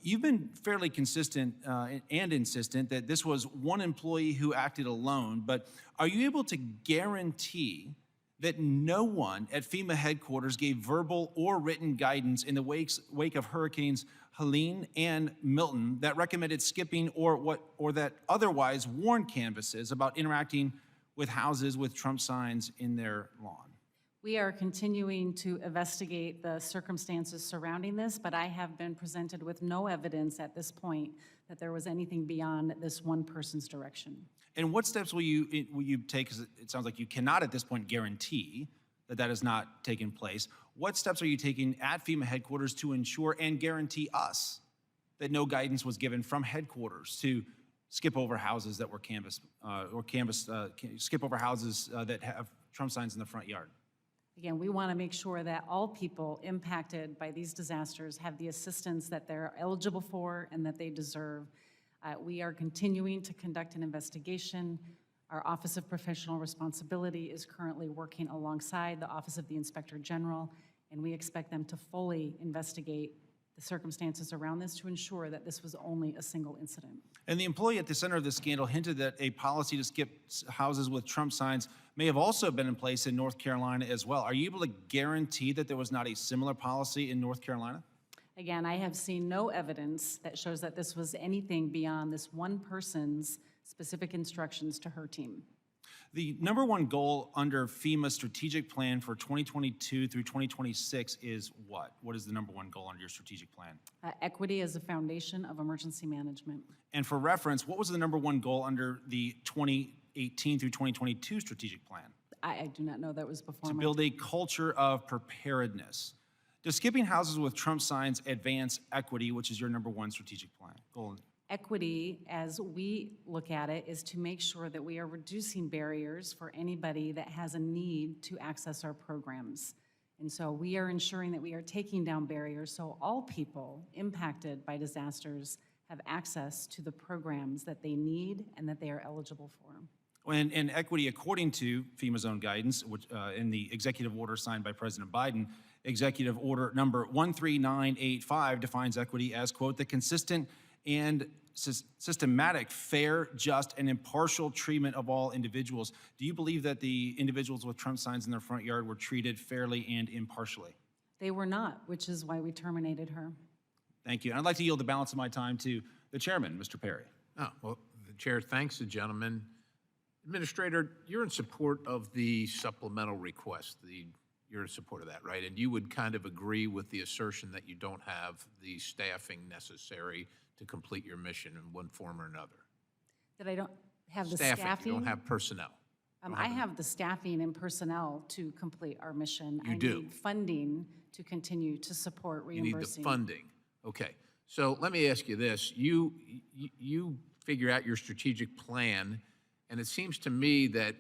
You've been fairly consistent and insistent that this was one employee who acted alone, but are you able to guarantee that no one at FEMA headquarters gave verbal or written guidance in the wake of Hurricanes Helene and Milton that recommended skipping or that otherwise warned canvases about interacting with houses with Trump signs in their lawn? We are continuing to investigate the circumstances surrounding this, but I have been presented with no evidence at this point that there was anything beyond this one person's direction. And what steps will you take, because it sounds like you cannot at this point guarantee that that has not taken place. What steps are you taking at FEMA headquarters to ensure and guarantee us that no guidance was given from headquarters to skip over houses that were skip over houses that have Trump signs in the front yard? Again, we want to make sure that all people impacted by these disasters have the assistance that they're eligible for and that they deserve. We are continuing to conduct an investigation. Our Office of Professional Responsibility is currently working alongside the Office of the Inspector General, and we expect them to fully investigate the circumstances around this to ensure that this was only a single incident. And the employee at the center of this scandal hinted that a policy to skip houses with Trump signs may have also been in place in North Carolina as well. Are you able to guarantee that there was not a similar policy in North Carolina? Again, I have seen no evidence that shows that this was anything beyond this one person's specific instructions to her team. The number one goal under FEMA's strategic plan for 2022 through 2026 is what? What is the number one goal under your strategic plan? Equity as a foundation of emergency management. And for reference, what was the number one goal under the 2018 through 2022 strategic plan? I do not know that was before. To build a culture of preparedness. Does skipping houses with Trump signs advance equity, which is your number one strategic plan goal? Equity, as we look at it, is to make sure that we are reducing barriers for anybody that has a need to access our programs. And so we are ensuring that we are taking down barriers so all people impacted by disasters have access to the programs that they need and that they are eligible for. And equity, according to FEMA's own guidance, which, in the executive order signed by President Biden, executive order number 13985 defines equity as, quote, the consistent and systematic, fair, just, and impartial treatment of all individuals. Do you believe that the individuals with Trump signs in their front yard were treated fairly and impartially? They were not, which is why we terminated her. Thank you. And I'd like to yield the balance of my time to the chairman, Mr. Perry. Oh, well, the chair thanks the gentleman. Administrator, you're in support of the supplemental request. You're in support of that, right? And you would kind of agree with the assertion that you don't have the staffing necessary to complete your mission in one form or another. That I don't have the staffing? You don't have personnel. I have the staffing and personnel to complete our mission. You I do. need funding to continue to support You need reimbursing. the funding. Okay. So let me ask you this. You figure out your strategic plan, and it seems to me that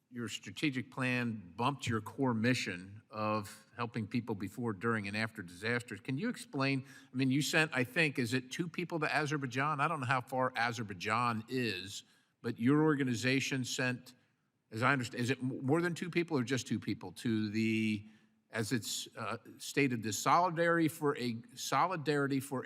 your strategic plan bumped your core mission of helping people before, during, and after disasters. Can you explain? I mean, you sent, I think, is it 2 people to Azerbaijan? I don't know how far Azerbaijan is, but your organization sent, as I understand, is it more than 2 people or just 2 people to the, as it's stated, the Solidarity for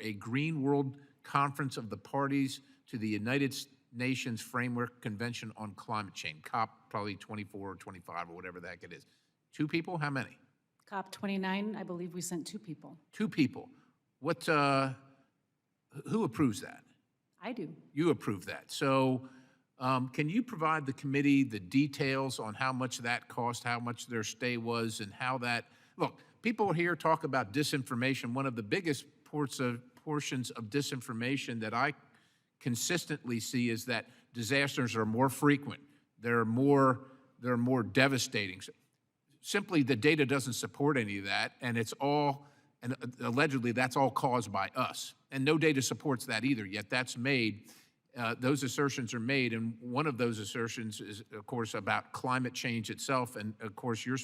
a Green World Conference of the Parties to the United Nations Framework Convention on Climate Change, COP probably 24 or 25 or whatever the heck it is. 2 people? How many? COP 29, I believe we sent 2 people. 2 people. What? Who approves that? I do. You approve that. So can you provide the committee the details on how much that cost, how much their stay was, and how that, look, people here talk about disinformation. One of the biggest portions of disinformation that I consistently see is that disasters are more frequent. They're more devastating. Simply, the data doesn't support any of that, and it's all, and allegedly that's all caused by us. And no data supports that either, yet that's made. Those assertions are made, and one of those assertions is, of course, about climate change itself, and of course, you're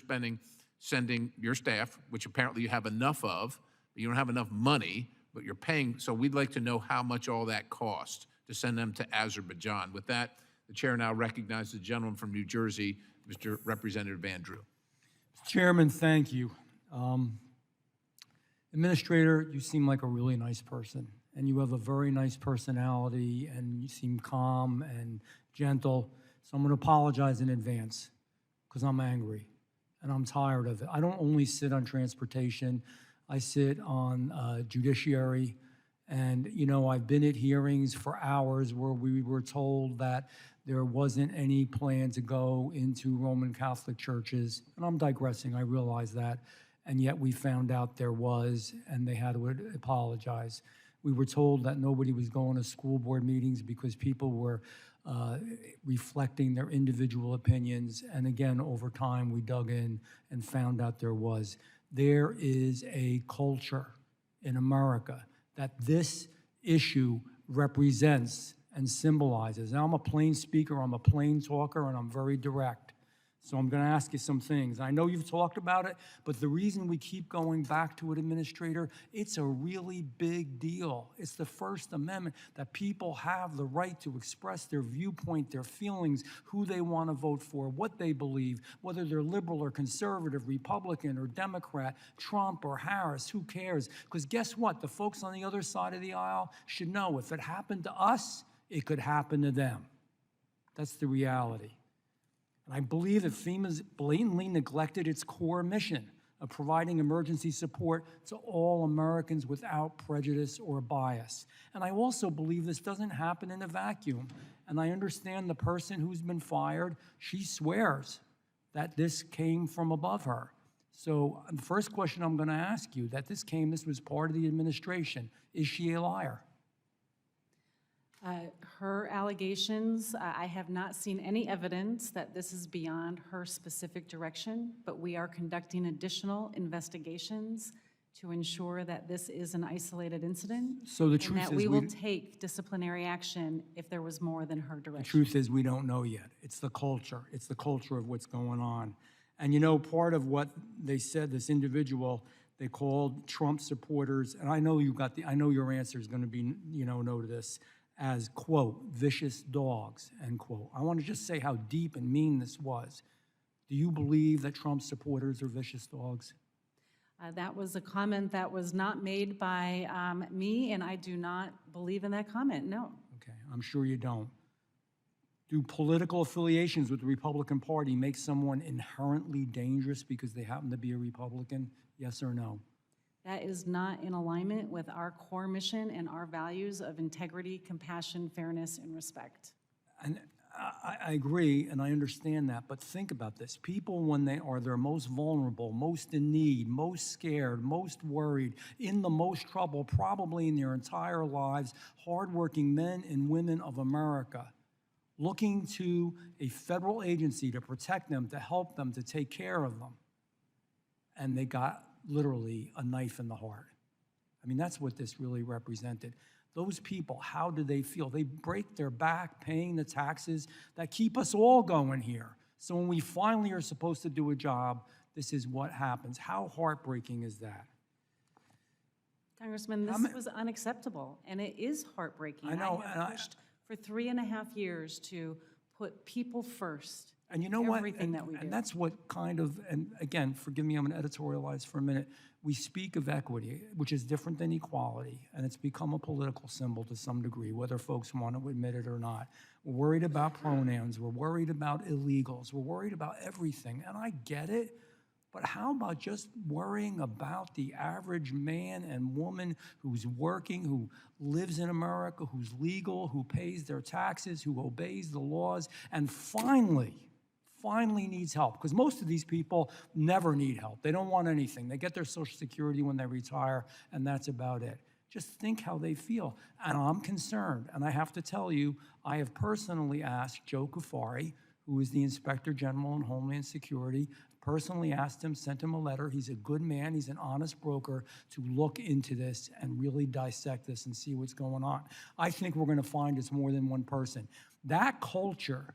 sending your staff, which apparently you have enough of, but you don't have enough money, but you're paying, so we'd like to know how much all that costs to send them to Azerbaijan. With that, the chair now recognizes the gentleman from New Jersey, Mr. Representative Van Drew. Chairman, thank you. Administrator, you seem like a really nice person, and you have a very nice personality, and you seem calm and gentle. So I'm going to apologize in advance because I'm angry and I'm tired of it. I don't only sit on transportation. I sit on judiciary, and, you know, I've been at hearings for hours where we were told that there wasn't any plan to go into Roman Catholic churches, and I'm digressing, I realize that, and yet we found out there was, and they had to apologize. We were told that nobody was going to school board meetings because people were reflecting their individual opinions, and again, over time, we dug in and found out there was. There is a culture in America that this issue represents and symbolizes. Now, I'm a plain speaker, I'm a plain talker, and I'm very direct. So I'm going to ask you some things. I know you've talked about it, but the reason we keep going back to it, Administrator, it's a really big deal. It's the First Amendment that people have the right to express their viewpoint, their feelings, who they want to vote for, what they believe, whether they're liberal or conservative, Republican or Democrat, Trump or Harris, who cares? Because guess what? The folks on the other side of the aisle should know if it happened to us, it could happen to them. That's the reality. And I believe that FEMA's blatantly neglected its core mission of providing emergency support to all Americans without prejudice or bias. And I also believe this doesn't happen in a vacuum. And I understand the person who's been fired, she swears that this came from above her. So the first question I'm going to ask you, that this was part of the administration. Is she a liar? Her allegations, I have not seen any evidence that this is beyond her specific direction, but we are conducting additional investigations to ensure that this is an isolated incident. So the truth and that is we will take disciplinary action if there was more than her direction. The truth is we don't know yet. It's the culture. It's the culture of what's going on. And you know, part of what they said, this individual, they called Trump supporters, and I know I know your answer is going to be, no to this, as, quote, vicious dogs, end quote. I want to just say how deep and mean this was. Do you believe that Trump supporters are vicious dogs? That was a comment that was not made by me, and I do not believe in that comment, no. Okay, I'm sure you don't. Do political affiliations with the Republican Party make someone inherently dangerous because they happen to be a Republican? Yes or no? That is not in alignment with our core mission and our values of integrity, compassion, fairness, and respect. And I agree, and I understand that, but think about this. People, when they are their most vulnerable, most in need, most scared, most worried, in the most trouble, probably in their entire lives, hardworking men and women of America, looking to a federal agency to protect them, to help them, to take care of them, and they got literally a knife in the heart. I mean, that's what this really represented. Those people, how do they feel? They break their back paying the taxes that keep us all going here. So when we finally are supposed to do a job, this is what happens. How heartbreaking is that? Congressman, this was unacceptable, and it is heartbreaking. I know, I and have pushed for 3.5 years to put people first. And you know what? Everything that we do. And that's what kind of, and again, forgive me, I'm going to editorialize for a minute. We speak of equity, which is different than equality, and it's become a political symbol to some degree, whether folks want to admit it or not. We're worried about pronouns. We're worried about illegals. We're worried about everything, and I get it. But how about just worrying about the average man and woman who's working, who lives in America, who's legal, who pays their taxes, who obeys the laws, and finally needs help? Because most of these people never need help. They don't want anything. They get their Social Security when they retire, and that's about it. Just think how they feel. And I'm concerned, and I have to tell you, I have personally asked Joe Kufari, who is the Inspector General in Homeland Security, personally asked him, sent him a letter. He's a good man, he's an honest broker, to look into this and really dissect this and see what's going on. I think we're going to find it's more than one person. That culture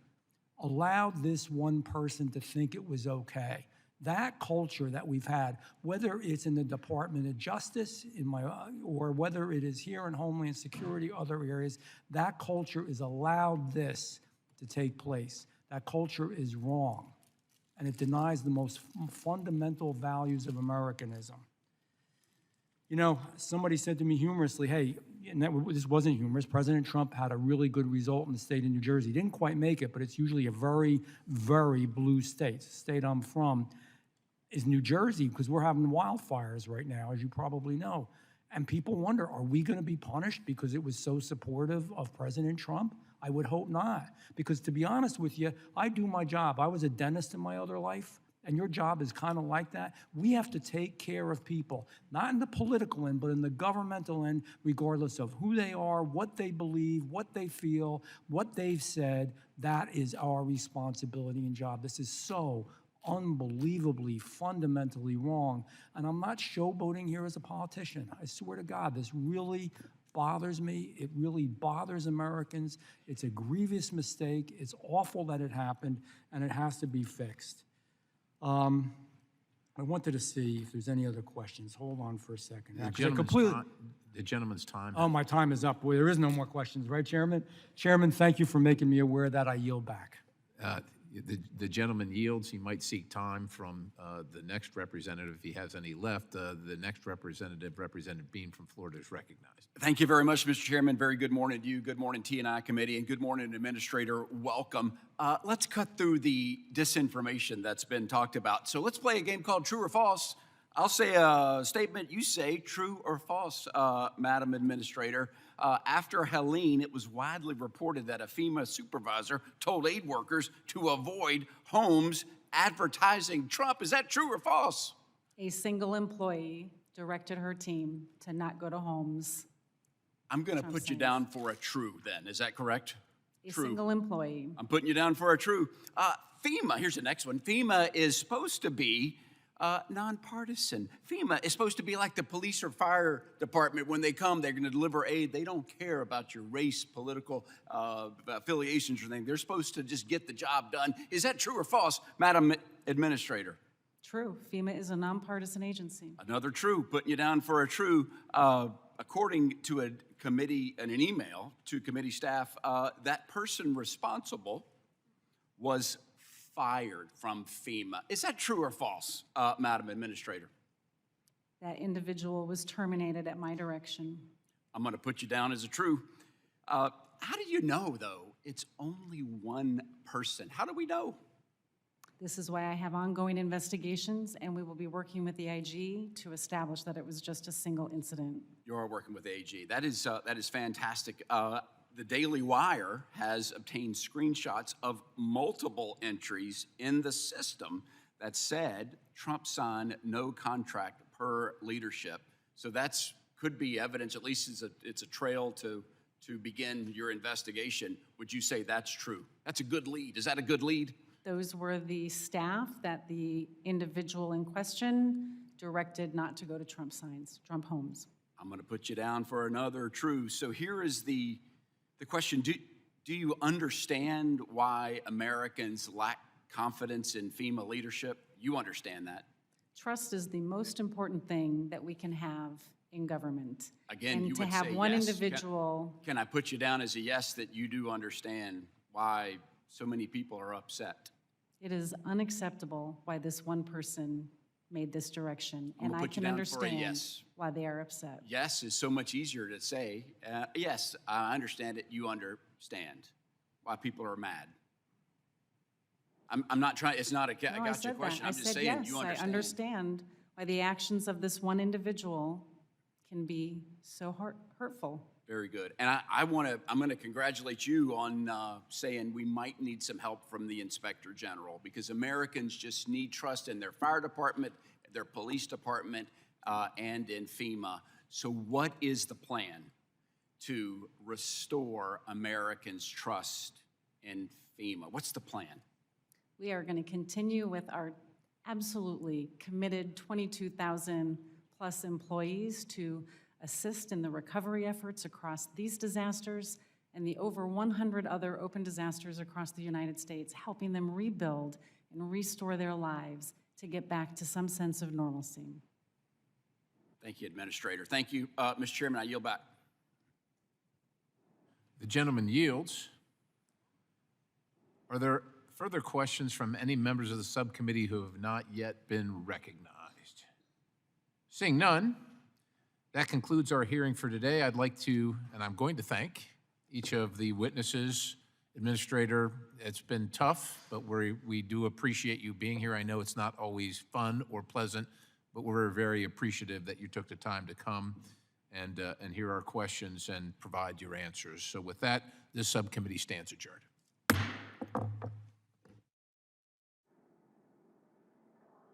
allowed this one person to think it was okay. That culture that we've had, whether it's in the Department of Justice, or whether it is here in Homeland Security, other areas, that culture has allowed this to take place. That culture is wrong, and it denies the most fundamental values of Americanism. You know, somebody said to me humorously, hey, and this wasn't humorous, President Trump had a really good result in the state of New Jersey. He didn't quite make it, but it's usually a very, very blue state. The state I'm from is New Jersey, because we're having wildfires right now, as you probably know. And people wonder, are we going to be punished because it was so supportive of President Trump? I would hope not, because to be honest with you, I do my job. I was a dentist in my other life, and your job is kind of like that. We have to take care of people, not in the political end, but in the governmental end, regardless of who they are, what they believe, what they feel, what they've said. That is our responsibility and job. This is so unbelievably, fundamentally wrong. And I'm not showboating here as a politician. I swear to God, this really bothers me. It really bothers Americans. It's a grievous mistake. It's awful that it happened, and it has to be fixed. I wanted to see if there's any other questions. Hold on for a second. The gentleman's time. Oh, my time is up. Well, there is no more questions, right, Chairman? Chairman, thank you for making me aware of that. I yield back. The gentleman yields. He might seek time from the next representative if he has any left. The next representative, Representative Bean from Florida, is recognized. Thank you very much, Mr. Chairman. Very good morning to you. Good morning, T&I Committee, and good morning, Administrator. Welcome. Let's cut through the disinformation that's been talked about. So let's play a game called True or False. I'll say a statement, you say true or false, Madam Administrator. After Helene, it was widely reported that a FEMA supervisor told aid workers to avoid homes advertising Trump. Is that true or false? A single employee directed her team to not go to homes. I'm going to put you down for a true then. Is that correct? A single employee. I'm putting you down for a true. FEMA, here's the next one. FEMA is supposed to be nonpartisan. FEMA is supposed to be like the police or fire department. When they come, they're going to deliver aid. They don't care about your race, political affiliations or anything. They're supposed to just get the job done. Is that true or false, Madam Administrator? True. FEMA is a nonpartisan agency. Another true. Putting you down for a true. According to a committee and an email to committee staff, that person responsible was fired from FEMA. Is that true or false, Madam Administrator? That individual was terminated at my direction. I'm going to put you down as a true. How do you know, though, it's only one person? How do we know? This is why I have ongoing investigations, and we will be working with the IG to establish that it was just a single incident. You are working with AG. That is fantastic. The Daily Wire has obtained screenshots of multiple entries in the system that said Trump signed no contract per leadership. So that's could be evidence, at least it's a trail to begin your investigation. Would you say that's true? That's a good lead. Is that a good lead? Those were the staff that the individual in question directed not to go to Trump homes. I'm going to put you down for another true. So here is the question. Do you understand why Americans lack confidence in FEMA leadership? You understand that. Trust is the most important thing that we can have in government. Again, and you to would have say one yes. individual. Can I put you down as a yes that you do understand why so many people are upset? It is unacceptable why this one person made this direction, I'm and gonna I put you can down for a understand yes. why they are upset. Yes is so much easier to say. Yes, I understand it. You understand why people are mad. I'm not trying, it's not a No, I gotcha said question. that. I'm I just said saying yes. you I understand. understand why the actions of this one individual can be so hurtful. Very good. And I'm going to congratulate you on saying we might need some help from the Inspector General, because Americans just need trust in their fire department, their police department, and in FEMA. So what is the plan to restore Americans' trust in FEMA? What's the plan? We are going to continue with our absolutely committed 22,000 plus employees to assist in the recovery efforts across these disasters and the over 100 other open disasters across the United States, helping them rebuild and restore their lives to get back to some sense of normalcy. Thank you, Administrator. Thank you, Mr. Chairman. I yield back. The gentleman yields. Are there further questions from any members of the subcommittee who have not yet been recognized? Seeing none, that concludes our hearing for today. I'd like to, and I'm going to thank each of the witnesses. Administrator, it's been tough, but we do appreciate you being here. I know it's not always fun or pleasant, but we're very appreciative that you took the time to come and hear our questions and provide your answers. So with that, this subcommittee stands adjourned.